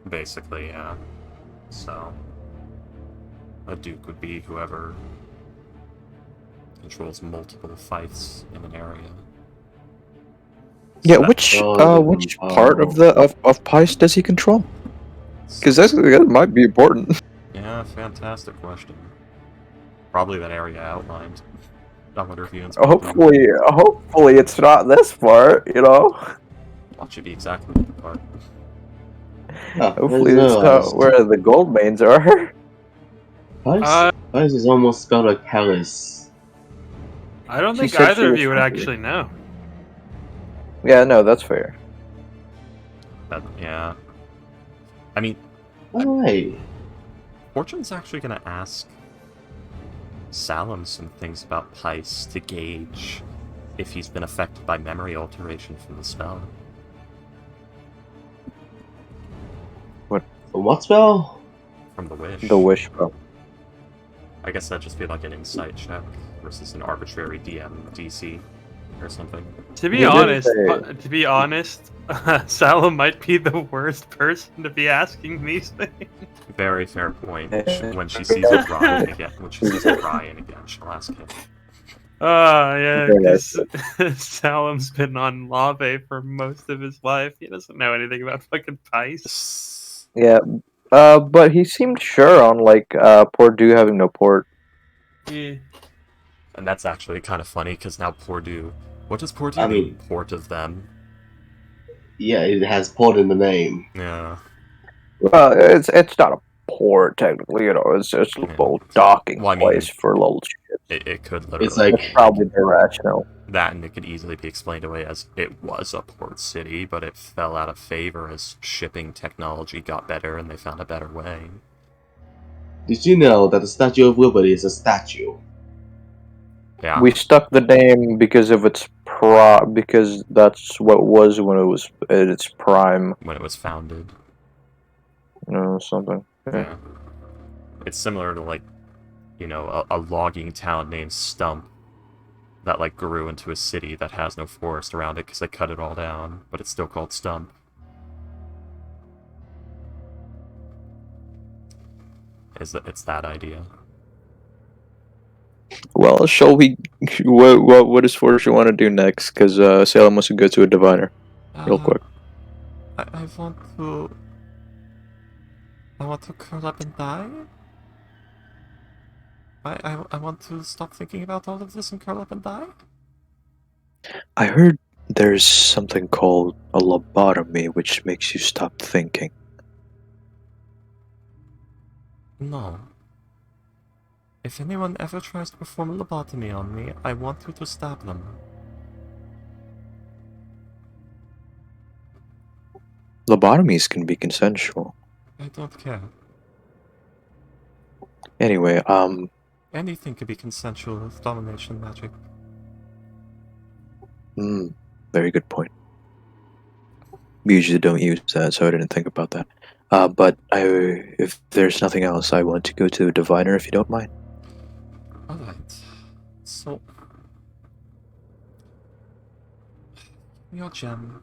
Basically, yeah. So... a Duke would be whoever controls multiple fiefs in an area. Yeah, So which part of Pice does he control? Because that might be important. Yeah, fantastic question. Probably that area outlined. I wonder if you Hopefully it's not this part, you know? Watch it be exactly the part. Hopefully it's not where the gold mains are. Pice is almost spelled like Palace. I don't She think said she either of was you would from actually know. Yeah, no, that's fair. But, yeah. I mean, Why? Fortune's actually gonna ask Salem some things about Pice to gauge if he's been affected by memory alteration from the spell. From what spell? From the wish. The wish spell. I guess that'd just be like an insight check versus an arbitrary DM DC or something. To be He did honest, Salah might be the worst person to be asking these things. Very fair point. When she sees O'Brien again, she'll ask him. Yeah, Very because Salem's been on Lave for most of his life. He doesn't know anything about fucking Pice. Yeah, but he seemed sure on Purdue having no port. Yeah. And that's actually kind of funny because now Purdue. What does Purdue I mean? mean- Port of them. Yeah, it has port in the name. Yeah. Well, it's not a port technically, it's just a little docking Well, I mean, place for little ships. It could literally. It's like- That's probably the rationale. that, and it could easily be explained away as it was a port city, but it fell out of favor as shipping technology got better and they found a better way. Did you know that the Statue of Liberty is a statue? Yeah. We stuck the name because of its because that's what it was when it was at its prime, When it was founded. something. Yeah. It's similar to, like, a logging town named Stump that, grew into a city that has no forest around it because they cut it all down, but it's still called Stump. It's that idea. Well, shall we? What does Fortune want to do next? Because Salem wants to go to a diviner real quick. I want to curl up and die. I want to stop thinking about all of this and curl up and die. I heard there's something called a lobotomy, which makes you stop thinking. No. If anyone ever tries to perform a lobotomy on me, I want you to stab them. Lobotomies can be consensual. I don't care. Anyway, Anything can be consensual with domination magic. very good point. We usually don't use that, so I didn't think about that. But if there's nothing else, I want to go to a diviner if you don't mind. Alright. So. Your gem.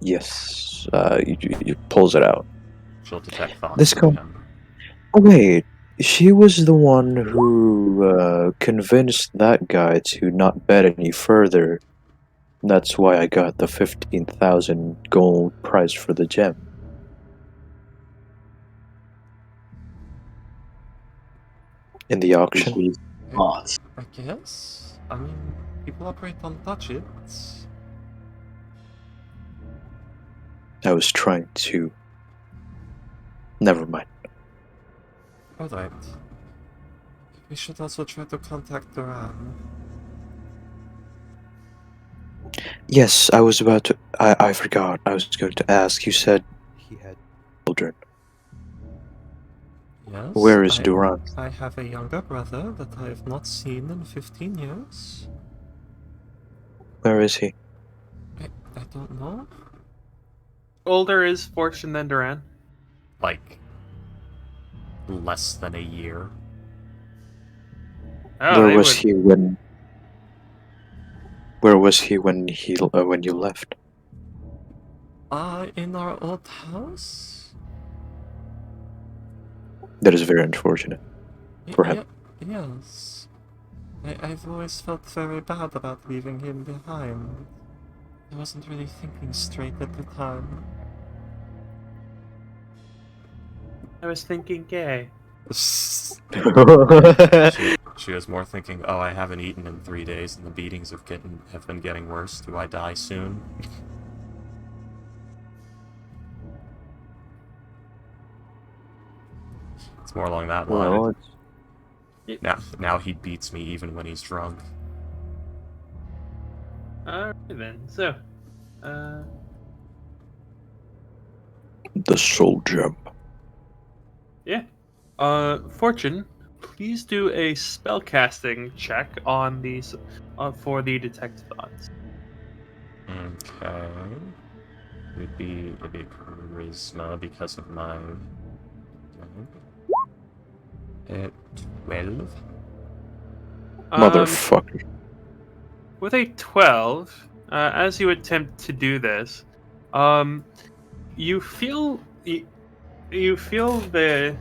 Yes. You pulls it out. She'll detect thoughts. This in com- him. Oh, wait, she was the one who convinced that guy to not bet any further. That's why I got the 15,000 gold price for the gem. In the Which auction? means not. I guess. I mean, people operate on budgets. I was trying to. Never mind. Alright. We should also try to contact Duran. Yes, I was about to. I forgot. I was going to ask. You said he had children. Yes. Where is Duran? I have a younger brother that I have not seen in 15 years. Where is he? I don't know. Older is Fortune than Duran. Like, less than a year. Oh, Where they was would- he when? Where was he when when you left? In our old house? That is very unfortunate. For him. Yes. I've always felt very bad about leaving him behind. I wasn't really thinking straight at the time. I was thinking gay. she was more thinking, oh, I haven't eaten in 3 days and the beatings have been getting worse. Do I die soon? It's more along that Well, line. it's Now he beats me even when he's drunk. Alright then. So, the soul gem. yeah. Fortune, please do a spellcasting check on these for the detect thoughts. Okay. It'd be charisma because of my... 12. Motherfucker. With a 12, as you attempt to do this, you feel you feel the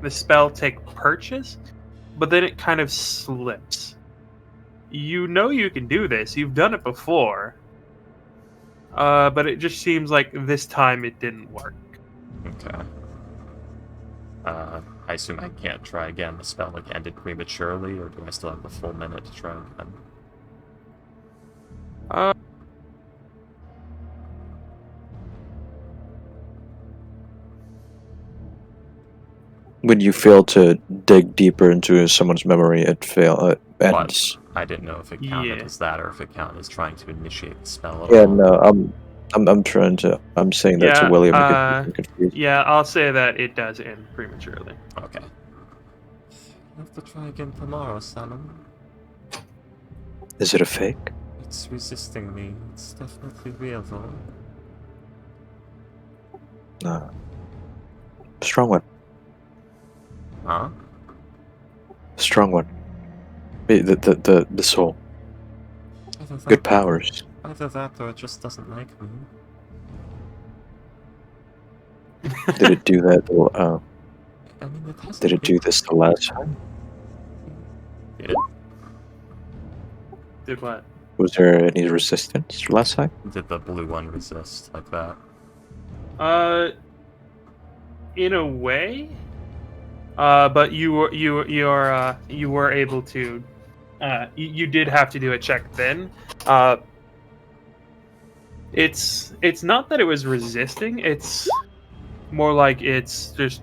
spell take purchase, but then it kind of slips. You know you can do this. You've done it before. But it just seems like this time it didn't work. Okay. I assume I can't try again. The spell like ended prematurely, or do I still have the full minute to try again? When you fail to dig deeper into someone's memory, it ends. But I didn't know if it counted Yeah. as that, or if it counted as trying to initiate the spell at Yeah, all. no, I'm saying that to Yeah, William because he's confused. Yeah, I'll say that it does end prematurely. Okay. I'll have to try again tomorrow, Salem. Is it a fake? It's resisting me. It's definitely real, though. No. Strong one. Huh? Strong one. The soul. Either that, Good powers. Either that, or it just doesn't like me. Did it do that? I mean, it hasn't Did it do been- this the last time? Did it? Did what? Was there any resistance last time? Did the blue one resist like that? In a way. But you were able to. You did have to do a check then. It's not that it was resisting. It's more like it's just.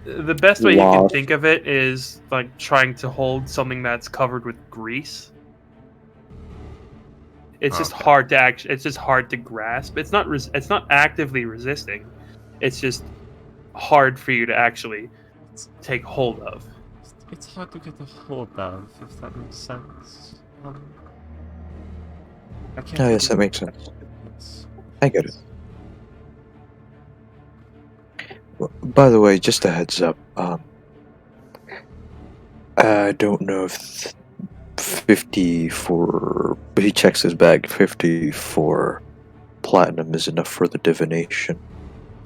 The best way you can Lost. think of it is like trying to hold something that's covered with grease. It's just Okay. hard to it's just hard to grasp. It's not it's not actively resisting. It's just hard for you to actually take hold of. It's hard to get a hold of, if that makes sense. I can't Oh, yes, that really- makes sense. Yes. I get it. By the way, just a heads up. I don't know if 54. He checks his bag. 54 platinum is enough for the divination.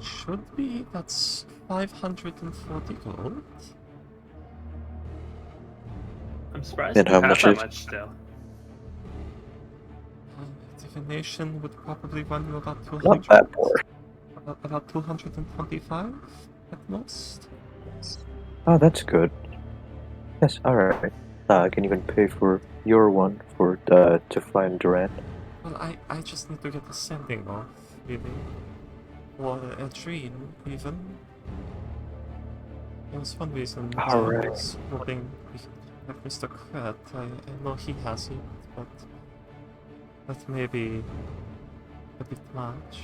Should be. That's 540 gold. I'm surprised And you how have much that is- much still. Divination would probably run you about 200. Not that poor. About 225 at most. Oh, that's good. Yes, alright. I can even pay for your one for to fly in Durant. Well, I just need to get the sending off, really. Or a dream, even. There was one reason I Alright. was hoping we could have Mr. Kret. I know he has it, but that may be a bit much.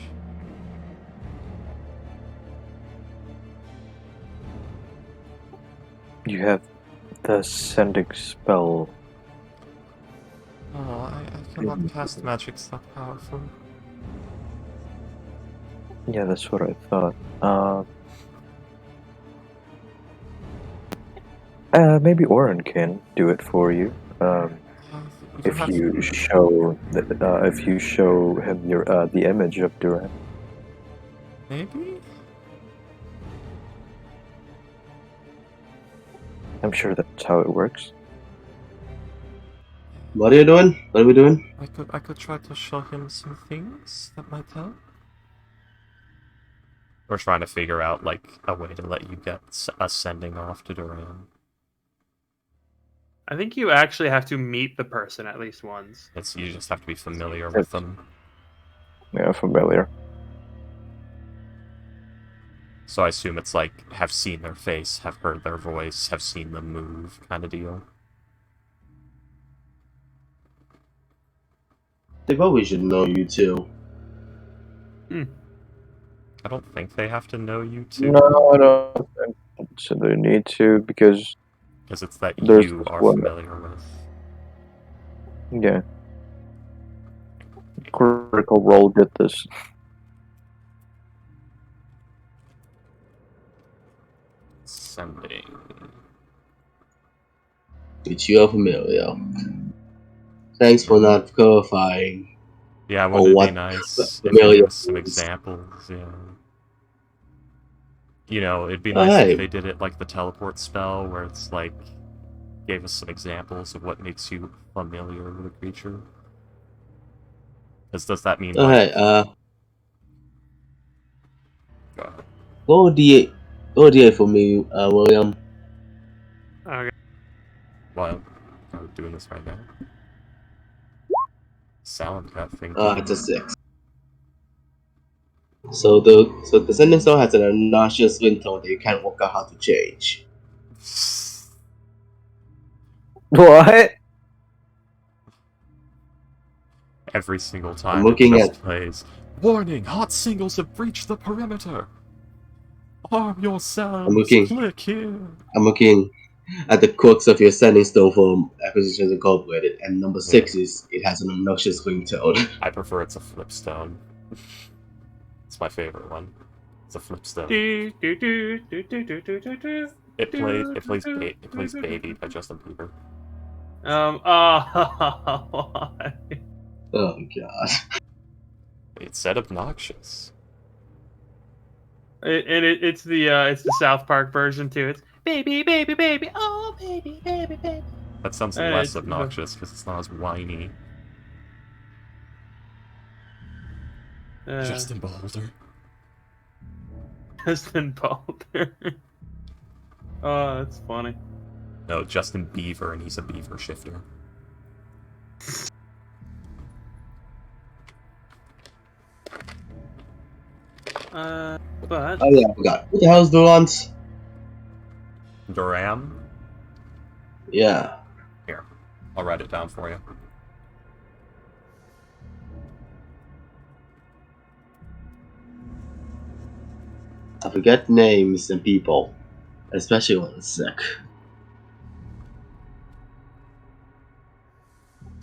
You have the sending spell. Oh, I cannot cast magics that powerful. Yeah, that's what I thought. Maybe Oren can do it for you. If you show him your the image of Durant. Maybe? I'm sure that's how it works. What are you doing? What are we doing? I could try to show him some things that might help. We're trying to figure out, like, a way to let you get a sending off to Duran. I think you actually have to meet the person at least once. You just have to be familiar with them. Yeah, familiar. So I assume it's like, have seen their face, have heard their voice, have seen them move, kind of deal. They probably should know you too. I don't think they have to know you too. No, I don't think so. They need to because Because it's that there's you this are one. familiar with. Yeah. Critical Role did this. Sending. Which you are familiar. Thanks for not clarifying. Yeah, Or wouldn't it be what nice if they familiar gave us some means. examples? Yeah. You know, it'd be Oh, nice hey. if they did it like the teleport spell, where it's like, gave us some examples of what makes you familiar with a creature. Because does that mean like... Alright, Go ahead. roll a D8 for me, William. Okay. Well, I'm doing this right now. Sound got thing. It's a 6. So the sending stone has an obnoxious ringtone that you can't work out how to change. What? Every single I'm time it looking just at plays, warning, hot singles have breached the perimeter. Arm yourselves, looking. click here. I'm looking at the quirks of your sending stone from Acquisitions Incorporated, and number 6 is it has an obnoxious ringtone. I prefer it's a flipstone. It's my favorite one. It's a flipstone. It plays Baby by Justin Bieber. Oh god. It said obnoxious. It's the South Park version too. It's baby, baby, baby, oh baby, baby, baby. That sounds it's less the- obnoxious because it's not as whiny. Justin Beholder. Justin Balder. Oh, that's funny. No, Justin Beaver, and he's a beaver shifter. But Oh yeah, I forgot. What the hell's Durant? Duran? Yeah. Here, I'll write it down for you. I forget names and people, especially when it's sick.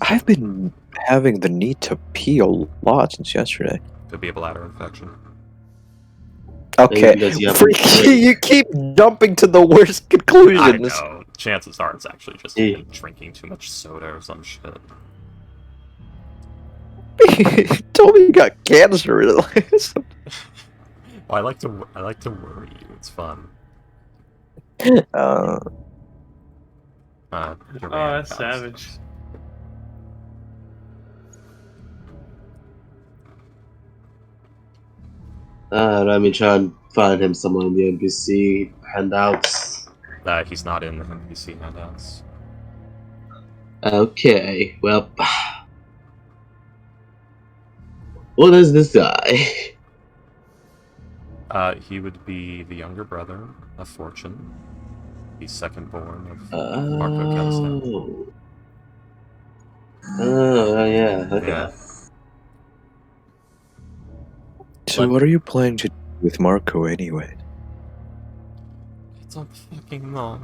I've been having the need to pee a lot since yesterday. Could be a bladder infection. Okay, because you have you keep jumping to the worst I conclusions. know. Chances are it's actually just Hey. been drinking too much soda or some shit. Told me you got cancer. Well, I like to worry you. It's fun. uh, oh, Duran that's counts. savage. Let me try and find him somewhere in the NPC handouts. He's not in the NPC handouts. Okay, well. What is this guy? He would be the younger brother of Fortune. The second born of Marco Canistan. Oh, yeah, okay. Yeah. so what are you planning to do with Marco anyway? I don't fucking know.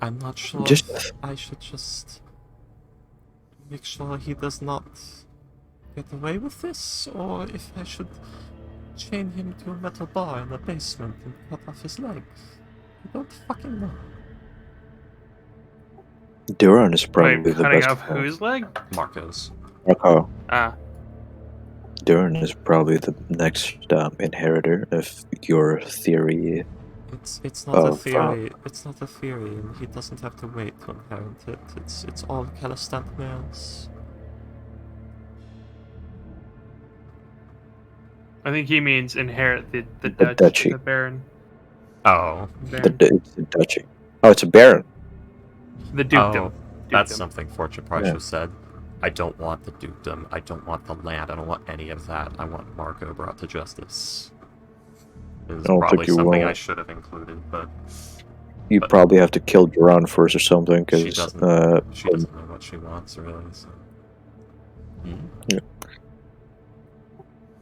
I'm not sure Just- if I should just make sure he does not get away with this, or if I should chain him to a metal bar in the basement and cut off his legs. I don't fucking know. Duran is probably Wait, the cutting best. off whose leg? Marco's. Marco. Duran is probably the next inheritor of your theory. It's not a Oh, theory. It's not a theory, and he doesn't have to wait to inherit it. It's all Canistan males. I think he means inherit the The duchy. the Baron. Oh. It's the duchy. Oh, it's a baron. The dukedom. Oh, that's Dukedom. something Fortune probably Yeah. should have said. I don't want the dukedom. I don't want the land. I don't want any of that. I want Marco brought to justice. is I don't probably think you something will. I should have included, but You but- probably have to kill Duran first or something, she because doesn't. She doesn't know what she wants really. So.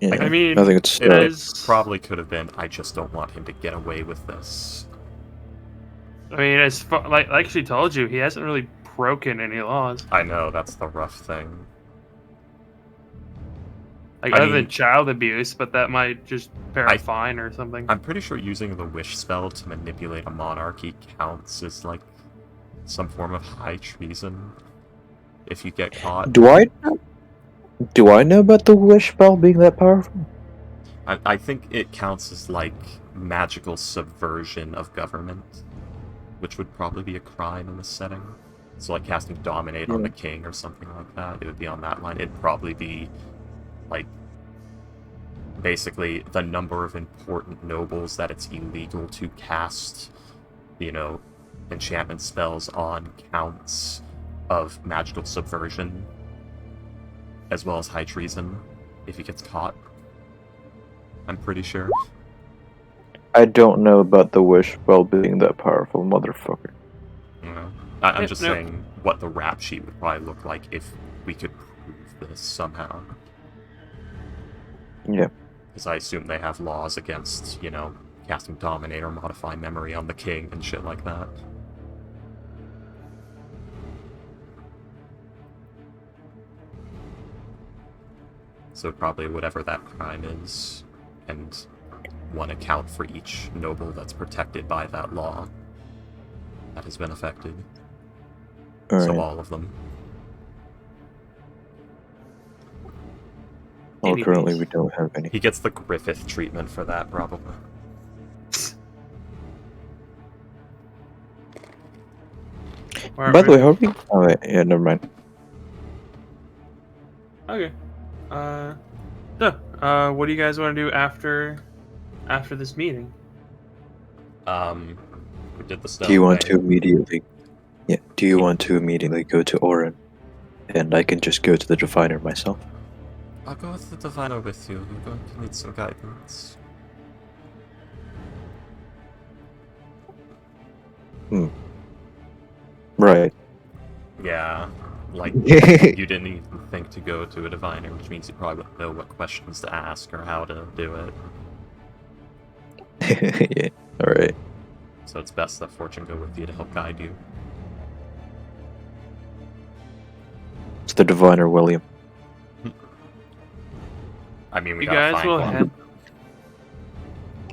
yeah, I mean, I think it's It is- probably could have been. I just don't want him to get away with this. I mean, as far, like she told you, he hasn't really broken any laws. I know that's the rough thing. Like I other mean- than child abuse, but that might just bear I- a fine or something. I'm pretty sure using the wish spell to manipulate a monarchy counts as like some form of high treason. If you get caught, Do I know about the wish spell being that powerful? I think it counts as like magical subversion of government, which would probably be a crime in this setting. So like casting dominate on the king or something like that, it would be on that line. It'd probably be like basically the number of important nobles that it's illegal to cast, enchantment spells on counts of magical subversion, as well as high treason, if he gets caught. I'm pretty sure. I don't know about the wish spell being that powerful, motherfucker. I'm Yep, just nope. saying what the rap sheet would probably look like if we could prove this somehow. Yeah. Because I assume they have laws against, casting dominate or modify memory on the king and shit like that. So probably whatever that crime is, and one account for each noble that's protected by that law that has been affected. So Alright. all of them. Well, Anyways. currently we don't have any. He gets the Griffith treatment for that, probably. By the way, how are we? Oh, wait, yeah, never mind. Okay. What do you guys want to do after this meeting? We did the stone Do you want thing. to immediately? Yeah. Do you want to immediately go to Orin, and I can just go to the diviner myself? I'll go with the diviner with you. You're going to need some guidance. Right. Yeah, like, Yeah. you didn't even think to go to a diviner, which means you probably wouldn't know what questions to ask or how to do it. Yeah. All right. So it's best that Fortune go with you to help guide you. It's the diviner, William. I mean, we You gotta guys find will one. head.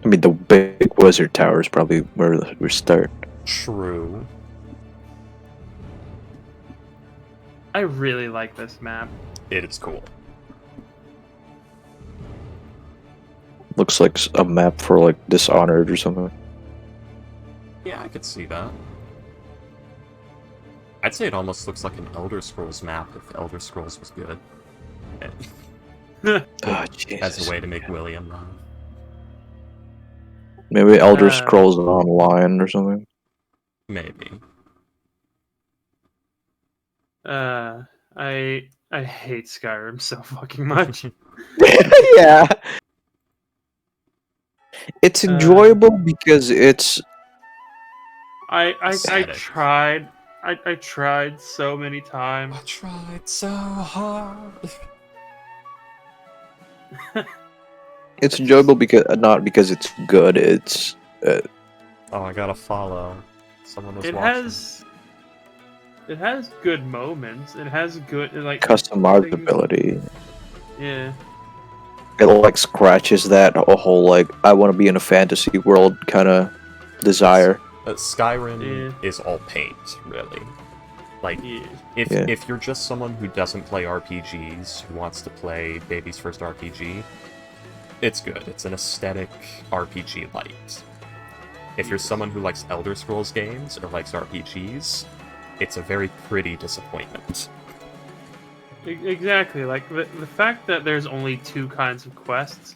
I mean, the big wizard tower is probably where we start. True. I really like this map. It is cool. Looks like a map for like Dishonored or something. Yeah, I could see that. I'd say it almost looks like an Elder Scrolls map if Elder Scrolls was good. Oh, Jesus. As a way to make William laugh. Maybe Elder Scrolls Online or something. Maybe. I hate Skyrim so fucking much. Yeah. It's enjoyable because it's I Pathetic. tried. I tried so many times. I tried so hard. it's enjoyable because not because it's good. It's Oh, I gotta follow. Someone was It watching. has good moments. It has good like custom ability. Yeah. It like scratches that whole like I want to be in a fantasy world kind of desire. Skyrim is all paint, really. Like, Yeah. if you're just someone who doesn't play RPGs, who wants to play baby's first RPG, it's good. It's an aesthetic RPG light. If you're someone who likes Elder Scrolls games or likes RPGs, it's a very pretty disappointment. Exactly. Like the fact that there's only two kinds of quests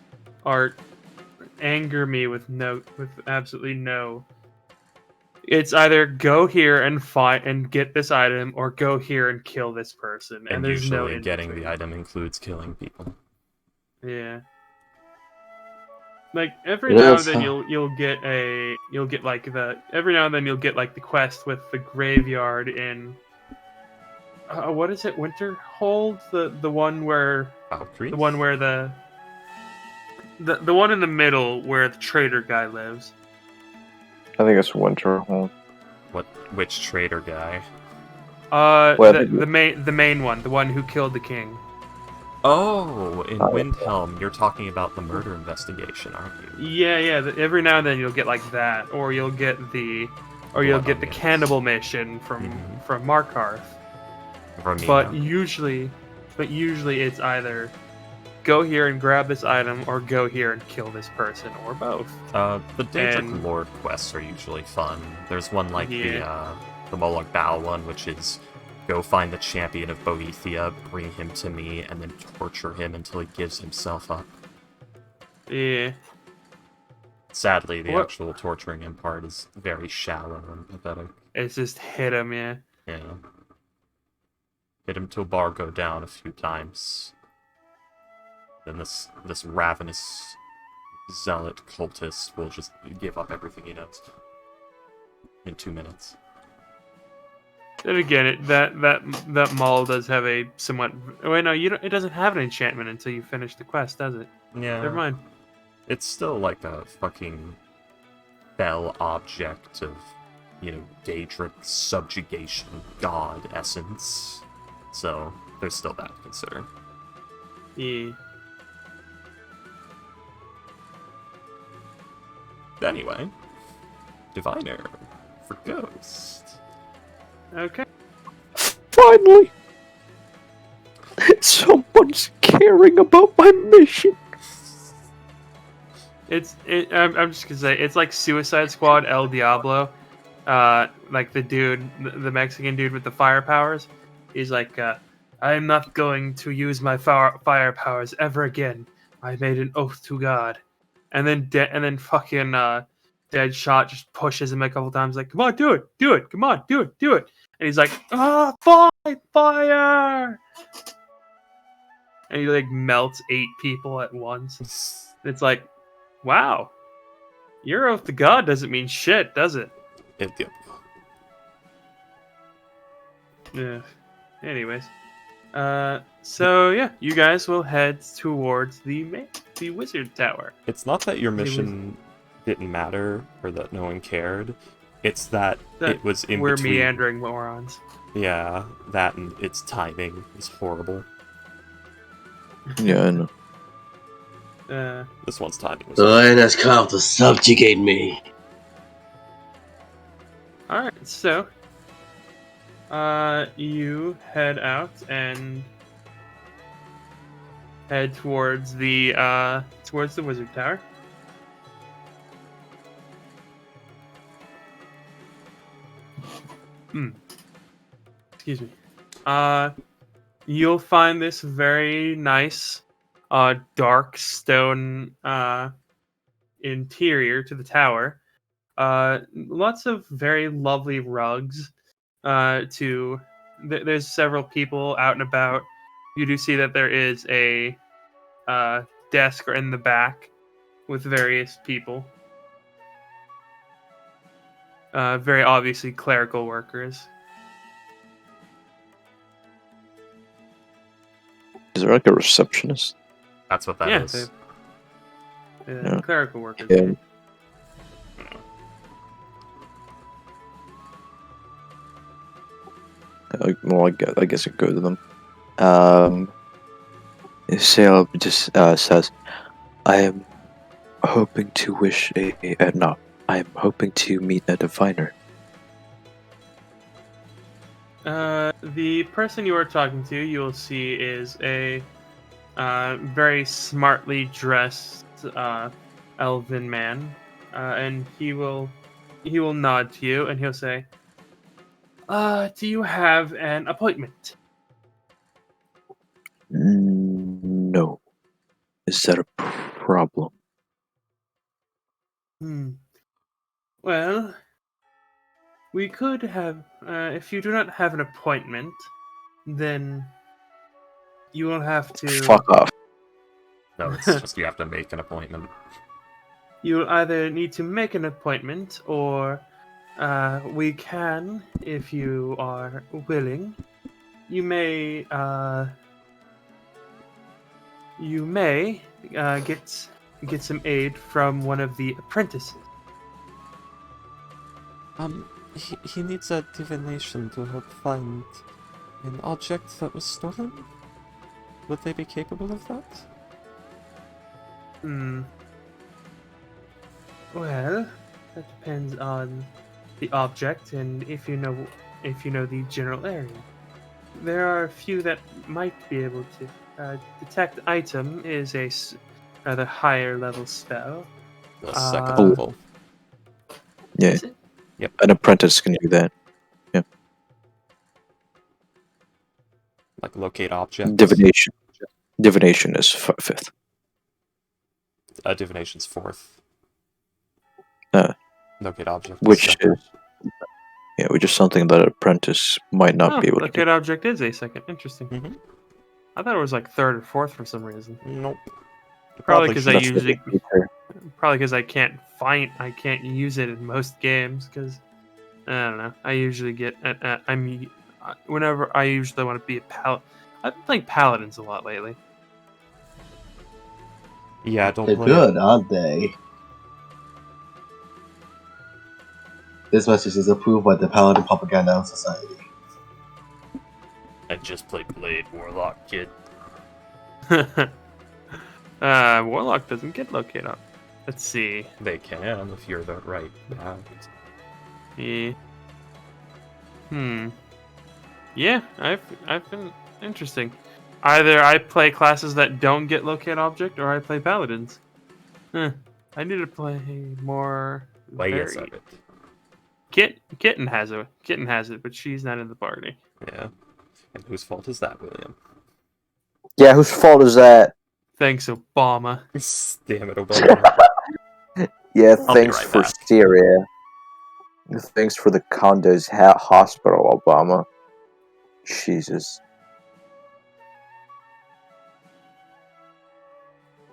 anger me with absolutely no. It's either go here and fight and get this item, or go here and kill this person, and there's no usually in getting between. the item includes killing people. Yeah. Like every You know, now and it's then you'll get the quest with the graveyard in what is it, Winterhold, the one where Valkyrie? the one where the one in the middle where the trader guy lives. I think it's Winterhold. Which traitor guy? Well, I think The main one, the one who killed the king. Oh, in Oh. Windhelm, you're talking about the murder investigation, aren't you? Yeah. Every now and then you'll get like that, or you'll get the Blood onions. cannibal mission from Mhm. Markarth. Romina. But usually it's either go here and grab this item, or go here and kill this person, or both. The Daedric and- Lord quests are usually fun. There's one like the Moloch Bow one, which is go find the champion of Boethia, bring him to me, and then torture him until he gives himself up. Yeah. Sadly, the What- actual torturing him part is very shallow and pathetic. It's just hit him, yeah. Yeah. Hit him till bar go down a few times. Then this ravenous zealot cultist will just give up everything he knows in 2 minutes. Then again, that mall does have a somewhat. Wait, no, you don't. It doesn't have an enchantment until you finish the quest, does it? Yeah. Never mind. It's still like a fucking fell object of, Daedric subjugation god essence. So there's still that to consider. Yeah. Anyway, Diviner for Ghost. Okay. finally, someone's caring about my mission. I'm just gonna say it's like Suicide Squad El Diablo, like the Mexican dude with the fire powers. He's like, I am not going to use my fire powers ever again. I made an oath to God, and then fucking Deadshot just pushes him a couple times, like, come on, do it, come on, do it, and he's like, fire, and he like melts 8 people at once. It's like, wow. Your oath to God doesn't mean shit, does it? Yeah. Anyways. So yeah, you guys will head towards the wizard tower. It's not that your mission didn't matter or that no one cared. It's that it was in We're between. meandering morons. Yeah, that and its timing is horrible. Yeah, I know. This one's timing was The lion has come to subjugate me. Alright, so you head out and head towards the wizard tower. Excuse me. You'll find this very nice dark stone interior to the tower. Lots of very lovely rugs. There's several people out and about. You do see that there is a desk in the back with various people. Very obviously clerical workers. Is there like a receptionist? That's what that Yeah, is. Yeah. Clerical workers. Yeah. Well, I guess I go to them. Sale just says, I am hoping to I am hoping to meet a diviner. The person you are talking to, you will see, is a very smartly dressed elven man, and he will nod to you and he'll say, do you have an appointment? No. Is that a problem? Well, we could have, if you do not have an appointment, then you will have to... Fuck off. No, it's just you have to make an appointment. you'll either need to make an appointment, or we can, if you are willing, you may get some aid from one of the apprentices. He needs a divination to help find an object that was stolen? Would they be capable of that? Well, that depends on the object and if you know the general area. There are a few that might be able to. Detect item is a rather higher level spell. The second Uh, level. Yeah, Is it? Yep. an apprentice can do that. Like locate objects. Divination is fifth. Divination's fourth. Uh, Locate objects. which second. which is something that an apprentice might not be able to do. Locate object is a second. Interesting. Mhm. I thought it was like third or fourth for some reason. Nope. Probably because I That's the usually, feature. probably because I can't use it in most games. Because I don't know. I usually get. Whenever I usually want to be a paladin. I've been playing paladins a lot lately. Yeah, don't They're play good, aren't they? This message is approved by the Paladin Propaganda Society. I just played Blade Warlock, kid. Warlock doesn't get locate up. Let's see. They can if you're the right path. Yeah. Yeah, I've been interesting. Either I play classes that don't get locate object, or I play paladins. I need to play more Ways of varied. it. Kitten has it, but she's not in the party. Yeah. And whose fault is that, William? Yeah, whose fault is that? Thanks, Obama. Damn it, Obama. Yeah, I'll be thanks right for back. Syria. Thanks for the condos hospital, Obama. Jesus.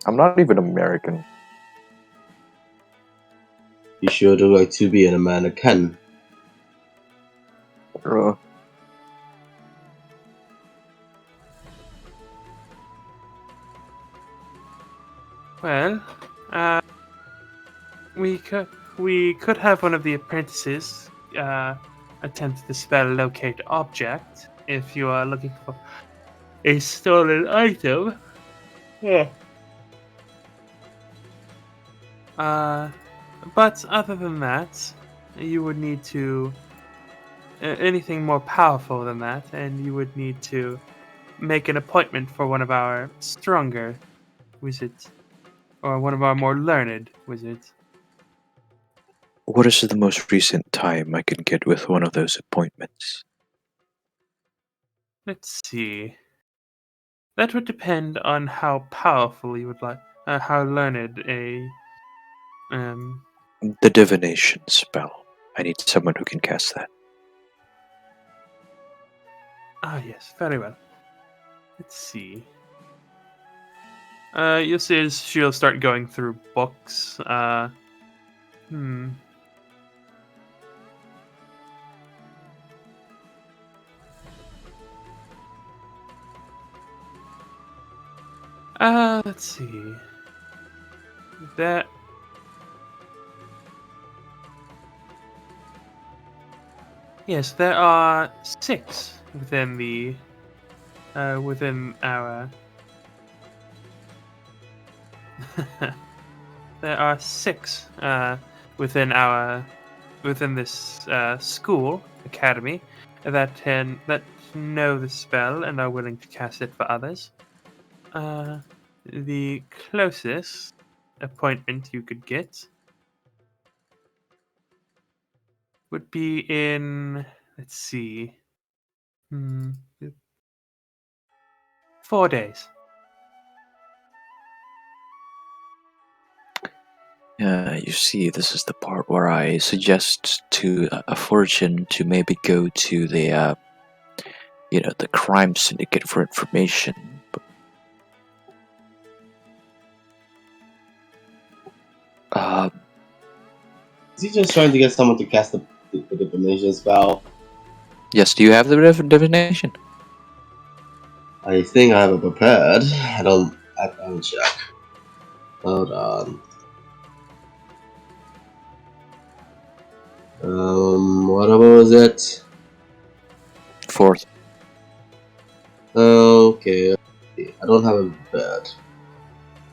I'm not even American. You sure do like to be an American. Well, we could have one of the apprentices attempt to spell locate object if you are looking for a stolen item. Yeah. But other than that, you would need to anything more powerful than that, and you would need to make an appointment for one of our stronger wizards, or one of our more learned wizards. What is the most recent time I can get with one of those appointments? Let's see. That would depend on how powerful you would like, how learned a. The divination spell. I need someone who can cast that. Yes, very well. Let's see. You'll see as she'll start going through books. Let's see. That. Yes, there are 6 within the. Within our. There are 6 within this school academy that know the spell and are willing to cast it for others. The closest appointment you could get would be in, let's see, 4 days. You see, this is the part where I suggest to a fortune to maybe go to the, the crime syndicate for information. But Uh, Is he just trying to get someone to cast the divination spell? yes. Do you have the divination? I think I have it prepared. I don't check. Hold on. What was it? 4th. Okay. I don't have it prepared.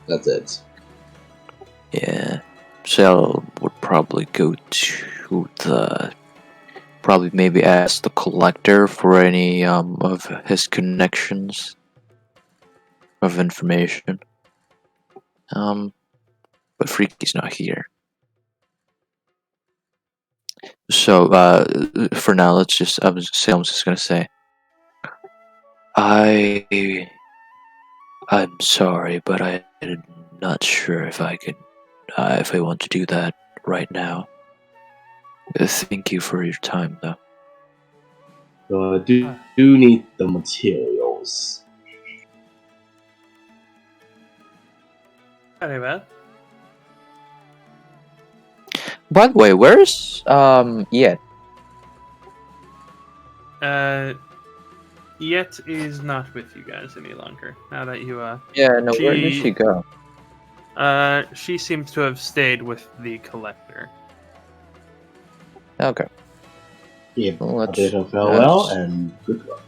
That's it. Yeah. Sal would probably go to the. Probably maybe ask the collector for any of his connections of information. But Freaky's not here. So for now, let's just. I'm just gonna say. I'm sorry, but I'm not sure if I can. If I want to do that right now. Thank you for your time, though. So I do need the materials. Anyway, By the way, where's Yet? Yet is not with you guys any longer. Now that you Yeah, no. Where did she go? she seems to have stayed with the collector. Okay. Yeah, Well, I bid her farewell and good luck.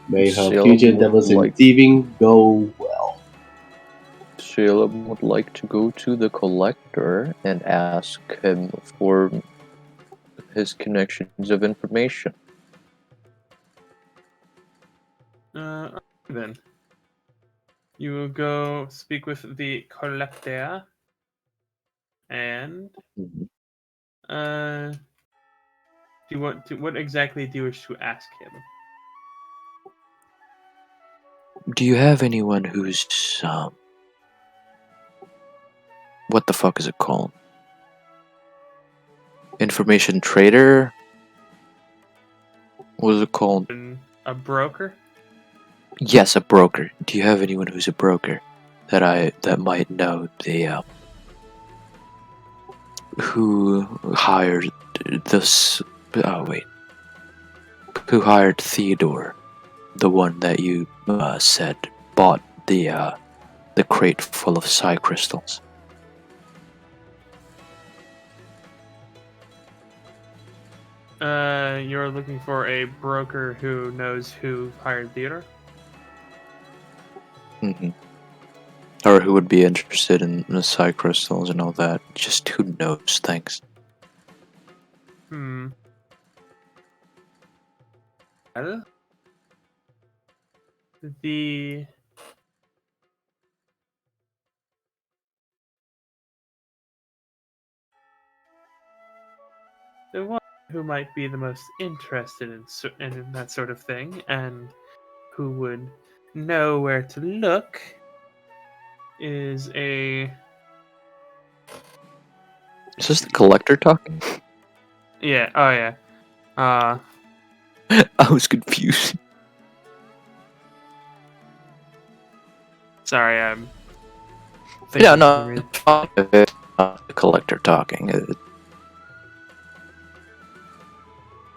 May her future Salem would endeavors in like- thieving go well. Salem would like to go to the collector and ask him for his connections of information. Then you will go speak with the collector, and Mhm. do you want to? What exactly do you wish to ask him? Do you have anyone who's what the fuck is it called? Information trader? What is it called? A broker? Yes, a broker. Do you have anyone who's a broker that might know the who hired this? Oh wait, who hired Theodore, the one that you said bought the crate full of psi crystals? You're looking for a broker who knows who hired Theodore? Mm-hmm. Or who would be interested in the psi crystals and all that? Just who knows things. Well, the one who might be the most interested in that sort of thing, and who would know where to look, is a Is this the collector talking? yeah. Oh yeah. I was confused. Sorry, I'm. Yeah, thinking no, for it's fine if it's not the collector talking.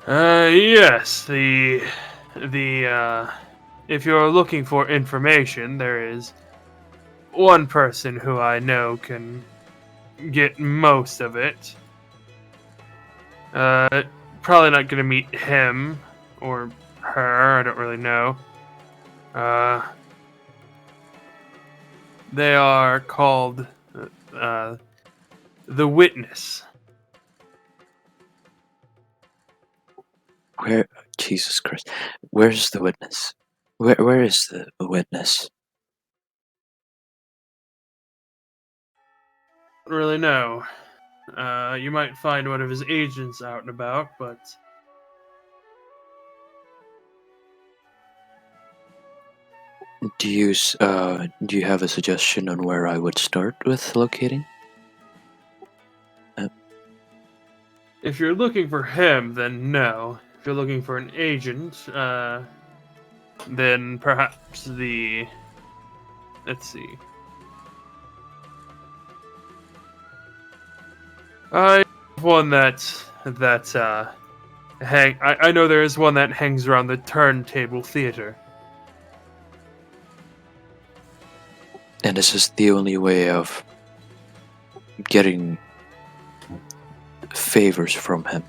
Yes, the if you're looking for information, there is one person who I know can get most of it. Probably not gonna meet him or her. I don't really know. They are called the Witness. Where, Jesus Christ, where's the witness? Where is the witness? Don't really know. You might find one of his agents out and about, but Do you have a suggestion on where I would start with locating? if you're looking for him, then no. If you're looking for an agent, then perhaps the. Let's see. I have one that I know there is one that hangs around the Turntable Theater. And this is the only way of getting favors from him.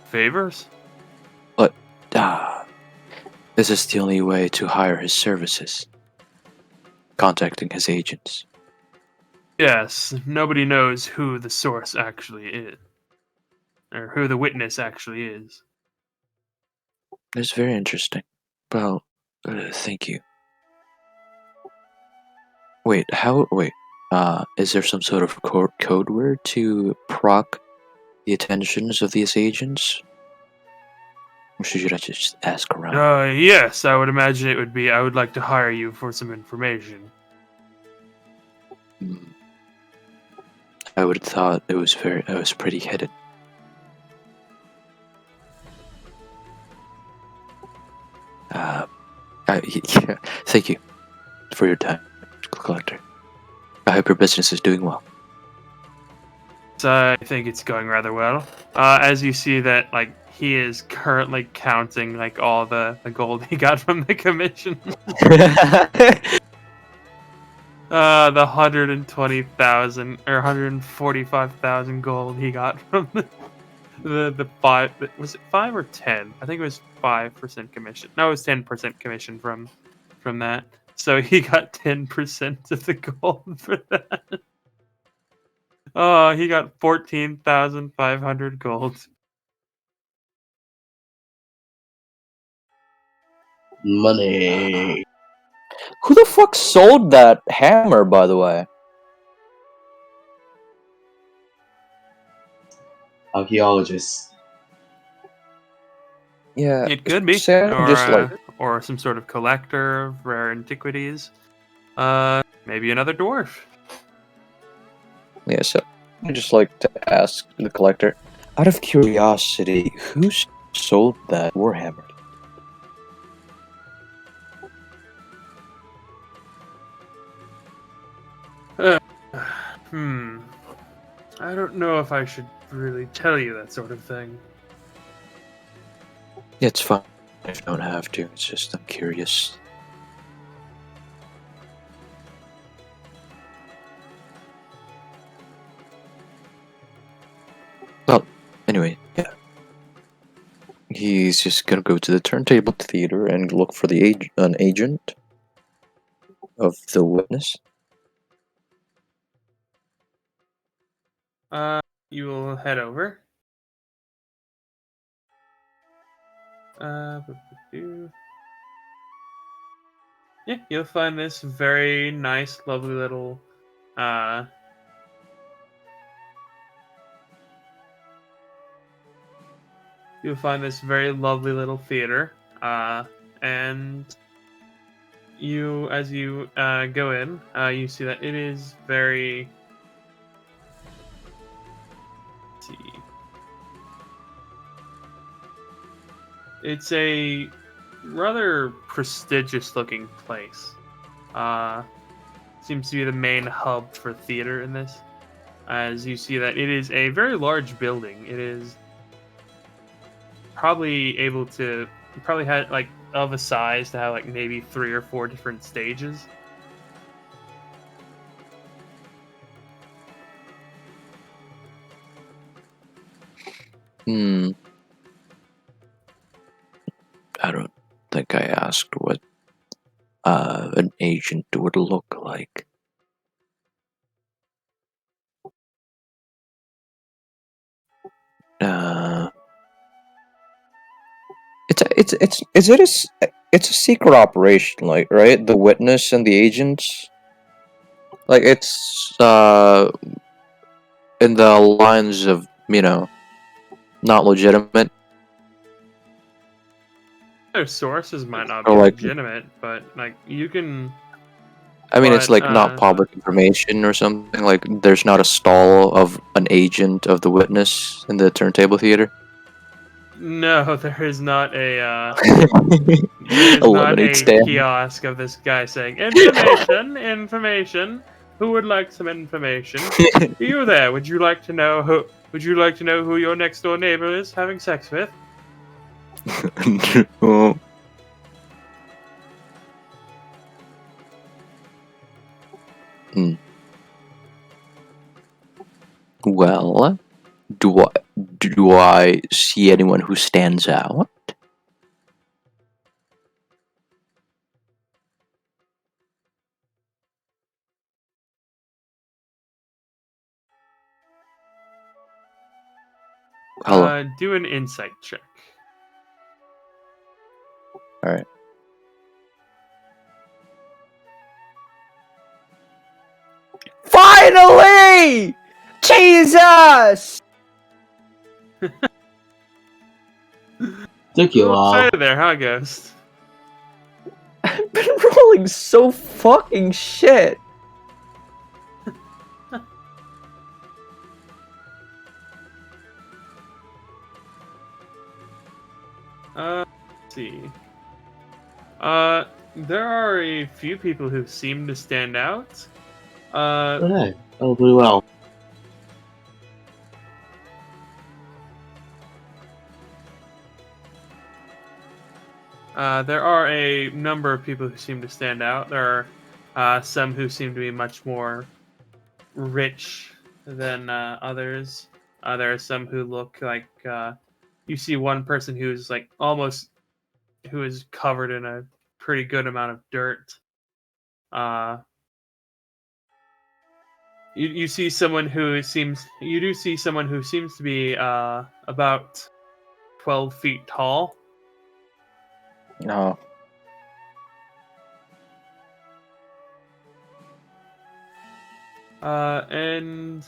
Favors? But this is the only way to hire his services. Contacting his agents. Yes, nobody knows who the source actually is. Or who the witness actually is. It's very interesting. Well, thank you. Wait, is there some sort of code word to proc the attentions of these agents? Or should I just ask around? Yes, I would imagine it would be, I would like to hire you for some information. Hmm. I would have thought it was pretty hidden. Yeah, thank you for your time, Collector. I hope your business is doing well. So I think it's going rather well. As you see that, like, he is currently counting, like, all the gold he got from the commission. The 120,000 or 145,000 gold he got from the 5. Was it 5 or 10? I think it was 5% commission. No, it was 10% commission from that. So he got 10% of the gold for that. Oh, he got 14,500 gold. Money. Who the fuck sold that hammer, by the way? Archaeologist. Yeah, It could be, Sam just like or some sort of collector of rare antiquities. Maybe another dwarf. yeah. So I just like to ask the collector, out of curiosity, who sold that warhammer? I don't know if I should really tell you that sort of thing. It's fine if you don't have to. It's just I'm curious. Well, anyway, yeah. He's just gonna go to the turntable theater and look for an agent of the witness. You will head over. Yeah, you'll find this very nice, lovely little, you'll find this very lovely little theater, and as you go in, you see that it is very. Let's see. It's a rather prestigious-looking place. Seems to be the main hub for theater in this. As you see that it is a very large building. It is probably had like of a size to have like maybe 3 or 4 different stages. I don't think I asked what an agent would look like. It's a secret operation, like, right? The witness and the agents, like, it's in the lines of, not legitimate. Their sources might not be Or like, legitimate, but like you can. I mean, it's But, like not public information or something. Like, there's not a stall of an agent of the witness in the turntable theater. No, there is not a A lemonade stand. kiosk of this guy saying information, information. who would like some information? You there? Would you like to know who? Would you like to know who your next door neighbor is having sex with? Oh. Hmm. Well, do I see anyone who stands out? Hello. Do an insight check. All right. Finally! Jesus! Took you a Little while. excited there, huh, Ghost? I've been rolling so fucking shit. Let's see. There are a few people who seem to stand out. Okay. Oh, pretty well. There are a number of people who seem to stand out. There are some who seem to be much more rich than others. There are some who look like you see one person who's like who is covered in a pretty good amount of dirt. You see someone who you do see someone who seems to be about 12 feet tall. No. And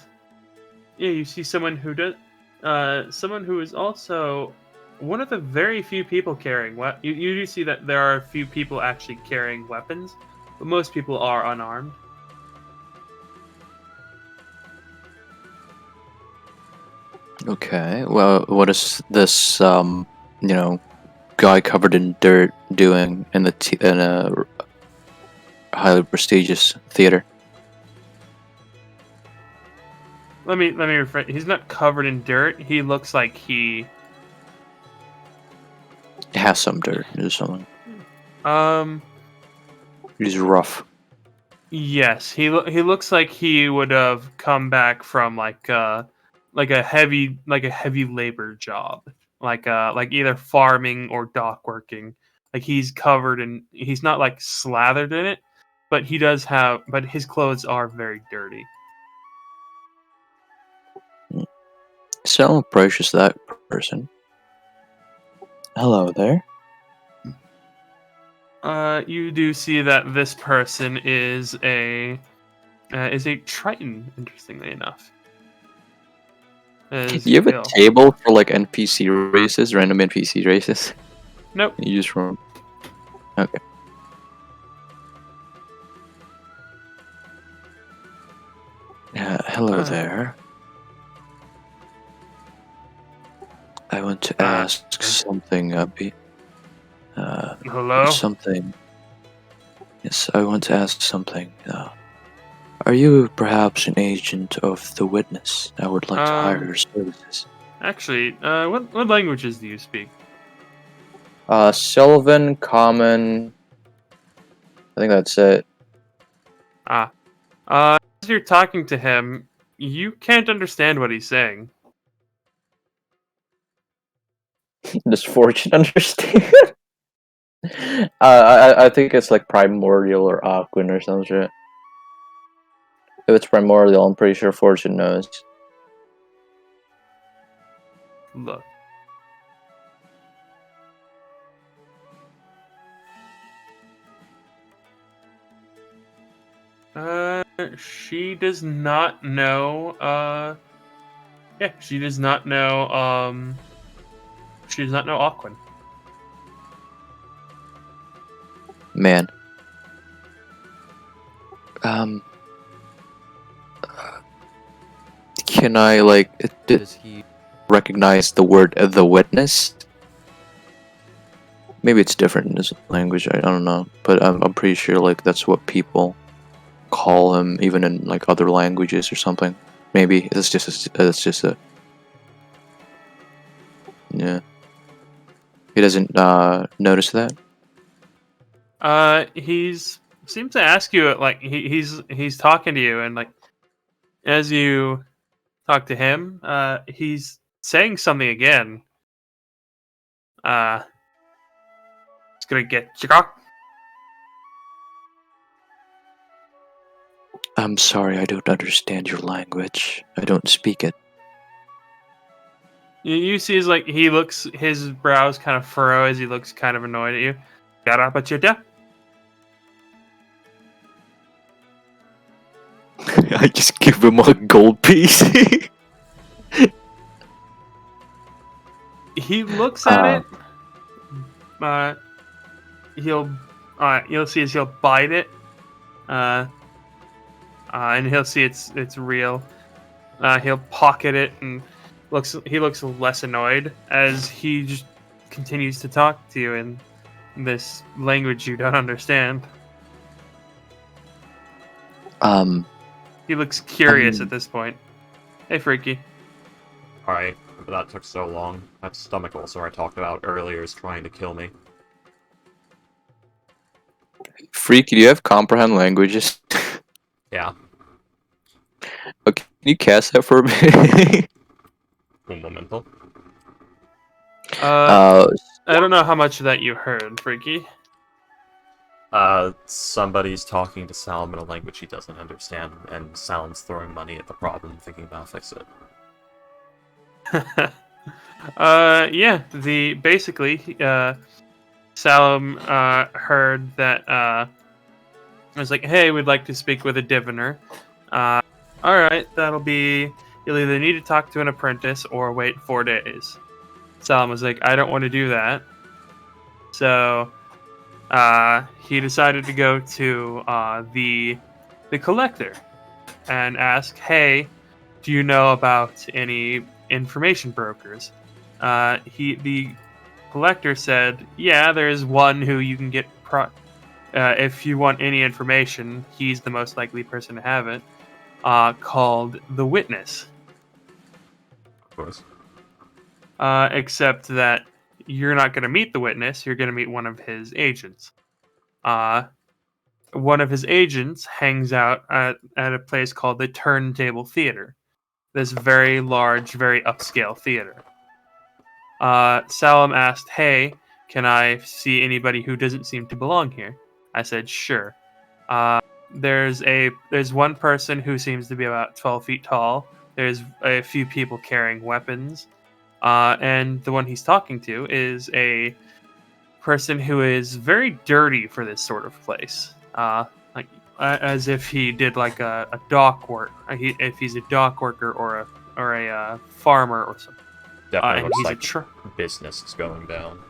yeah, you see someone who someone who is also one of the very few people carrying you do see that there are a few people actually carrying weapons, but most people are unarmed. Okay. Well, what is this guy covered in dirt doing in in a highly prestigious theater? Let me rephrase. He's not covered in dirt. He looks like he It has some dirt or something. um He's rough. yes, he looks like he would have come back from like a heavy labor job, like either farming or dock working. Like he's covered in he's not like slathered in it, but but his clothes are very dirty. So I'll approaches that person. Hello there. You do see that this person is a Triton, interestingly enough. You have a table for like NPC races, random NPC races? Nope. You just run. Okay. Hello there. I want to ask something, Hello? something. Yes, I want to ask something. Are you perhaps an agent of the witness? I would like to hire your services. Actually, what languages do you speak? Sylvan, Common. I think that's it. As you're talking to him, you can't understand what he's saying. Does Fortune understand? I think it's like Primordial or Aquan or some shit. If it's Primordial, I'm pretty sure Fortune knows. Look. She does not know, yeah, she does not know Aquan. Man. Can I, like, Does he recognize the word the witness? Maybe it's different in this language, I don't know. But I'm pretty sure, like, that's what people call him even in like other languages or something. Maybe it's just a yeah. He doesn't notice that. He's seems to ask you like he's talking to you, and like as you talk to him, he's saying something again. It's gonna get you. I'm sorry, I don't understand your language. I don't speak it. You see, his brows kind of furrow as he looks kind of annoyed at you. Garapachita? I just give him a gold piece. He looks at it. You'll see as he'll bite it. And he'll see it's real. He'll pocket it and he looks less annoyed as he just continues to talk to you in this language you don't understand. He looks curious at this point. Hey, Freaky. Alright, that took so long. That stomach ulcer I talked about earlier is trying to kill me. Freaky, do you have comprehend languages? Yeah. Okay, can you cast that for me? Un momento. I don't know how much of that you heard, Freaky. Somebody's talking to Salem in a language he doesn't understand, and Salem's throwing money at the problem, thinking about fix it. Salem heard that it was like, hey, we'd like to speak with a diviner. Alright, you'll either need to talk to an apprentice or wait 4 days. Salem was like, I don't want to do that. So he decided to go to the collector and ask, hey, do you know about any information brokers? The collector said, yeah, there's one who you can get if you want any information. He's the most likely person to have it, called the Witness. Of course. Except that you're not going to meet the Witness, you're going to meet one of his agents. One of his agents hangs out at a place called the Turntable Theater. This very large, very upscale theater. Salem asked, hey, can I see anybody who doesn't seem to belong here? I said, sure. There's one person who seems to be about 12 feet tall. There's a few people carrying weapons. And the one he's talking to is a person who is very dirty for this sort of place. As if he did like a dock work. If he's a dock worker or a farmer or something. Definitely and looks he's like business is going down.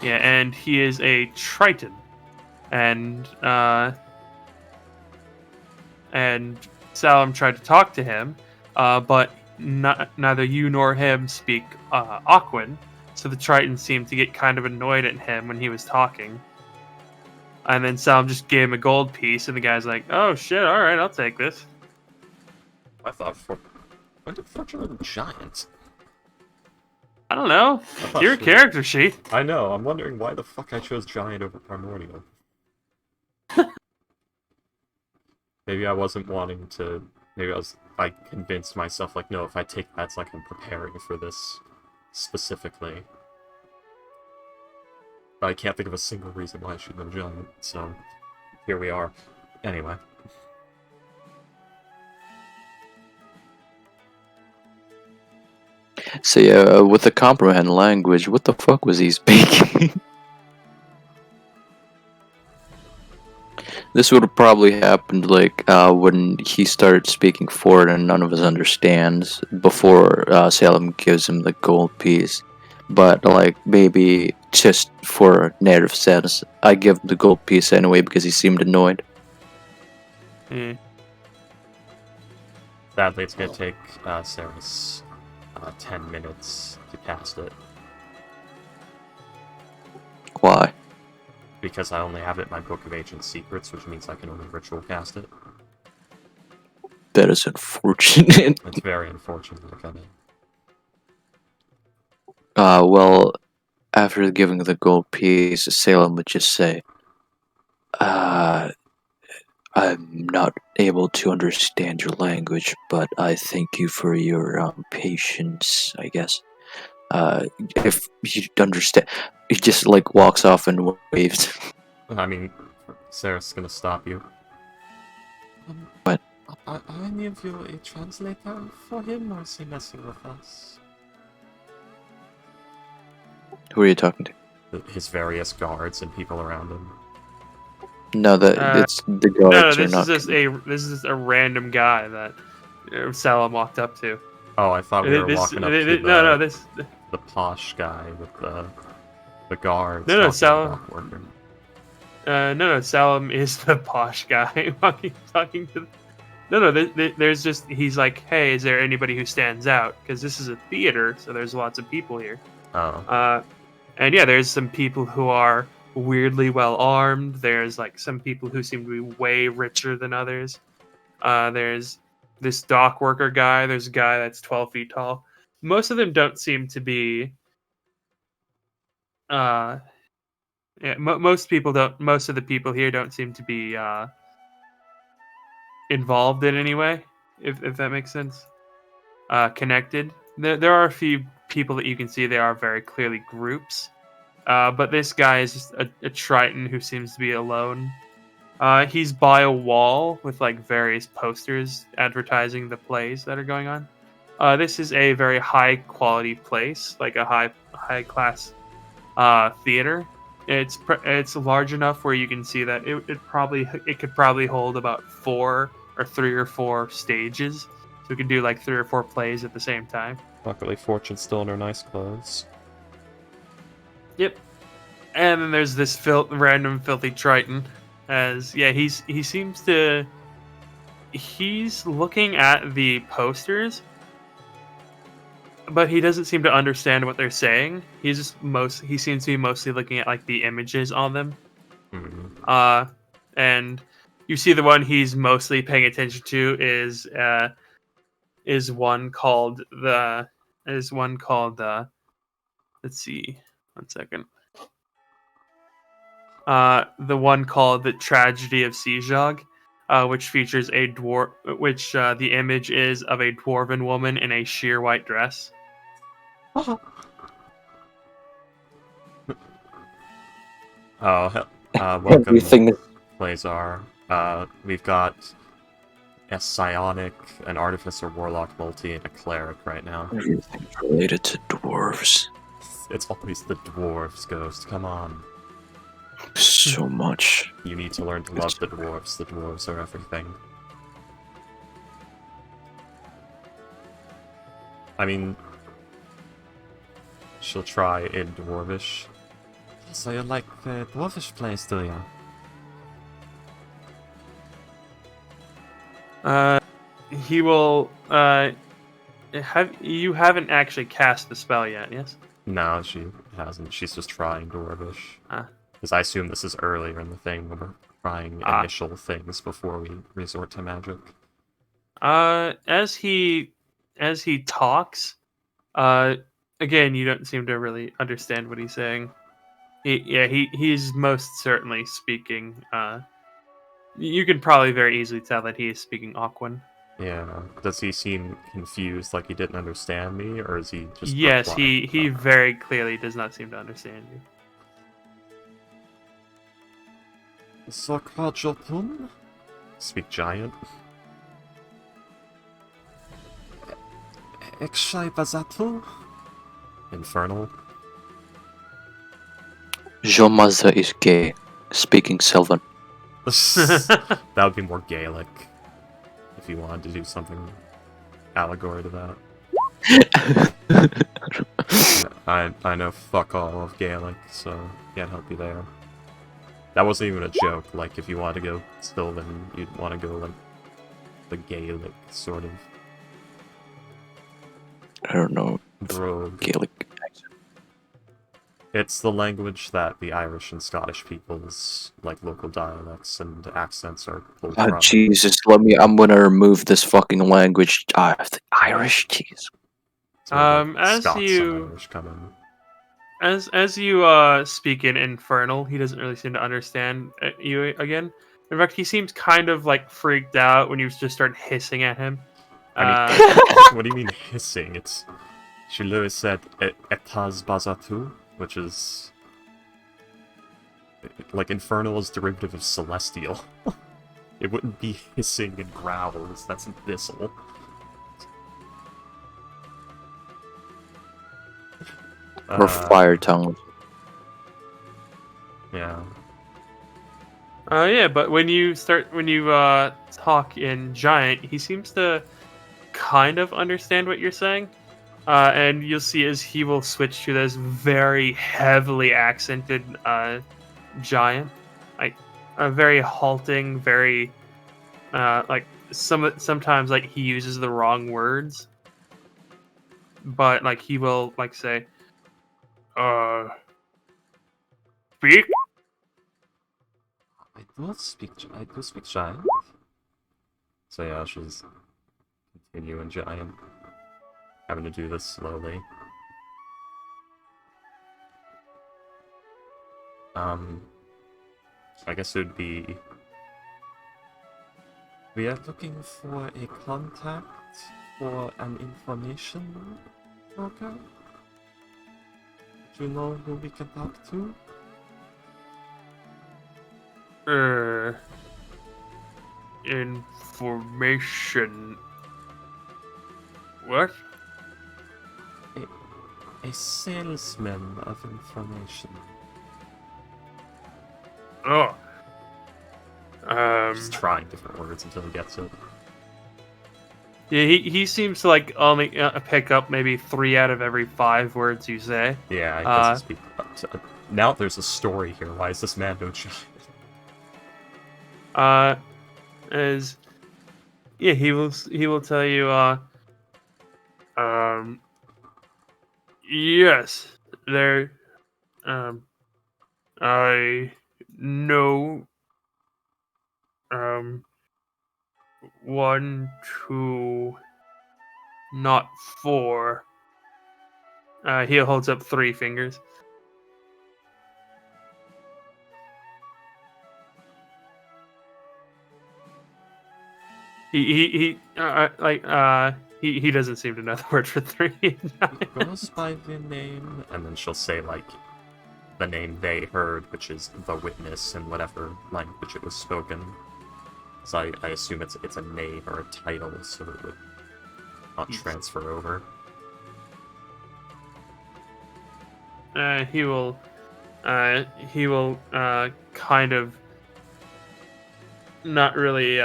Yeah, and he is a Triton, and Salem tried to talk to him, but neither you nor him speak Aquan, so the Triton seemed to get kind of annoyed at him when he was talking. And then Salem just gave him a gold piece, and the guy's like, "Oh shit! All right, I'll take this." I thought, when did Fortune of the Giants? I don't know. Your character sheet. I know. I'm wondering why the fuck I chose Giant over Primordial. Maybe I wasn't wanting to. Maybe I convinced myself, like, no, if I take that, it's like I'm preparing for this specifically. But I can't think of a single reason why I should go Giant, so here we are. Anyway. So yeah, with the comprehend language, what the fuck was he speaking? This would have probably happened like when he started speaking forward and none of us understands before Salem gives him the gold piece. But like maybe just for narrative sense, I give him the gold piece anyway because he seemed annoyed. Sadly, it's gonna take Sarah's 10 minutes to cast it. Why? Because I only have it in my Book of Ancient Secrets, which means I can only ritual cast it. That is unfortunate. It's very unfortunate. I mean, Well, after giving the gold piece, Salem would just say, uh, I'm not able to understand your language, but I thank you for your patience, I guess. If you understand, he just like walks off and waves. I mean, Sarah's gonna stop you. What? Are any of you a translator for him, or is he messing with us? Who are you talking to? His various guards and people around him. No, it's the guards No, are this not. is just a random guy that Salam walked up to. Oh, I thought we were walking up to the posh guy with the guards. No, Salam. Worker. No, Salam is the posh guy talking to. No, there's just he's like, hey, is there anybody who stands out? Because this is a theater, so there's lots of people here. Oh. And yeah, there's some people who are weirdly well armed. There's like some people who seem to be way richer than others. There's this dock worker guy. There's a guy that's 12 feet tall. Most of them don't seem to be. Most people don't. Most of the people here don't seem to be involved in any way. If that makes sense. Connected. There are a few people that you can see. They are very clearly groups. But this guy is just a Triton who seems to be alone. He's by a wall with like various posters advertising the plays that are going on. This is a very high quality place, like a high class theater. It's large enough where you can see that it could probably hold about 3 or 4 stages. So we can do like 3 or 4 plays at the same time. Luckily, Fortune's still in her nice clothes. Yep. And then there's this random filthy Triton. He seems to. He's looking at the posters, but he doesn't seem to understand what they're saying. He seems to be mostly looking at like the images on them. Mm-hmm. And you see the one he's mostly paying attention to is one called let's see, 1 second. The one called The Tragedy of Sejog, which features a dwarf, which the image is of a dwarven woman in a sheer white dress. Welcome, Everything. Lazar. We've got a psionic, an artificer, warlock, multi, and a cleric right now. Everything's related to dwarves. It's always the dwarves, Ghost. Come on. So much. You need to learn to love the dwarves. The dwarves are everything. I mean, she'll try in dwarvish. So you like the dwarvish plays, do you? He will. You haven't actually cast the spell yet, yes? No, she hasn't. She's just trying dwarvish. Ah. Because I assume this is earlier in the thing when we're trying initial things before we resort to magic. As he talks, again, you don't seem to really understand what he's saying. He's most certainly speaking. You can probably very easily tell that he is speaking Aquan. Yeah. Does he seem confused, like he didn't understand me, or is he just? Yes, replying? he very clearly does not seem to understand you. Sokrajopun? Speak giant. Ekshai Bazatu? Infernal? Jomaza is gay. Speaking Sylvan. That would be more Gaelic. If you wanted to do something allegory to that. I know fuck all of Gaelic, so can't help you there. That wasn't even a joke. Like, if you want to go Sylvan, you'd want to go, like, the Gaelic sort of. I don't know. Brogue. Gaelic accent. It's the language that the Irish and Scottish peoples, like local dialects and accents, are pulled Oh, from. Jesus, I'm gonna remove this fucking language. The Irish, jeez. So like, As Scots you and Irish come in. as you speak in Infernal, he doesn't really seem to understand you again. In fact, he seems kind of like freaked out when you just start hissing at him. I mean, Uh, what do you mean hissing? It's she literally said "etas bazatu," which is like Infernal is derivative of celestial. It wouldn't be hissing and growls. That's abyssal. Or fire tongue. Yeah. yeah, but when you talk in Giant, he seems to kind of understand what you're saying. And you'll see as he will switch to this very heavily accented Giant, like a very halting, very like sometimes like he uses the wrong words, but like he will like say, speak. I do speak giant. So yeah, she's continuing giant. Having to do this slowly. I guess it would be... We are looking for a contact for an information broker. Do you know who we can talk to? Information. What? A salesman of information. Oh. Just trying different words until he gets it. Yeah, he seems to like only pick up maybe 3 out of every 5 words you say. Yeah, he doesn't speak. Now there's a story here. Why is this man no giant? As yeah, he will tell you. Yes, there. I know. 1, 2, not 4. He holds up 3 fingers. He doesn't seem to know the word for 3. It goes by the name, and then she'll say like the name they heard, which is the witness in whatever language it was spoken. So I assume it's a name or a title, so it would not transfer over. He will kind of not really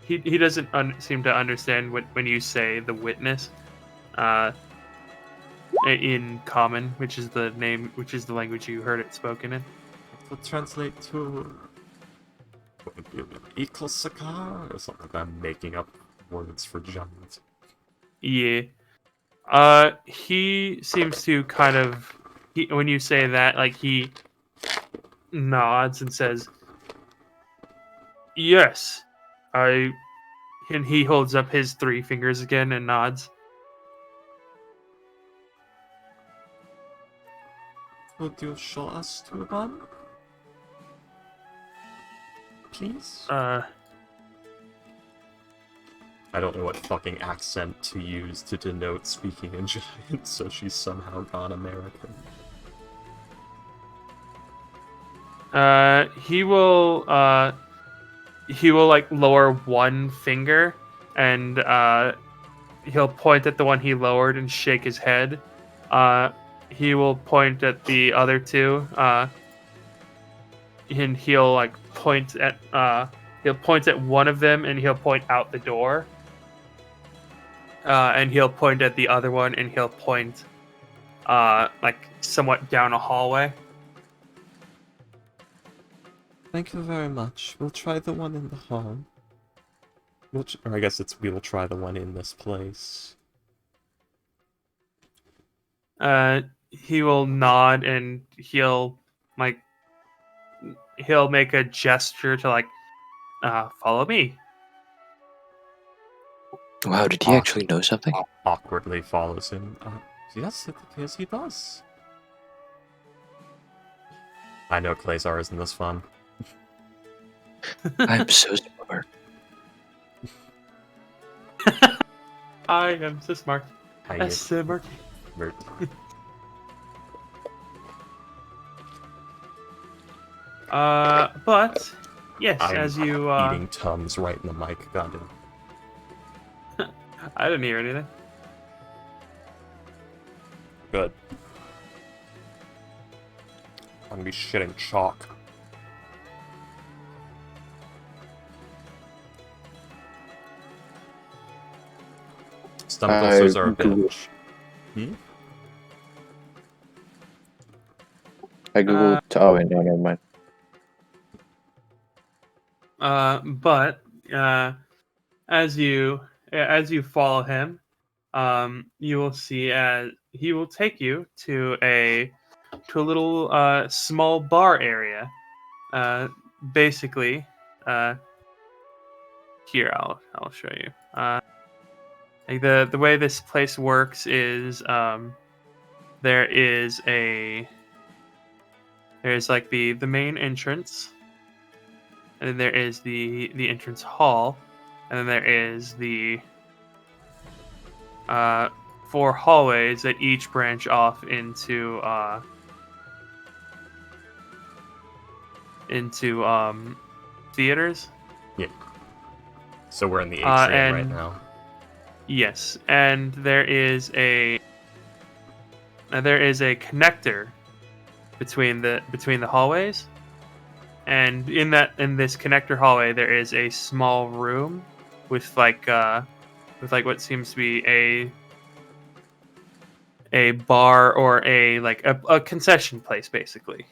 he doesn't seem to understand when you say the witness in common, which is the language you heard it spoken in. It would translate to Ikosakar or something. I'm making up words for giant. Yeah. He seems to kind of when you say that, like he nods and says, "Yes, I." And he holds up his 3 fingers again and nods. Would you show us to one? Please? Uh, I don't know what fucking accent to use to denote speaking in giant, so she's somehow gone American. he will like lower 1 finger and he'll point at the one he lowered and shake his head. He will point at the other 2 and he'll like point at one of them and he'll point out the door. And he'll point at the other one and he'll point like somewhat down a hallway. Thank you very much. We'll try the one in the hall. Or I guess we will try the one in this place. he will nod and he'll make a gesture to follow me. Wow, did he actually know something? Awkwardly follows him. Yes, it appears he does. I know Clazar isn't this fun. I'm so smart. I am so smart. Hang That's it. so smart. Mert. But yes, I'm as you eating Tums right in the mic. Goddamn. I didn't hear anything. Good. I'm gonna be shitting chalk. Stomach ulcers are a bitch. I googled. Oh wait, no, never mind. But as you follow him, you will see as he will take you to a little small bar area. Basically, here I'll show you. Like the way this place works is there's like the main entrance, and then there is the entrance hall, and then there is the 4 hallways that each branch off into theaters. Yeah. So we're in the atrium right and now. yes, and there is a connector between the hallways, and in this connector hallway there is a small room with what seems to be a bar or a concession place, basically.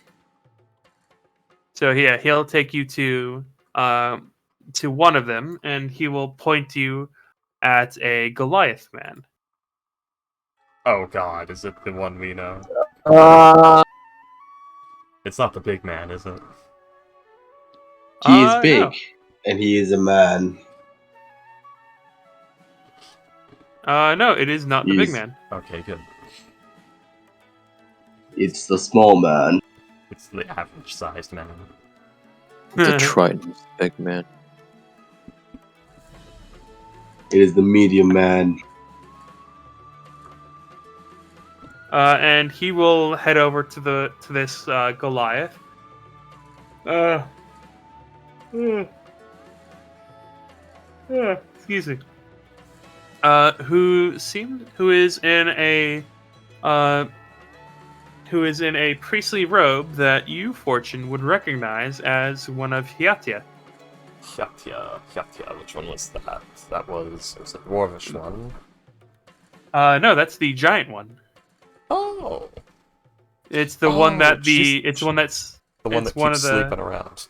So yeah, he'll take you to one of them, and he will point you at a Goliath man. Oh god, is it the one we know? It's not the big man, is it? He is big, No. and he is a man. No, it is not the big He's- man. Okay, good. It's the small man. It's the average-sized man. The Triton's big man. It is the medium man. And he will head over to this Goliath. Excuse me. Who is in a priestly robe that you, Fortune, would recognize as one of Hiatia. Hyatia, which one was that? That was the dwarvish one. No, that's the giant one. Oh! It's the one that she's- it's the one that's The one it's that one keeps of the- sleeping around.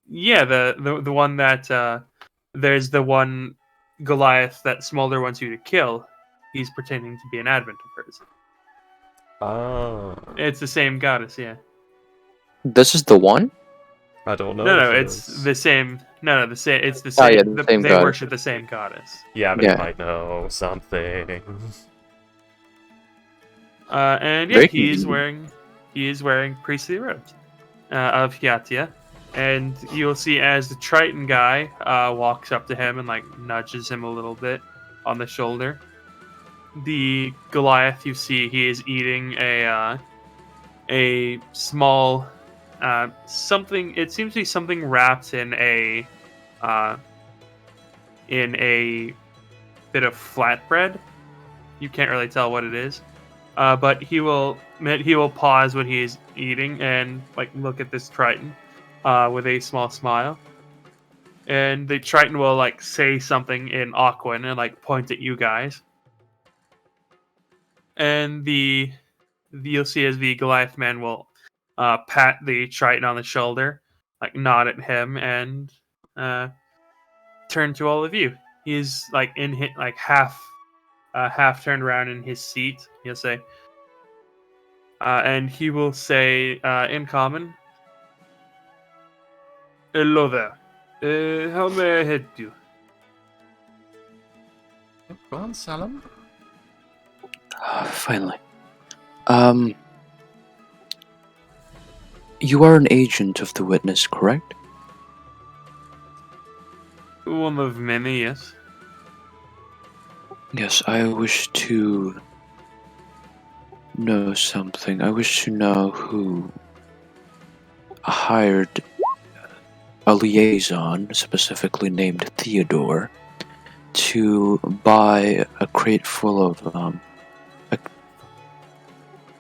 Yeah, the one that there's the one Goliath that Smolder wants you to kill. He's pretending to be an advent of hers. Oh. It's the same goddess, yeah. This is the one? I don't know. No, if it it's is. the same. No, the same. It's the Oh, same. yeah, the same they goddess. worship the same goddess. Yeah, but Yeah. you might know something. And yeah, Very he is convenient. wearing priestly robes of Hiatia, and you'll see as the Triton guy walks up to him and nudges him a little bit on the shoulder. The Goliath, you see, he is eating a small something. It seems to be something wrapped in a bit of flatbread. You can't really tell what it is. But he will pause what he is eating and look at this Triton with a small smile. And the Triton will say something in Aquan and point at you guys. And you'll see as the Goliath man will pat the Triton on the shoulder, nod at him, and turn to all of you. He's half half turned around in his seat. He'll say, and he will say in common, "Hello there. How may I help you?" Yep, go on, Salem. Finally. You are an agent of the witness, correct? One of many, yes. Yes, I wish to know something. I wish to know who hired a liaison, specifically named Theodore, to buy a crate full of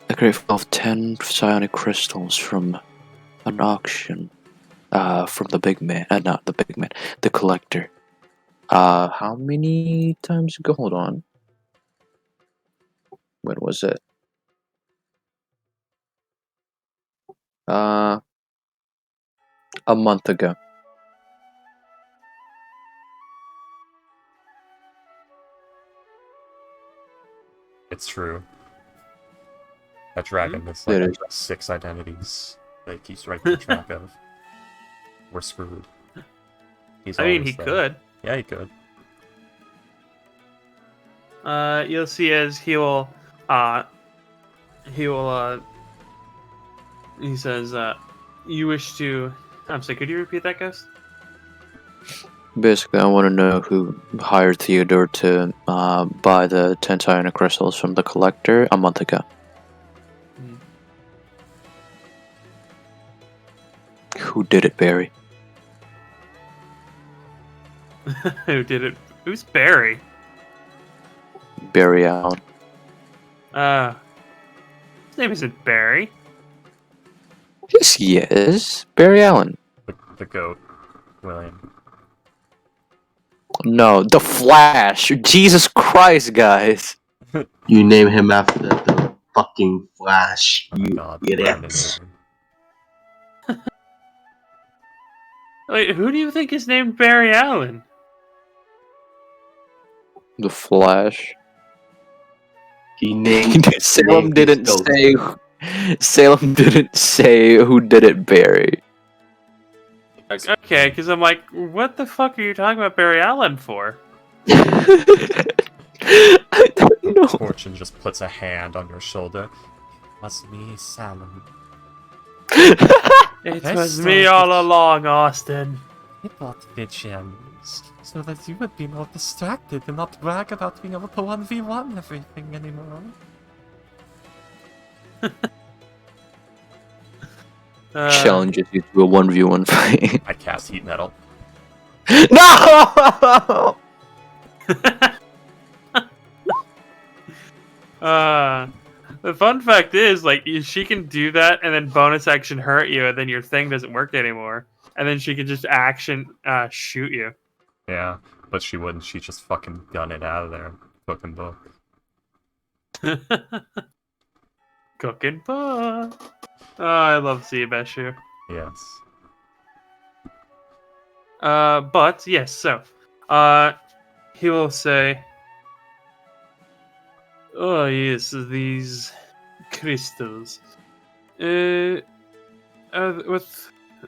a crate full of 10 psionic crystals from an auction. From the big man. Not the big man. The collector. How many times ago? Hold on. When was it? A month ago. It's true. That dragon has It like is. 6 identities that he keeps writing track of. We're screwed. He's I mean, always he there. could. Yeah, he could. You'll see as he will, he says, you wish to, I'm sorry, could you repeat that, Ghost? Basically, I want to know who hired Theodore to buy the 10 psionic crystals from the collector a month ago. Who did it, Barry? Who did it? Who's Barry? Barry Allen. His name isn't Barry. Yes, he is. Barry Allen. The goat, William. No, the Flash. Jesus Christ, guys. You name him after the fucking Flash. Oh my You god, idiot. Brandon. Wait, who do you think is named Barry Allen? The Flash. He named Salem named his didn't goat. say. Salem didn't say who did it, Barry. Okay, because I'm like, what the fuck are you talking about Barry Allen for? I don't know. Fortune just puts a hand on your shoulder. It was me, Salem. It I was saw me it. all along, Austin. I bought the gems so that you would be more distracted and not brag about being able to 1v1 everything anymore. Challenges you to a 1v1 fight. I cast heat metal. No! The fun fact is, like, she can do that and then bonus action hurt you, and then your thing doesn't work anymore. And then she can just action shoot you. Yeah, but she wouldn't. She just fucking gun it out of there. Fucking book. Cooking book. Oh, I love Zebeshu. Yes. But yes, so he will say, "Oh yes, these crystals. What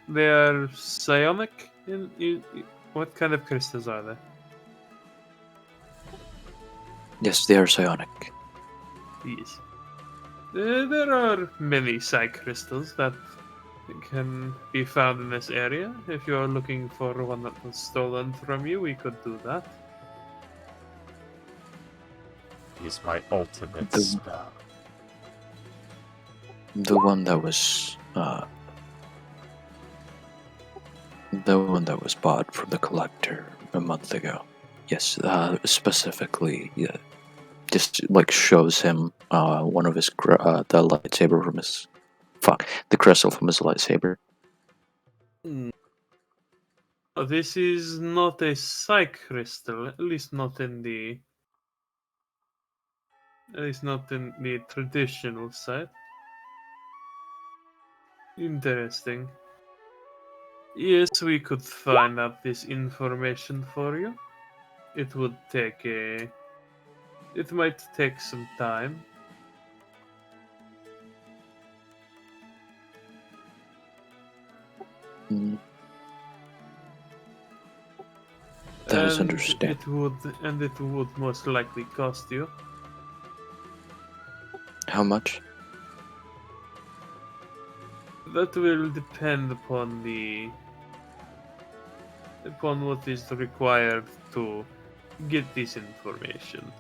they are psionic? What kind of crystals are they?" Yes, they are psionic. Yes. There are many psi crystals that can be found in this area. If you are looking for one that was stolen from you, we could do that. Use my ultimate The- spell. The one that was bought from the collector a month ago. Yes, specifically, yeah. Just like shows him one of his the lightsaber from his the crystal from his lightsaber. This is not a psi crystal, at least not in the traditional side. Interesting. Yes, we could find out this information for you. It would take a It might take some time. Mm. That is And understandable. it would most likely cost you. How much? That will depend upon what is required to get this information.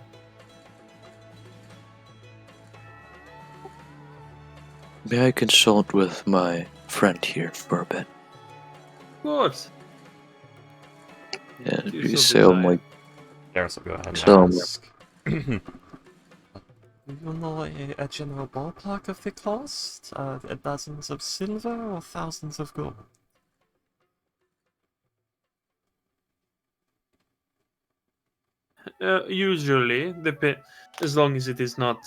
May I consult with my friend here for a bit? Of course. Yeah, If you you so sell desire. like Garrus will go ahead and So- ask. Do you know a general ballpark of the cost? Dozens of silver or thousands of gold? Usually, as long as it is not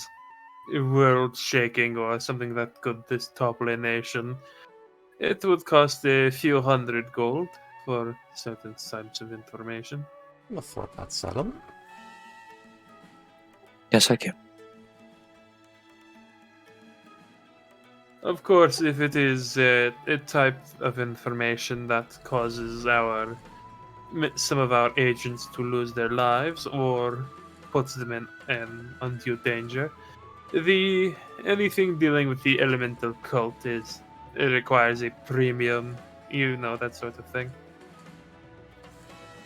world shaking or something that could this topple a nation, it would cost a few hundred gold for certain types of information. I thought that's settled. yes, I can. Of course, if it is a type of information that causes some of our agents to lose their lives or puts them in undue danger, anything dealing with the elemental cult it requires a premium, that sort of thing.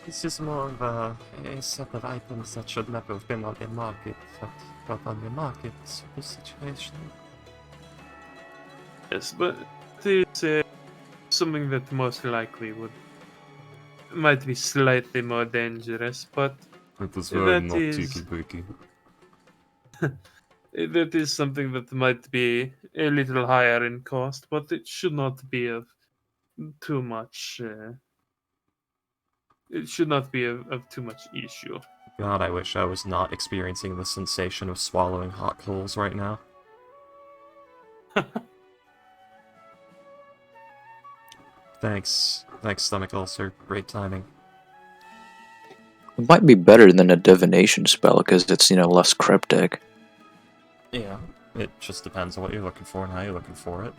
This is more of a set of items that should never have been on the market, but got on the market sort of situation. Yes, but it is something that most likely might be slightly more dangerous, but It was very not is- breaky. that is something that might be a little higher in cost, but it should not be of too much. It should not be of too much issue. God, I wish I was not experiencing the sensation of swallowing hot coals right now. Thanks, stomach ulcer. Great timing. It might be better than a divination spell because it's less cryptic. Yeah, it just depends on what you're looking for and how you're looking for it.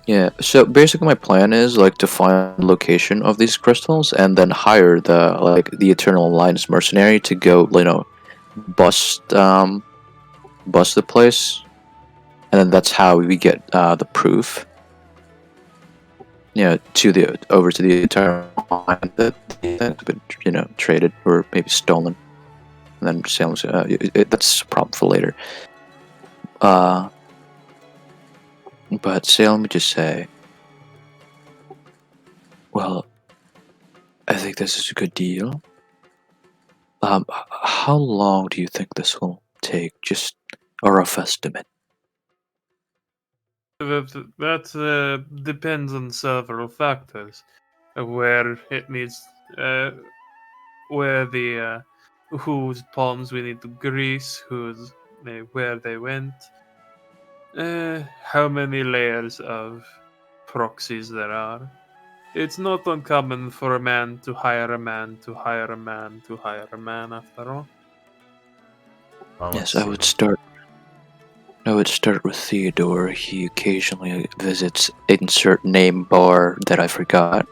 Yeah, so basically my plan is like to find the location of these crystals and then hire the Eternal Alliance mercenary to go, bust bust the place, and then that's how we get the proof. Over to the Eternal Alliance that has been traded or maybe stolen, and then Salem's that's a problem for later. But Salem would just say, well, I think this is a good deal. How long do you think this will take? Just a rough estimate. That depends on several factors. Where it needs, where the whose palms we need to grease, where they went, how many layers of proxies there are. It's not uncommon for a man to hire a man to hire a man to hire a man. After all, Well, Yes, let's I would see. start. I would start with Theodore. He occasionally visits insert name bar that I forgot.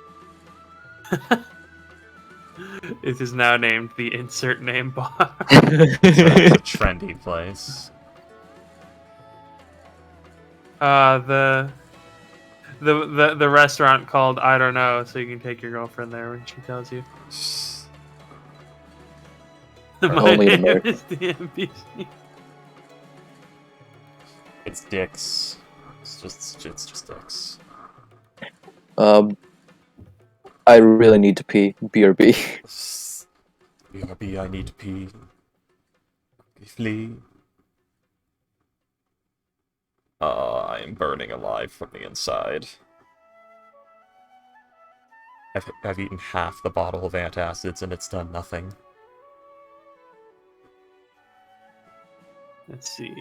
it is now named the insert name bar. It's a trendy place. The restaurant called I don't know, so you can take your girlfriend there when she tells you. My Only in name America. is the NPC. It's dicks. It's just dicks. I really need to pee. BRB. BRB, I need to pee. Flee. I am burning alive from the inside. I've eaten half the bottle of antacids and it's done nothing. Let's see.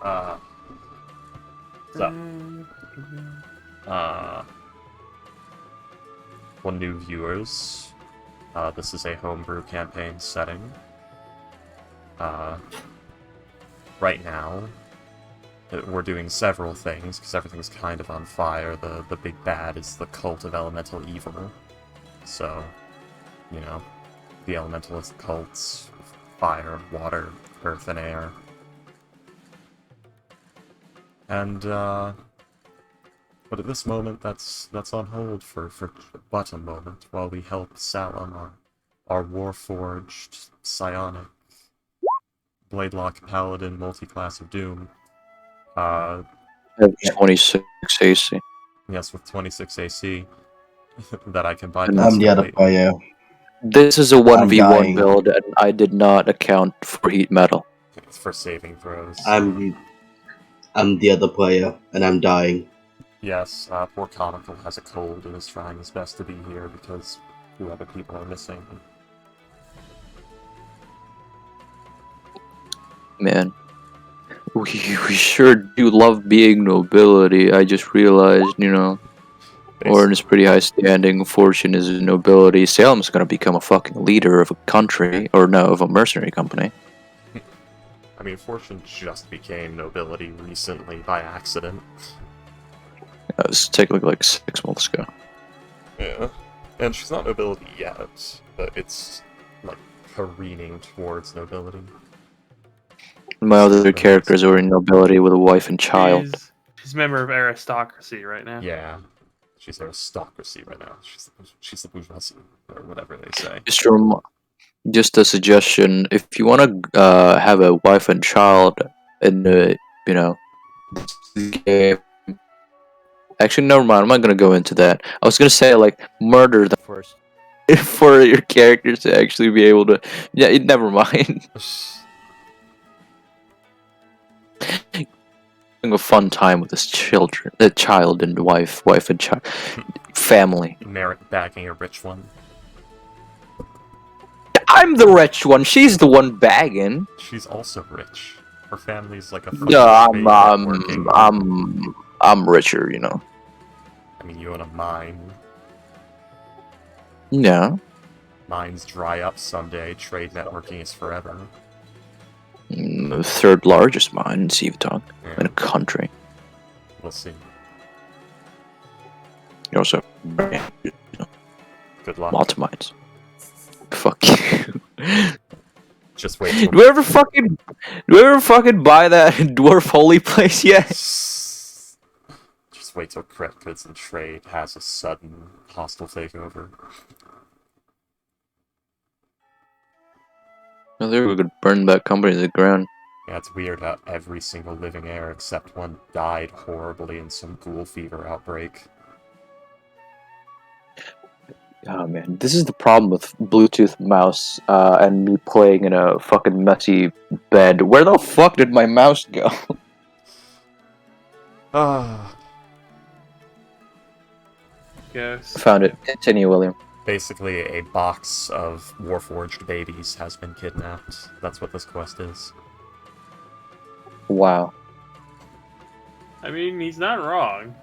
So, for new viewers, this is a homebrew campaign setting. Right now, we're doing several things, because everything's kind of on fire. The big bad is the cult of elemental evil. So, you know, the elementalist cults, fire, water, earth, and air. And, but at this moment, that's on hold for but a moment, while we help Salem, our warforged, psionic, Bladelock Paladin multi-class of Doom. I have 26 AC. Yes, with 26 AC, that I can buy I'm the other player. This is a I'm 1v1 dying. build, and I did not account for heat metal. for saving throws. I'm the other player, and I'm dying. Yes, poor Comical has a cold and is trying his best to be here because 2 other people are missing. Man, we sure do love being nobility. I just realized, you know, Orin is pretty high standing, Fortune is a nobility. Salem's gonna become a fucking leader of a country, or no, of a mercenary company. I mean, Fortune just became nobility recently by accident. That was technically like 6 months ago. Yeah. And she's not nobility yet, but it's, like, careening towards nobility. My other characters are in nobility with a wife and child. She's a member of aristocracy right now. Yeah. She's aristocracy right now. She's the bourgeoisie, or whatever they say. Just a suggestion: if you want to have a wife and child in the, you know, game. Actually, never mind. I'm not gonna go into that. I was gonna say like murder them first, for your characters to actually be able to. Yeah, never mind. Having a fun time with this child and wife and child, family. Merit bagging a rich one. I'm the rich one. She's the one bagging. She's also rich. Her family's like a. No, I'm richer. You know. I mean, you own a mine. Yeah. Mines dry up someday. Trade networking is forever. The 3rd largest mine in Seavitok in a country. We'll see. You also Good luck. lots of mines. Fuck you. Just wait till Do we ever fucking buy that dwarf holy place yet? Just wait till Credit Goods and Trade has a sudden hostile takeover. I think we could burn that company to the ground. Yeah, it's weird how every single living heir except one died horribly in some ghoul fever outbreak. Oh man, this is the problem with Bluetooth mouse and me playing in a fucking messy bed. Where the fuck did my mouse go? Ah. Yes. Found it. Continue, William. Basically, a box of warforged babies has been kidnapped. That's what this quest is. Wow. I mean, he's not wrong.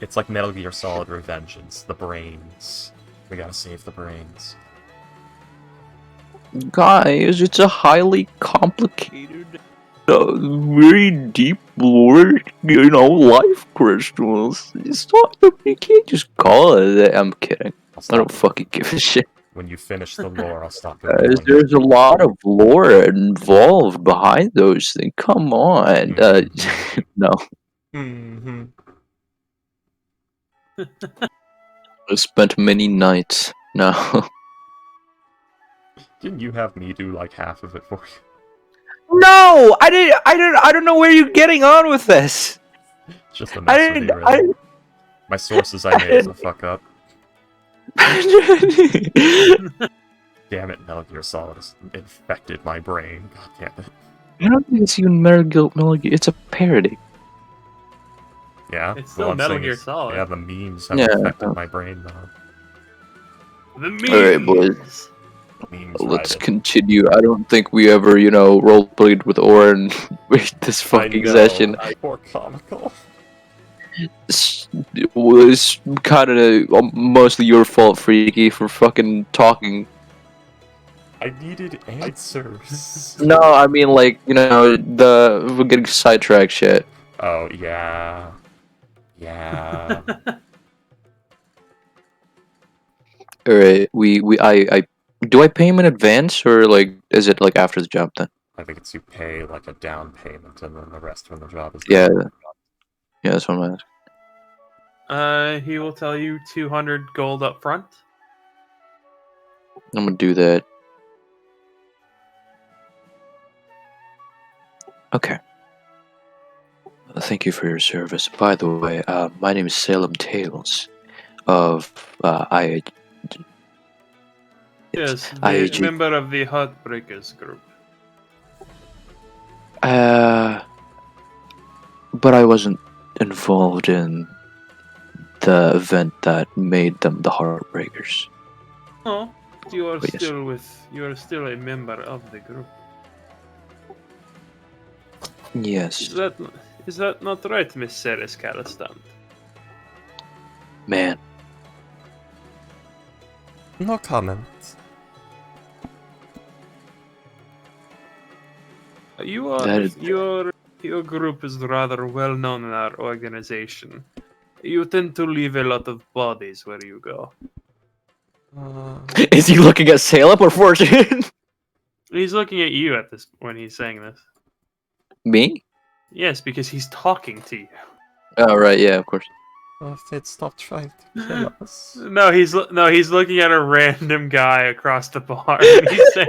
It's like Metal Gear Solid Revengeance. The brains. We gotta save the brains. Guys, it's a highly complicated, very deep lore, you know, life crystals. It's not, you can't just call it that. I'm kidding. I don't fucking give a shit. When you finish the lore, I'll stop Guys, revealing it. there's a lot of lore involved behind those things. Come on. No. Mm-hmm. I spent many nights. No. Didn't you have me do like half of it for you? No! I don't know where you're getting on with this. Just a mess with you, really. My sources I made is a fuck up. Damn it, Metal Gear Solid has infected my brain. God damn it. I don't think it's even Metal Gear. It's a parody. Yeah? It's still well, I'm Metal saying Gear is- Solid. Yeah, the memes have Yeah. affected my brain, though. The memes. Alright, boys. memes. Let's right? continue. I don't think we ever, roleplayed with Oren with this fucking session. Poor comical. It was kind of mostly your fault, Freaky, for fucking talking. I needed answers. No, I mean, like, we're getting sidetracked shit. Oh, yeah. Yeah. Alright, I do I pay him in advance, or, like, is it, like, after the job then? I think it's you pay, like, a down payment, and then the rest when the job is Yeah, done. yeah, that's what I'm asking. He will tell you 200 gold up front. I'm gonna do that. Okay. Thank you for your service. By the way, my name is Salem Tales of Yes, the IAG. member of the Heartbreakers group. But I wasn't involved in the event that made them the Heartbreakers. Oh, you are But yes. you are still a member of the group. Yes, Is that not right, Miss Ceres Calistant? man. No comment. You are That is- your group is rather well known in our organization. You tend to leave a lot of bodies where you go. Is he looking at Salem or Fortune? He's looking at you at this when he's saying this. Me? Yes, because he's talking to you. Oh, right, yeah, of course. Oh, Fid, stop trying to kill us. No, he's looking at a random guy across the bar. And he's saying,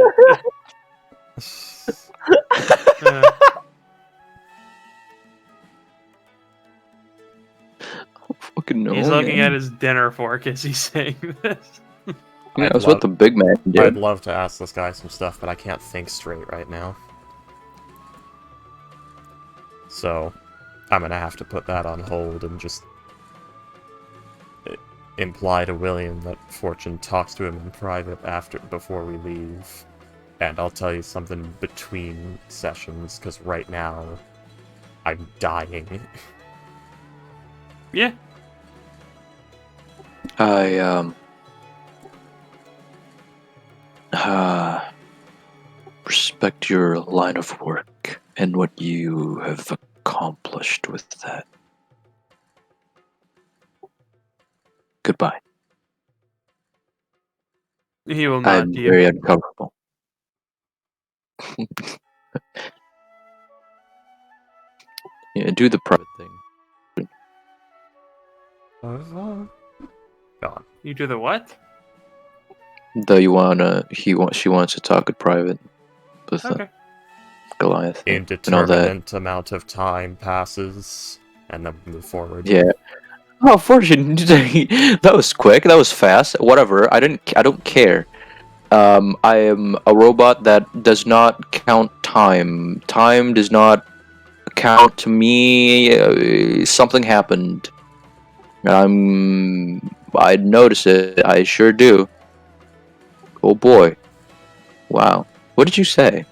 Fucking no. he's looking at his dinner fork as he's saying this. Yeah, that's what the big man I'd did. love to ask this guy some stuff, but I can't think straight right now. So, I'm gonna have to put that on hold and just imply to William that Fortune talks to him in private before we leave. And I'll tell you something between sessions, because right now, I'm dying. Yeah. I respect your line of work and what you have accomplished with that. Goodbye. He will not I'm you. very uncomfortable. Yeah, do the private thing. Gone. You do the what? Though she wants to talk in private with Okay. Goliath. and all that. Indeterminate amount of time passes, and then we move forward. Yeah. Oh, Fortune, that was quick. That was fast. Whatever. I don't care. I am a robot that does not count time. Time does not count to me. Something happened. I notice it. I sure do. Oh boy. Wow. What did you say?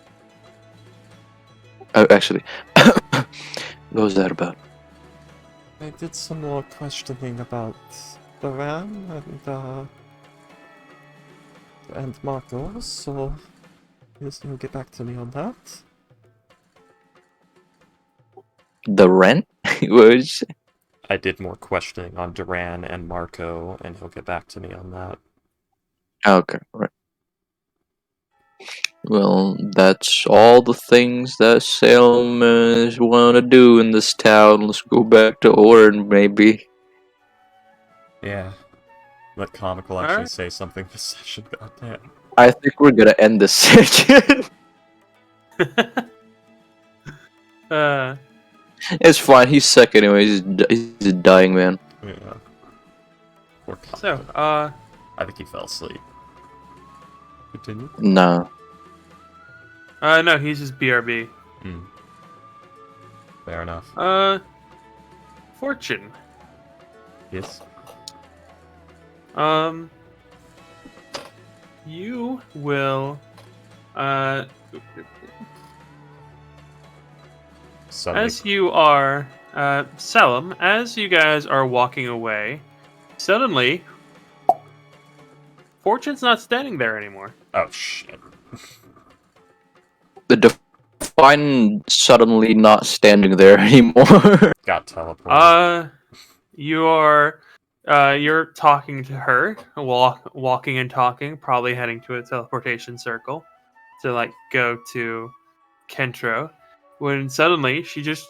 Oh, actually, what was that about? I did some more questioning about the RAM and Marco, so you'll get back to me on that. The rent? What did you say? I did more questioning on Duran and Marco, and he'll get back to me on that. Okay, right. Well, that's all the things that Salem want to do in this town. Let's go back to Orin, maybe. Yeah. Let Comical actually Alright. say something this session, goddamn. I think we're gonna end this session. It's fine. He's sick anyway. He's a dying man. Yeah. Poor Comical. So, I think he fell asleep. Continue? Nah. no, he's just BRB. Fair enough. Fortune. Yes. you will. Uh, Suddenly, as you are, Selim, as you guys are walking away, suddenly, Fortune's not standing there anymore. oh shit! The Define suddenly not standing there anymore. Got teleported. You're talking to her, walking and talking, probably heading to a teleportation circle to like go to Kentro, when suddenly she just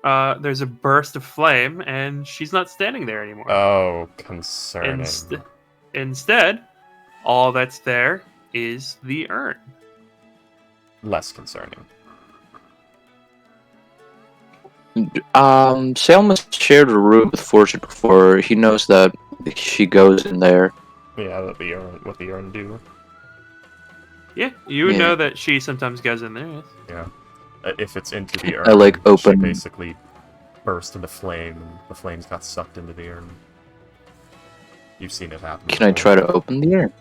there's a burst of flame and she's not standing there anymore. Oh, concerning. Instead, all that's there is the urn. Less concerning. Salem has shared a room with Fortune before. He knows that she goes in there. Yeah, what the urn do. Yeah, you Yeah. know that she sometimes goes in there. Yes. Yeah. If it's into the urn, I, like, she open- basically burst into flame, and the flames got sucked into the urn. You've seen it happen. Can I try to open the urn?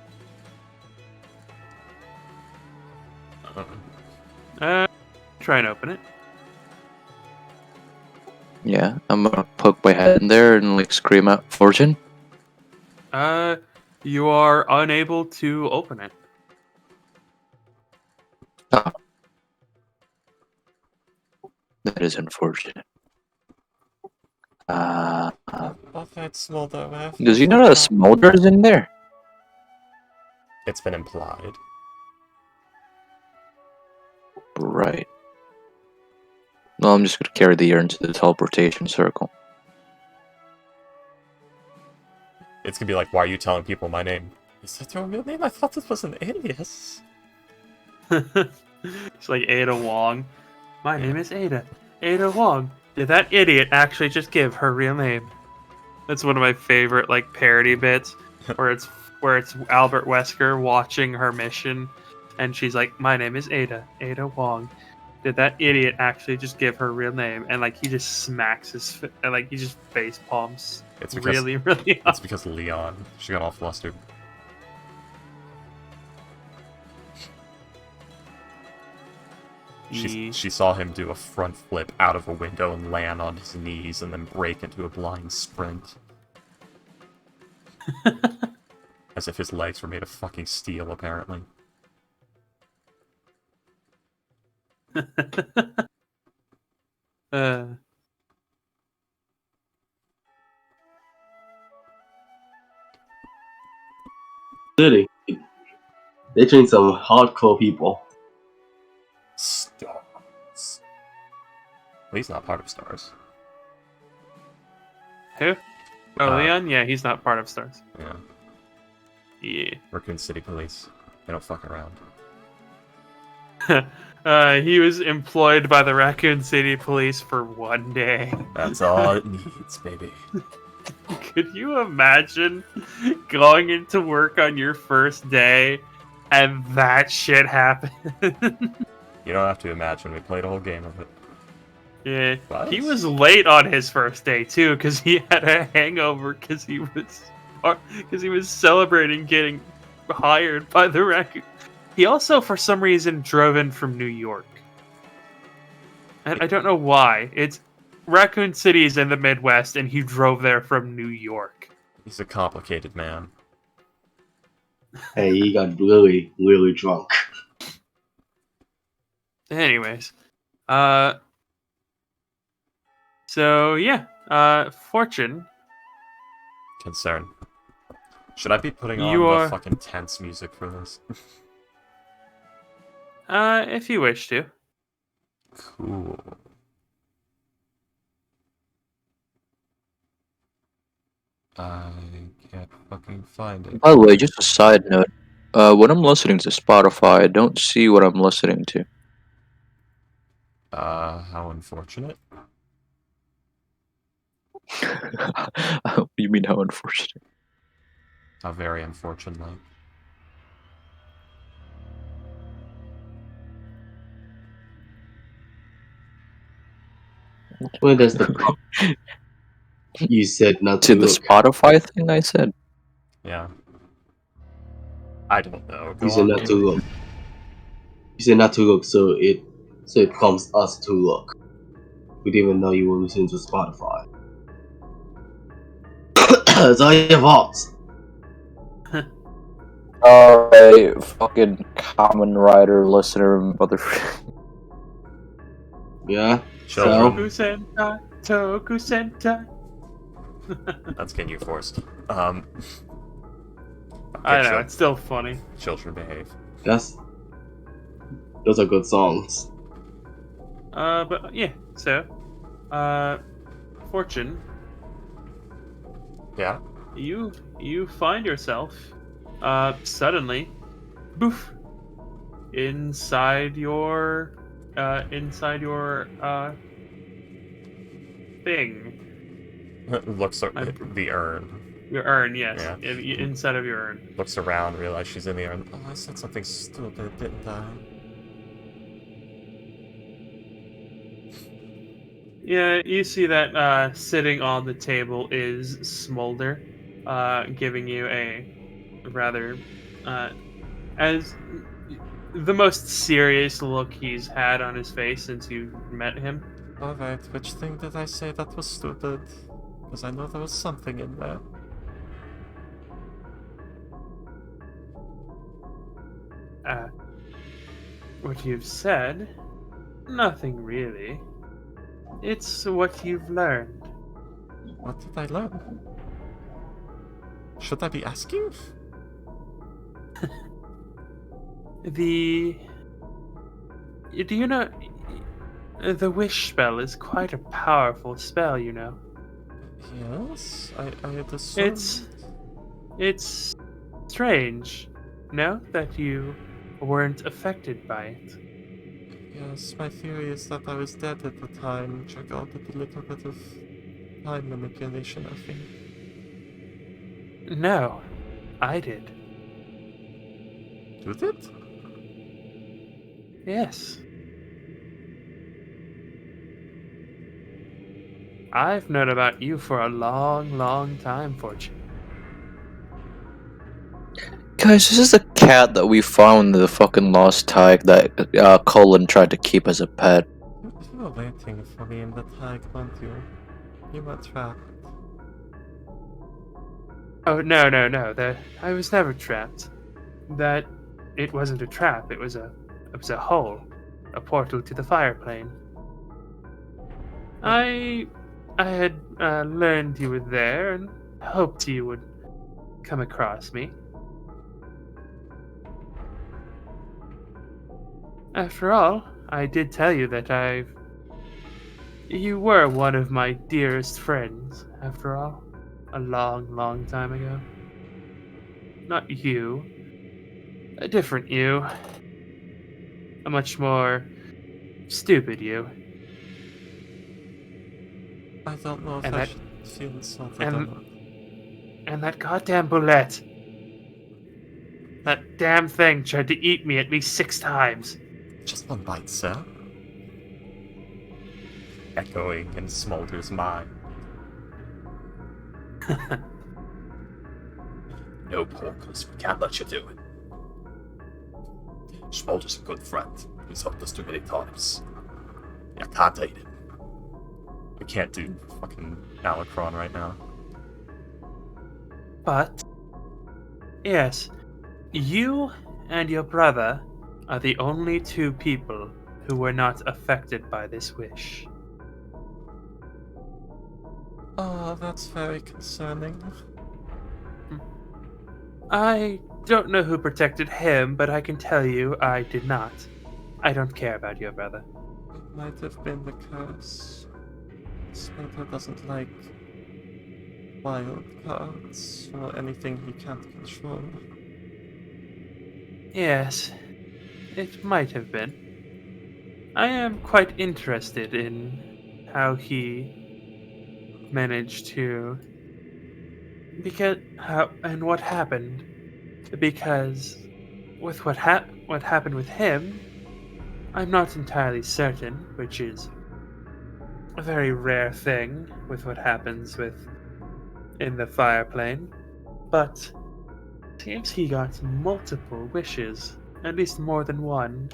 Try and open it. Yeah, I'm gonna poke my head in there and like scream out Fortune. You are unable to open it. Oh. That is unfortunate. Oh, that's smolder. Does he know that Smolder is in there? It's been implied. Right. Well, I'm just gonna carry the urn to the teleportation circle. It's gonna be like, why are you telling people my name? Is that your real name? I thought this was an alias. It's like Ada Wong. My name is Ada. Ada Wong. Did that idiot actually just give her real name? That's one of my favorite like parody bits, where it's Albert Wesker watching her mission, and she's like, "My name is Ada. Ada Wong. Did that idiot actually just give her real name?" And like he just smacks and like he just face palms. It's because really hard. it's because Leon. She got all flustered. She saw him do a front flip out of a window and land on his knees and then break into a blind sprint. As if his legs were made of fucking steel, apparently. City. They train some hardcore people. Stars. Well, he's not part of Stars. Who? Oh, Uh, Leon? Yeah, he's not part of Stars. Yeah. Yeah. Raccoon City Police. They don't fuck around. He was employed by the Raccoon City Police for 1 day. That's all it needs, baby. Could you imagine going into work on your first day and that shit happened? You don't have to imagine. We played a whole game of it. Yeah, What? he was late on his first day too because he had a hangover because he was celebrating getting hired by the Raccoon. He also, for some reason, drove in from New York, and I don't know why. It's Raccoon City is in the Midwest, and he drove there from New York. He's a complicated man. Hey, he got really, really drunk. Anyways, so yeah, Fortune. Concern. Should I be putting on You are- the fucking tense music for this? If you wish to. Cool. I can't fucking find it. By the way, just a side note. When I'm listening to Spotify, I don't see what I'm listening to. How unfortunate. You mean how unfortunate? How very unfortunately. Well, that's the you said not To to the look. Spotify thing I said. Yeah. I don't know. You Go said on. not to look. You said not to look, so it prompts us to look. We didn't even know you were listening to Spotify. It's all your fault. Alright, fucking common writer, listener, motherfucker. Yeah. Children. Toku Sentai, Toku Sentai. That's getting you forced. I Okay, know, it's still funny. children behave. Those are good songs. But yeah, so, Fortune, Yeah. you find yourself, suddenly, boof, inside your thing. Looks at My- the urn. Your urn, yes, Yeah. inside of your urn. Looks around, realizes she's in the urn. Oh, I said something stupid, didn't I? Yeah, you see that sitting on the table is Smolder, giving you a rather as the most serious look he's had on his face since you met him. Alright, which thing did I say that was stupid? Because I know there was something in there. What you've said, nothing really. It's what you've learned. What did I learn? Should I be asking? Do you know the wish spell is quite a powerful spell, you know. Yes, I had assumed. It's strange, no, that you weren't affected by it. Yes, my theory is that I was dead at the time, which I got a little bit of time manipulation, I think. No, I did. You did? Yes. I've known about you for a long, long time, Fortune. Guys, this is the cat that we found in the fucking lost tag that Colin tried to keep as a pet. You were waiting for me in the tag, weren't you? You were trapped. Oh no, I was never trapped. That it wasn't a trap. It was a hole, a portal to the fire plane. I had learned you were there and hoped you would come across me. After all, I did tell you that you were one of my dearest friends, after all. A long, long time ago. Not you. A different you. A much more stupid you. I don't know if And I that- should feel insulted and- or not. And that goddamn bullet. That damn thing tried to eat me at least 6 times. Just one bite, sir. Echoing in Smolder's mind. No, Porkers, we can't let you do it. Smolder's a good friend. He's helped us too many times. You can't eat him. We can't do fucking Alacron right now. But, yes, you and your brother are the only 2 people who were not affected by this wish. Oh, that's very concerning. I don't know who protected him, but I can tell you I did not. I don't care about your brother. It might have been the curse. Splinter doesn't like wild cards or anything he can't control. Yes, it might have been. I am quite interested in how he managed to what happened, because with what happened with him, I'm not entirely certain, which is a very rare thing with what happens in the fire plane. But Seems he got multiple wishes, at least more than one.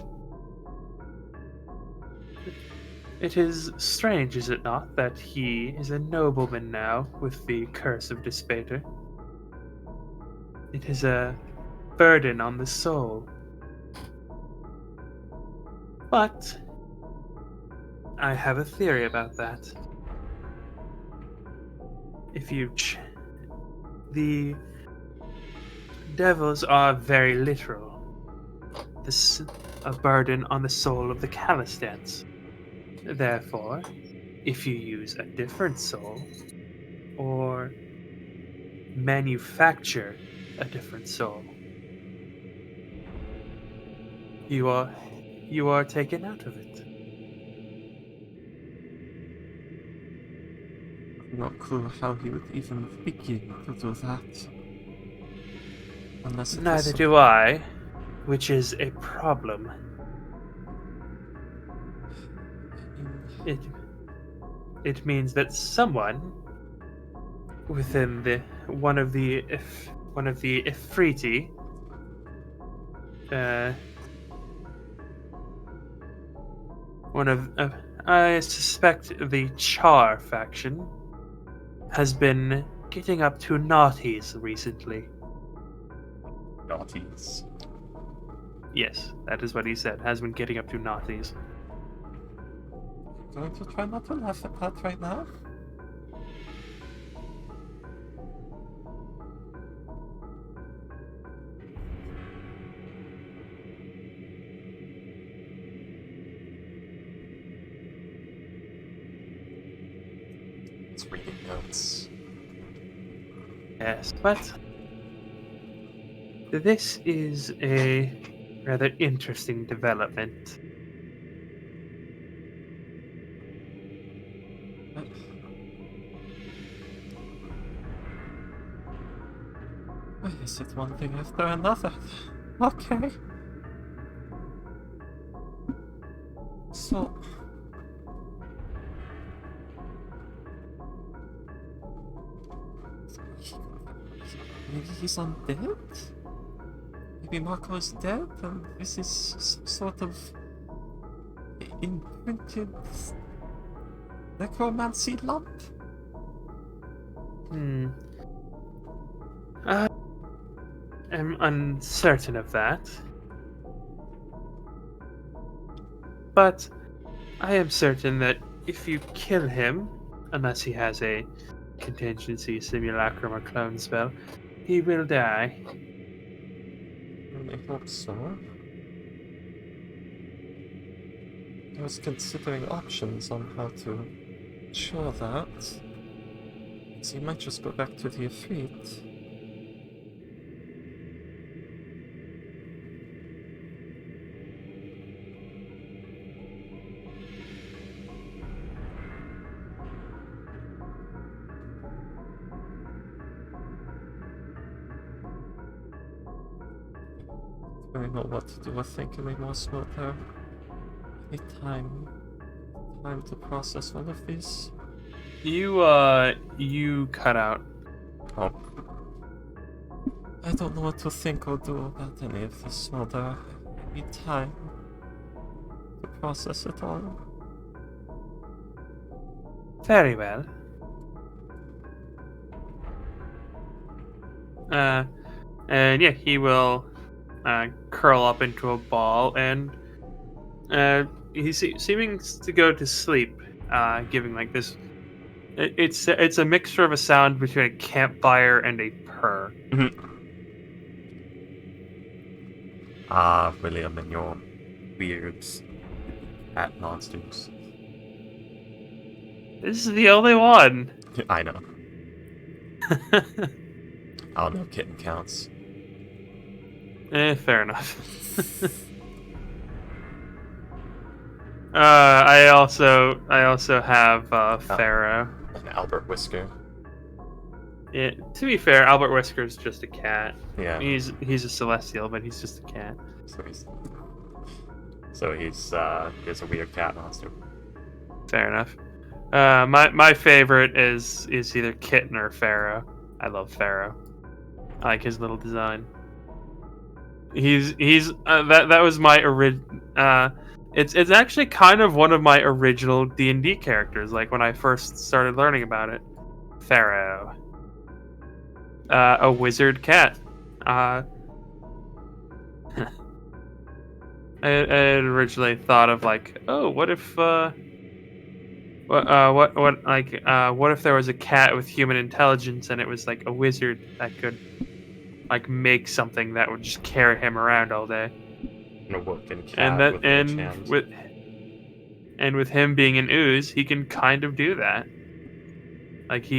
It is strange, is it not, that he is a nobleman now with the curse of Despater? It is a burden on the soul. But I have a theory about that. If the devils are very literal. This a burden on the soul of the Calistans. Therefore, if you use a different soul, or manufacture a different soul, you are taken out of it. No clue how he would even begin to do that. Unless it Neither was do I, which is a problem. It means that someone within one of the Ifriti, I suspect the Char faction, has been getting up to naughties recently. naughties. Yes, that is what he said. Has been getting up to naughties. Going to try not to laugh at that right now. It's reading notes. Yes, but this is a rather interesting development. Why is it one thing after another? Okay. So... maybe he's undead? Maybe Marco's dead and this is some sort of imprinted necromancy lump? I'm uncertain of that. But I am certain that if you kill him, unless he has a contingency simulacrum or clone spell, he will die. I hope so. I was considering options on how to ensure that. So you might just go back to the Efreet. I don't know what to do. I think anymore, Smolder. I need time to process all of this. You cut out. Oh. I don't know what to think or do about any of this, Smolder. I need time to process it all. Very well. And yeah, he will curl up into a ball, and he's seeming to go to sleep, giving like this. It's a mixture of a sound between a campfire and a purr. Ah, William and your weird cat monsters. This is the only one. I know. I don't know if kitten counts. Fair enough. I also have Pharaoh. An Albert Whisker. Yeah, to be fair, Albert Whisker's just a cat. Yeah. He's a celestial, but he's just a cat. So he's a weird cat monster. Fair enough. My favorite is either Kitten or Pharaoh. I love Pharaoh. I like his little design. that was my it's actually kind of one of my original D&D characters. Like when I first started learning about it, Pharaoh, a wizard cat. I had originally thought of like, oh, what if what if there was a cat with human intelligence and it was like a wizard that could like make something that would just carry him around all day. And a working cat And that with a witch hand. with him being an ooze, he can kind of do that. Like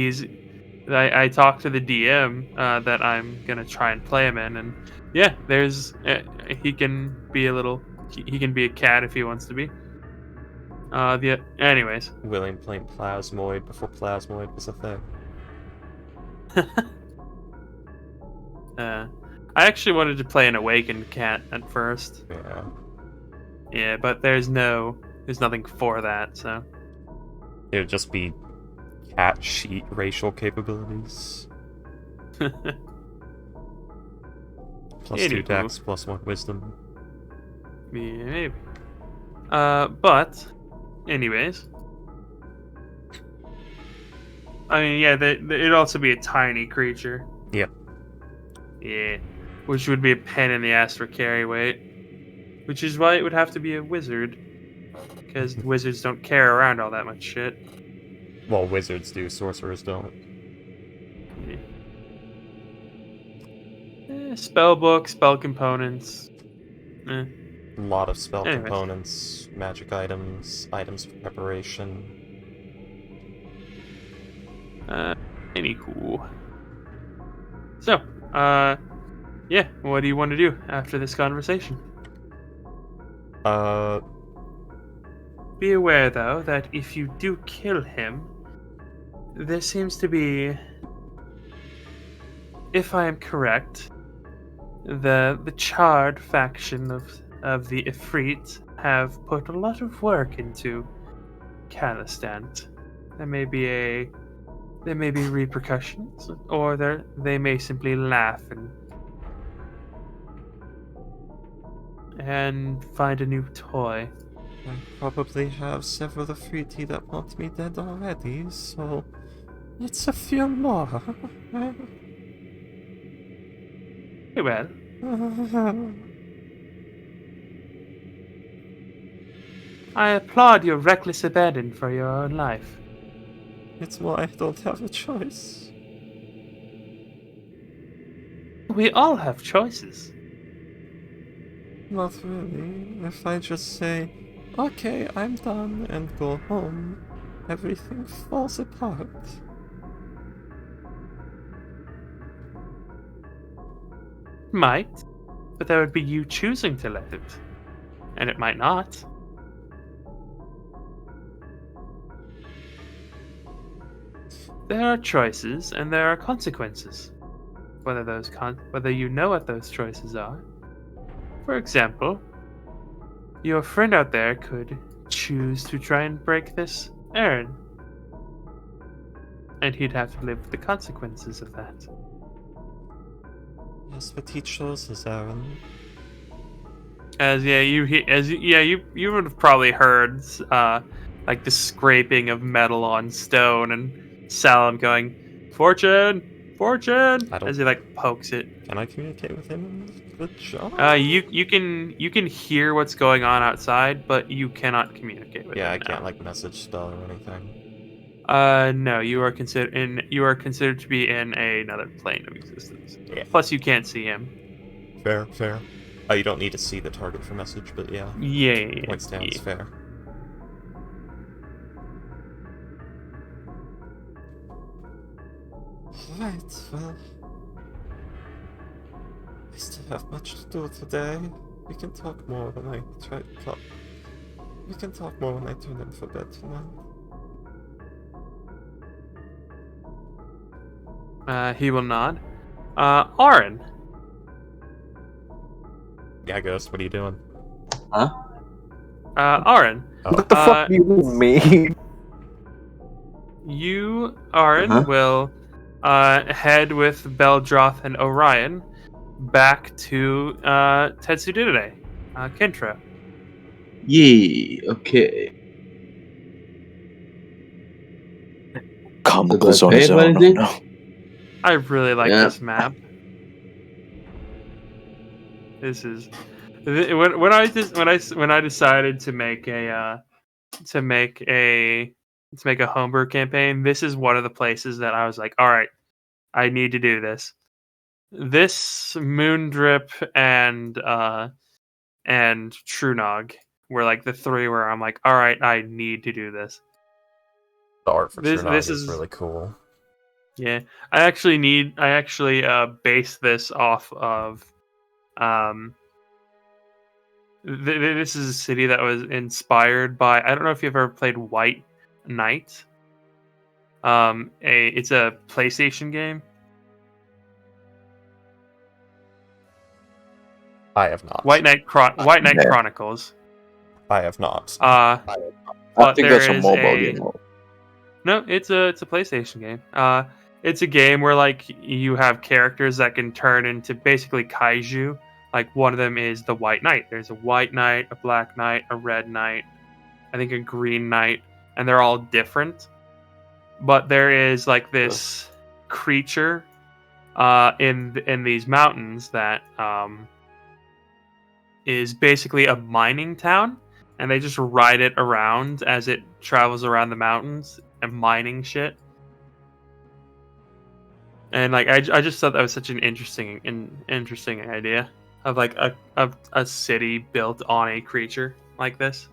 I talked to the DM that I'm gonna try and play him in, and yeah, there's he can be he can be a cat if he wants to be. Anyways, William playing Plasmoid before Plasmoid was a thing. I actually wanted to play an awakened cat at first. Yeah. Yeah, but there's nothing for that, so. It would just be cat sheet racial capabilities. Plus 2 Anywho. dex, plus 1 wisdom. Yeah, maybe. But, anyways. I mean, yeah, it'd also be a tiny creature. Yep. Yeah. Which would be a pain in the ass for carry weight. Which is why it would have to be a wizard. Because wizards don't carry around all that much shit. Well, wizards do, sorcerers don't. Spell book, spell components. A lot of spell Anyways. components, magic items, items for preparation. Anywho. So, yeah, what do you want to do after this conversation? Be aware, though, that if you do kill him, there seems to be, if I am correct, the charred faction of the Ifrit have put a lot of work into Calistant. There may be repercussions, or they may simply laugh and find a new toy. I probably have several Afriti that want me dead already, so it's a few more. Very well. I applaud your reckless abandon for your own life. It's why I don't have a choice. We all have choices. Not really. If I just say, okay, I'm done, and go home, everything falls apart. Might, but that would be you choosing to let it. And it might not. There are choices and there are consequences. Whether you know what those choices are. For example, your friend out there could choose to try and break this Aaron. And he'd have to live with the consequences of that. Yes, but he chose his Aaron. You would have probably heard like the scraping of metal on stone and Salim going, "Fortune, fortune," as he like pokes it. Can I communicate with him? Good job. You can hear what's going on outside, but you cannot communicate with him. Yeah, I now. can't like message spell or anything. No, you are considered to be in another plane of existence. Yeah. Plus, you can't see him. Fair. Oh, you don't need to see the target for message, but yeah. Yeah. Point stands, fair. Alright, well... I still have much to do today. We can talk more when I We can talk more when I turn in for bed tonight. He will nod. Aaron. Yeah, Ghost, what are you doing? Huh? Aaron. Oh. What the fuck do you mean? You, Aaron, will head with Beldroth and Orion back to Tetsudide, Kentra. Yee, okay. Comic So do I was on pay his for own. Oh, anything? no. I really like Yeah. this map. This is when I decided to make a homebrew campaign. This is one of the places that I was like, all right, I need to do this. This Moondrip and Trunog were like the three where I'm like, all right, I need to do this. The art for This Trunog is is really cool. yeah. I actually based this off of this is a city that was inspired by. I don't know if you've ever played White Knight. It's a PlayStation game. I have not. White Knight Yeah. Chronicles. I have not. I But think there that's a is mobile game. No, it's a PlayStation game. It's a game where like you have characters that can turn into basically kaiju. Like one of them is the White Knight. There's a White Knight, a Black Knight, a Red Knight, I think a Green Knight, and they're all different. But there is like this creature in these mountains that is basically a mining town, and they just ride it around as it travels around the mountains and mining shit. And like I just thought that was such an interesting idea of like a city built on a creature like this.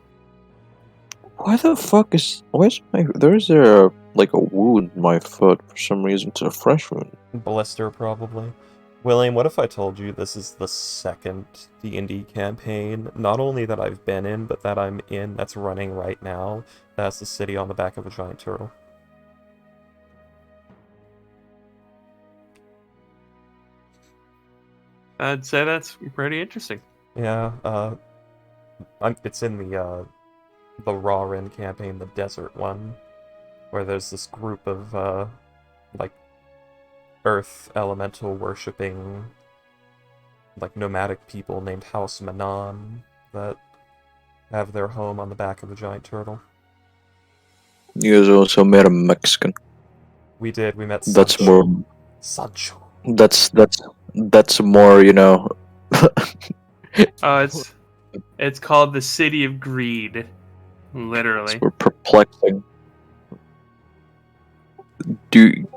Why the fuck is... There's a wound in my foot for some reason. It's a fresh wound. Blister, probably. William, what if I told you this is the second D&D campaign, not only that I've been in, but that I'm in, that's running right now, that's the city on the back of a giant turtle? I'd say that's pretty interesting. Yeah, it's in the Rawrin campaign, the desert one, where there's this group of, earth elemental worshipping, nomadic people named House Manon that have their home on the back of a giant turtle. You guys also met a Mexican. We did, we met That's Sancho. more... Sancho. That's more, you know... It's called the City of Greed, literally. It's more perplexing. Dude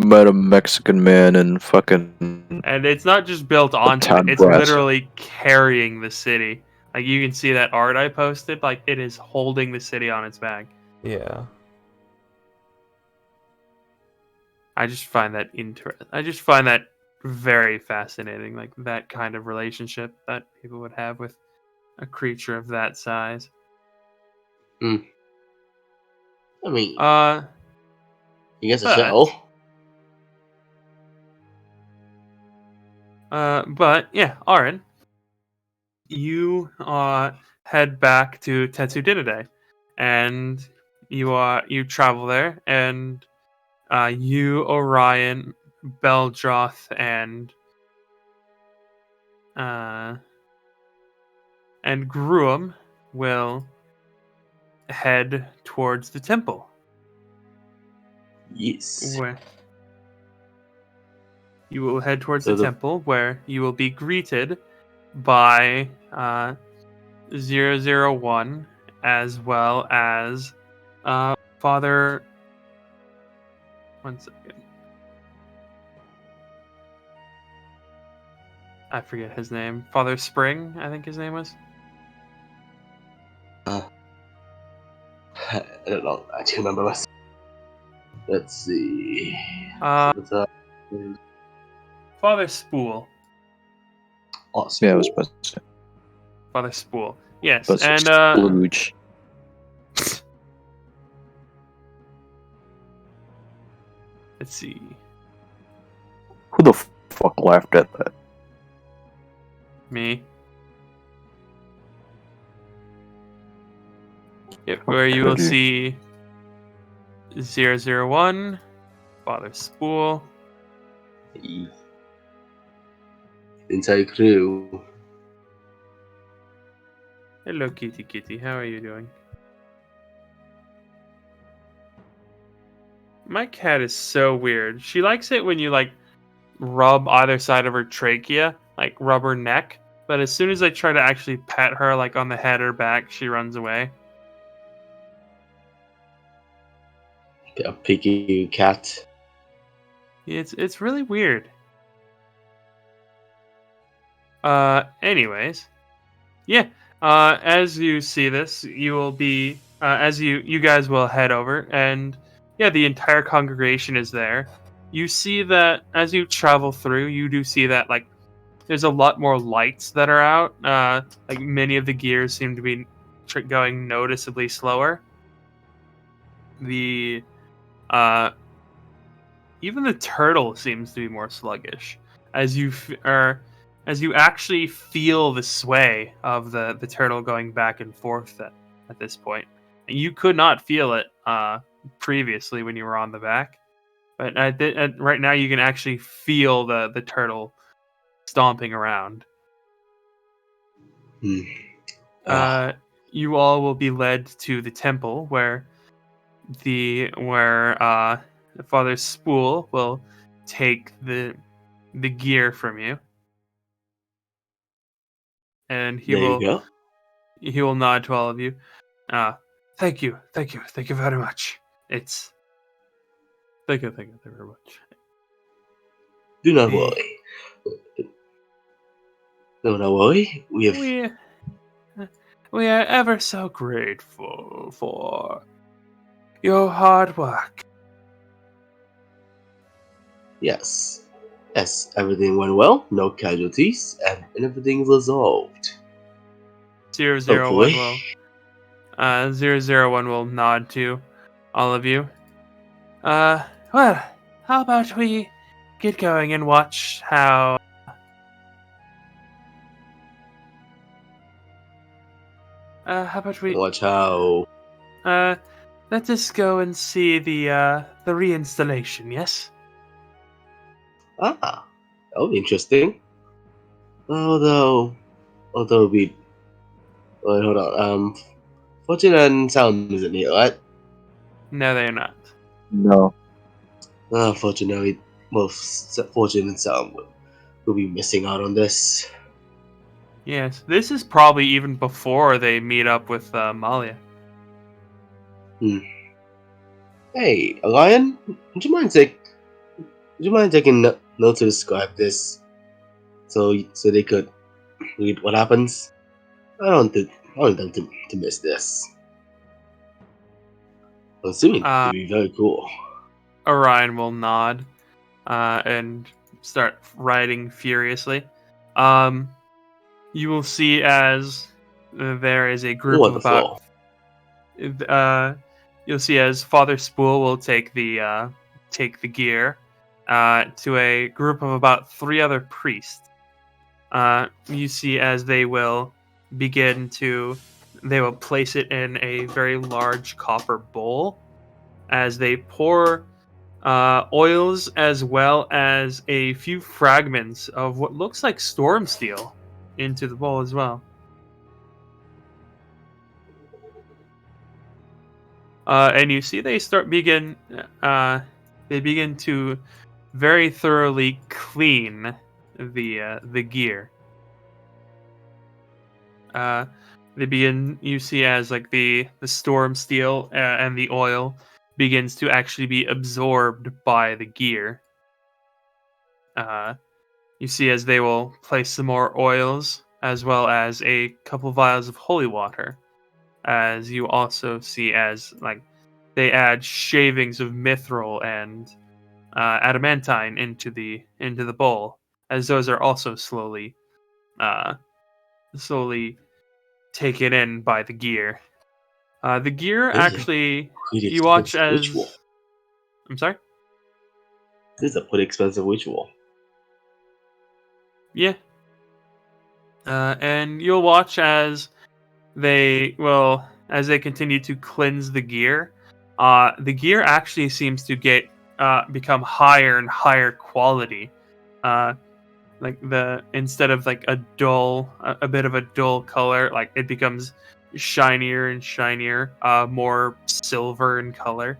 met a Mexican man and fucking... And it's not just built onto it; it's brass. literally carrying the city. Like you can see that art I posted, like it is holding the city on its back. Yeah. I just find that I just find that very fascinating, like that kind of relationship that people would have with a creature of that size. I mean, Uh, you guess a but- show. But yeah, Aaron, you head back to Tetsudinade, and you travel there, and you, Orion, Beldroth, and Gruum will head towards the temple. Yes. Where you will head towards So the temple, where you will be greeted by 001, as well as Father. One second. I forget his name. Father Spring, I think his name was. I don't know. I actually remember myself. Let's see. What's up? Father Spool. Yeah, I was about to say. Father Spool. Yes, But and Splooge. let's see. Who the fuck laughed at that? Me. Yep, where you will see 001, Father Spool, entire crew. Hello, Kitty Kitty. How are you doing? My cat is so weird. She likes it when you like rub either side of her trachea, like rub her neck. But as soon as I try to actually pet her, like on the head or back, she runs away. A picky cat. It's really weird. Anyways, yeah. As you see this, you will be as you guys will head over, and yeah, the entire congregation is there. You see that as you travel through, you do see that like there's a lot more lights that are out. Like many of the gears seem to be going noticeably slower. The even the turtle seems to be more sluggish as as you actually feel the sway of the turtle going back and forth at this point. You could not feel it previously when you were on the back, but right now you can actually feel the turtle stomping around. Hmm. Ah, You all will be led to the temple where Father Spool will take the gear from you, and there you go. he will nod to all of you. Thank you very much. Thank you very much. Do not The- worry. Do not worry. We have We are ever so grateful for your hard work. yes. Yes, everything went well, no casualties, and everything's resolved. 001 Hopefully. will 001 will nod to all of you. Well, how about we get going and watch how how about we Watch how. let us go and see the reinstallation, yes? Ah, that'll be interesting. Although we. Wait, hold on. Fortune and Sound isn't here, right? No, they're not. No. Unfortunately, both Fortune and Sound will be missing out on this. Yes, this is probably even before they meet up with Malia. Hey, Lion, would you mind taking note to describe this, so they could read what happens? I don't want them to miss this. I'm assuming it'd be very cool. Orion will nod and start writing furiously. You will see as there is a group of about. You'll see as Father Spool will take the gear to a group of about 3 other priests. You see as they will place it in a very large copper bowl as they pour oils as well as a few fragments of what looks like storm steel into the bowl as well. And you see they begin to very thoroughly clean the gear. You see as like the storm steel and the oil begins to actually be absorbed by the gear. You see as they will place some more oils as well as a couple vials of holy water. As you also see as like they add shavings of mithril and adamantine into the bowl, as those are also slowly taken in by the gear. The gear This is actually pretty you watch expensive as ritual. I'm sorry. This is a pretty expensive ritual. Yeah. And you'll watch as they continue to cleanse the gear. The gear actually seems to become higher and higher quality. like instead of like a bit of a dull color, like it becomes shinier and shinier, more silver in color,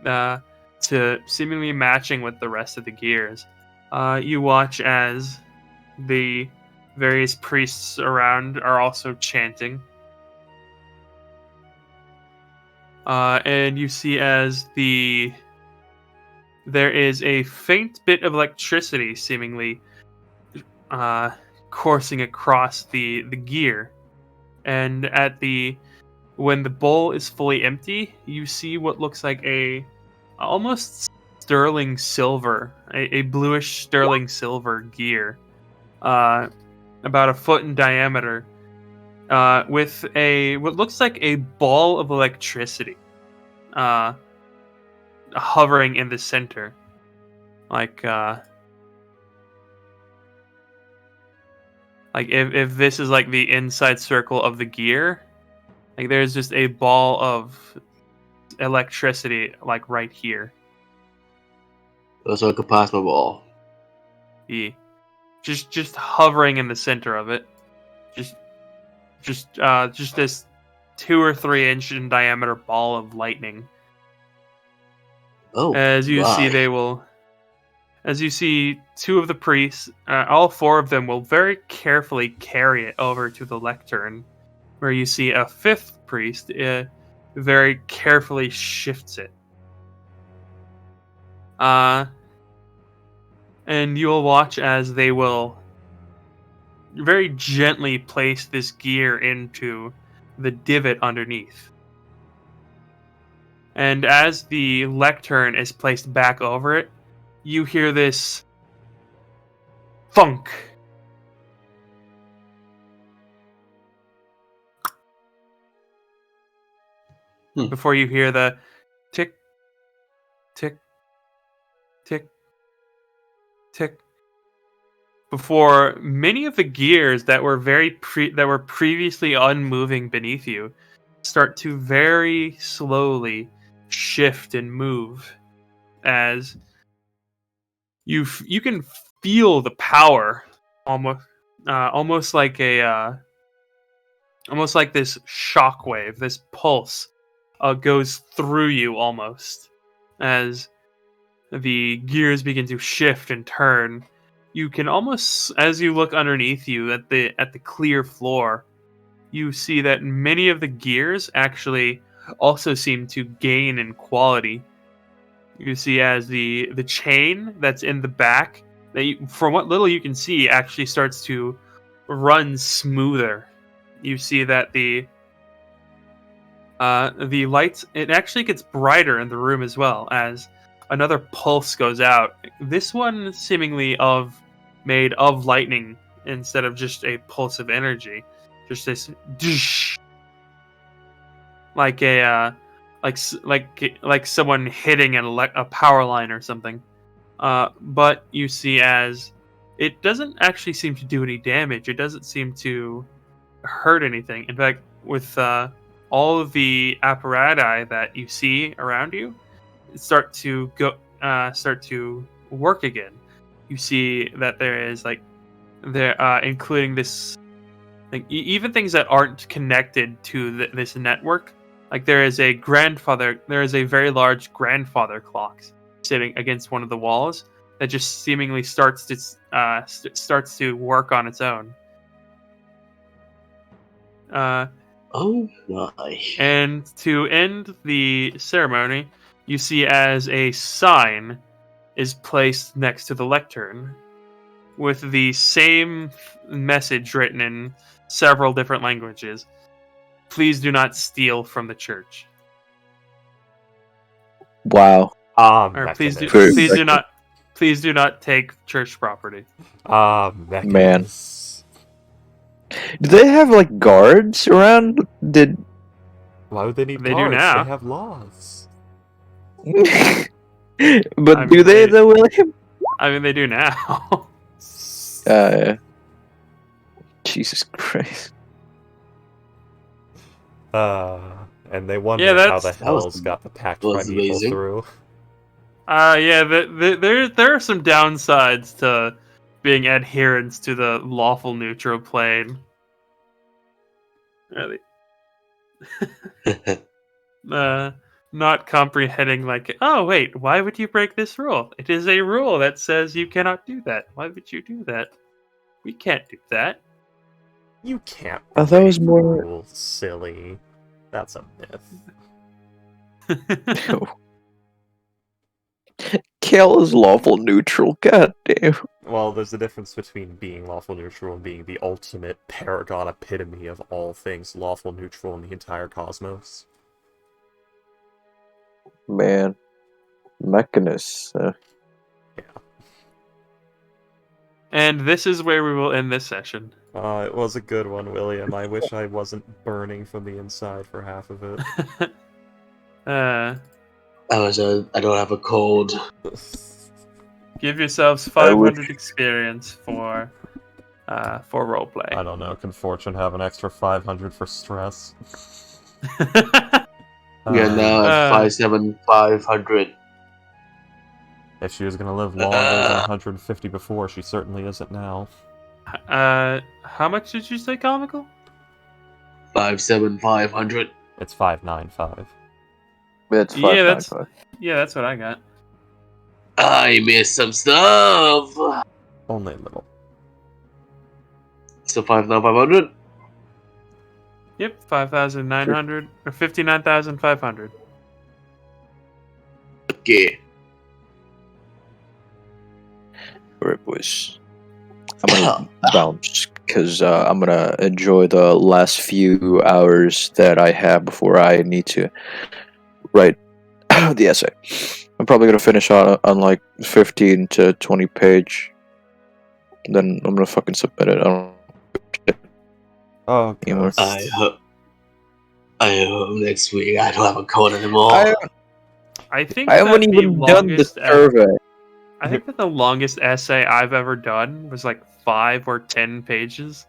to seemingly matching with the rest of the gears. You watch as the various priests around are also chanting. And you see as there is a faint bit of electricity seemingly coursing across the gear. And when the bowl is fully empty, you see what looks like a almost sterling silver, a bluish sterling silver gear, about a foot in diameter, with what looks like a ball of electricity, hovering in the center, like if this is like the inside circle of the gear, like there's just a ball of electricity like right here. That's like a plasma ball. Yeah. Just hovering in the center of it. Just this 2 or 3 inch in diameter ball of lightning. Oh, As you my. see 2 of the priests, all 4 of them will very carefully carry it over to the lectern, where you see a 5th priest very carefully shifts it. And you'll watch as they will very gently place this gear into the divot underneath. And as the lectern is placed back over it, you hear this funk. Before you hear the tick, tick, tick, tick. Before many of the gears that were previously unmoving beneath you start to very slowly shift and move, as you can feel the power almost like this shockwave, this pulse goes through you almost as the gears begin to shift and turn. You can almost, as you look underneath you at the clear floor, you see that many of the gears actually also seem to gain in quality. You see as the chain that's in the back, from what little you can see, actually starts to run smoother. You see that the lights, it actually gets brighter in the room as well, as another pulse goes out. This one seemingly made of lightning instead of just a pulse of energy. Just this doosh, like someone hitting a power line or something. But you see as it doesn't actually seem to do any damage. It doesn't seem to hurt anything. In fact, with all of the apparatus that you see around you start to work again. You see that there is including this, even things that aren't connected to this network. Like there is a very large grandfather clock sitting against one of the walls that just seemingly starts to work on its own. Oh my. And to end the ceremony, you see as a sign is placed next to the lectern with the same message written in several different languages. Please do not steal from the church. Wow. Or please do not take church property. Man. Do they have like guards around? Why would they need They do guards? now. They have laws. But I do mean, they though, William? I mean, they do now. Jesus Christ. And they wonder Yeah, how the that was- Hells got the packed was primeval amazing. through. Yeah, there are some downsides to being adherents to the lawful neutral plane. Really. Not comprehending, like, oh, wait, why would you break this rule? It is a rule that says you cannot do that. Why would you do that? We can't do that. You can't I thought it was break more- rules, silly. That's a myth. Kale is lawful neutral. God damn. Well, there's a difference between being lawful neutral and being the ultimate paragon epitome of all things lawful neutral in the entire cosmos. Man. Mechanist. Yeah. And this is where we will end this session. It was a good one, William. I wish I wasn't burning from the inside for half of it. I don't have a cold. Give yourselves 500 experience for roleplay. I don't know. Can Fortune have an extra 500 for stress? We are now at 5,500. If she was gonna live longer than 150 before, she certainly isn't now. How much did you say, Comical? 5,500. It's 595. It's Yeah, that's 595. yeah, that's what I got. I missed some stuff. Only a little. So 5,500. Yep, 5,900 or 59,500. Okay. Alright, boys. I'm gonna bounce because I'm gonna enjoy the last few hours that I have before I need to write the essay. I'm probably gonna finish on like 15 to 20 page. Then I'm gonna fucking submit it. I don't Oh, Anymore. God. I hope next week I don't have a cold anymore. I think I haven't that the even done the longest survey. I think that the longest essay I've ever done was like 5 or 10 pages.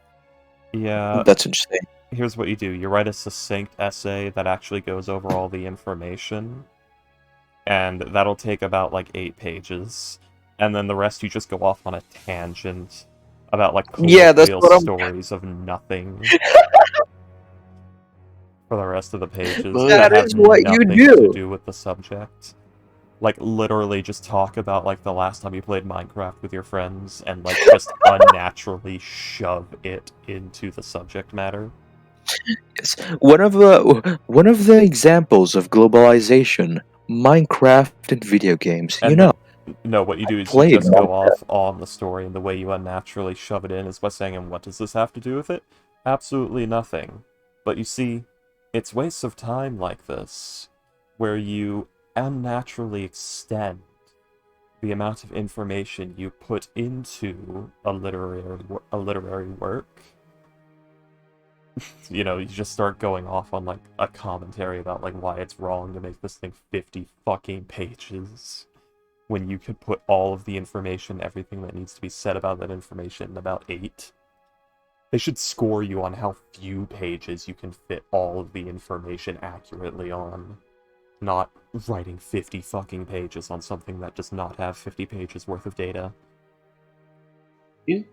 Yeah, That's insane. here's what you do. You write a succinct essay that actually goes over all the information, and that'll take about like 8 pages. And then the rest you just go off on a tangent about like Yeah, that's colloquial what I'm- stories of nothing. For the rest of the pages That have is what you nothing do. to do with the subject. Like literally just talk about like the last time you played Minecraft with your friends and like just unnaturally shove it into the subject matter. Yes. One of the examples of globalization, Minecraft and video games. And you know, No, what you do is you played just go Minecraft. off on the story, and the way you unnaturally shove it in is by saying, and what does this have to do with it? Absolutely nothing. But you see, it's wastes of time like this, where you unnaturally extend the amount of information you put into a literary work. You know, you just start going off on like a commentary about like why it's wrong to make this thing 50 fucking pages when you could put all of the information, everything that needs to be said about that information in about 8. They should score you on how few pages you can fit all of the information accurately on. Not writing 50 fucking pages on something that does not have 50 pages worth of data. Are you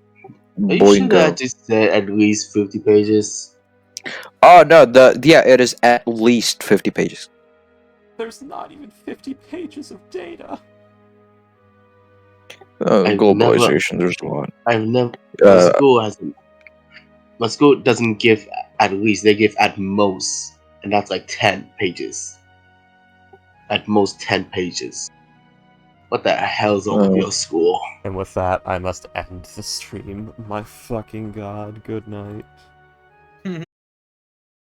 sure that Boingo. just said at least 50 pages? Oh no, it is at least 50 pages. There's not even 50 pages of data. I've Globalization. There's one. I've never. My Uh, school hasn't. My school doesn't give at least. They give at most, and that's like 10 pages. At most 10 pages. What the hell's wrong with your school? And with that, I must end the stream. My fucking god, good night.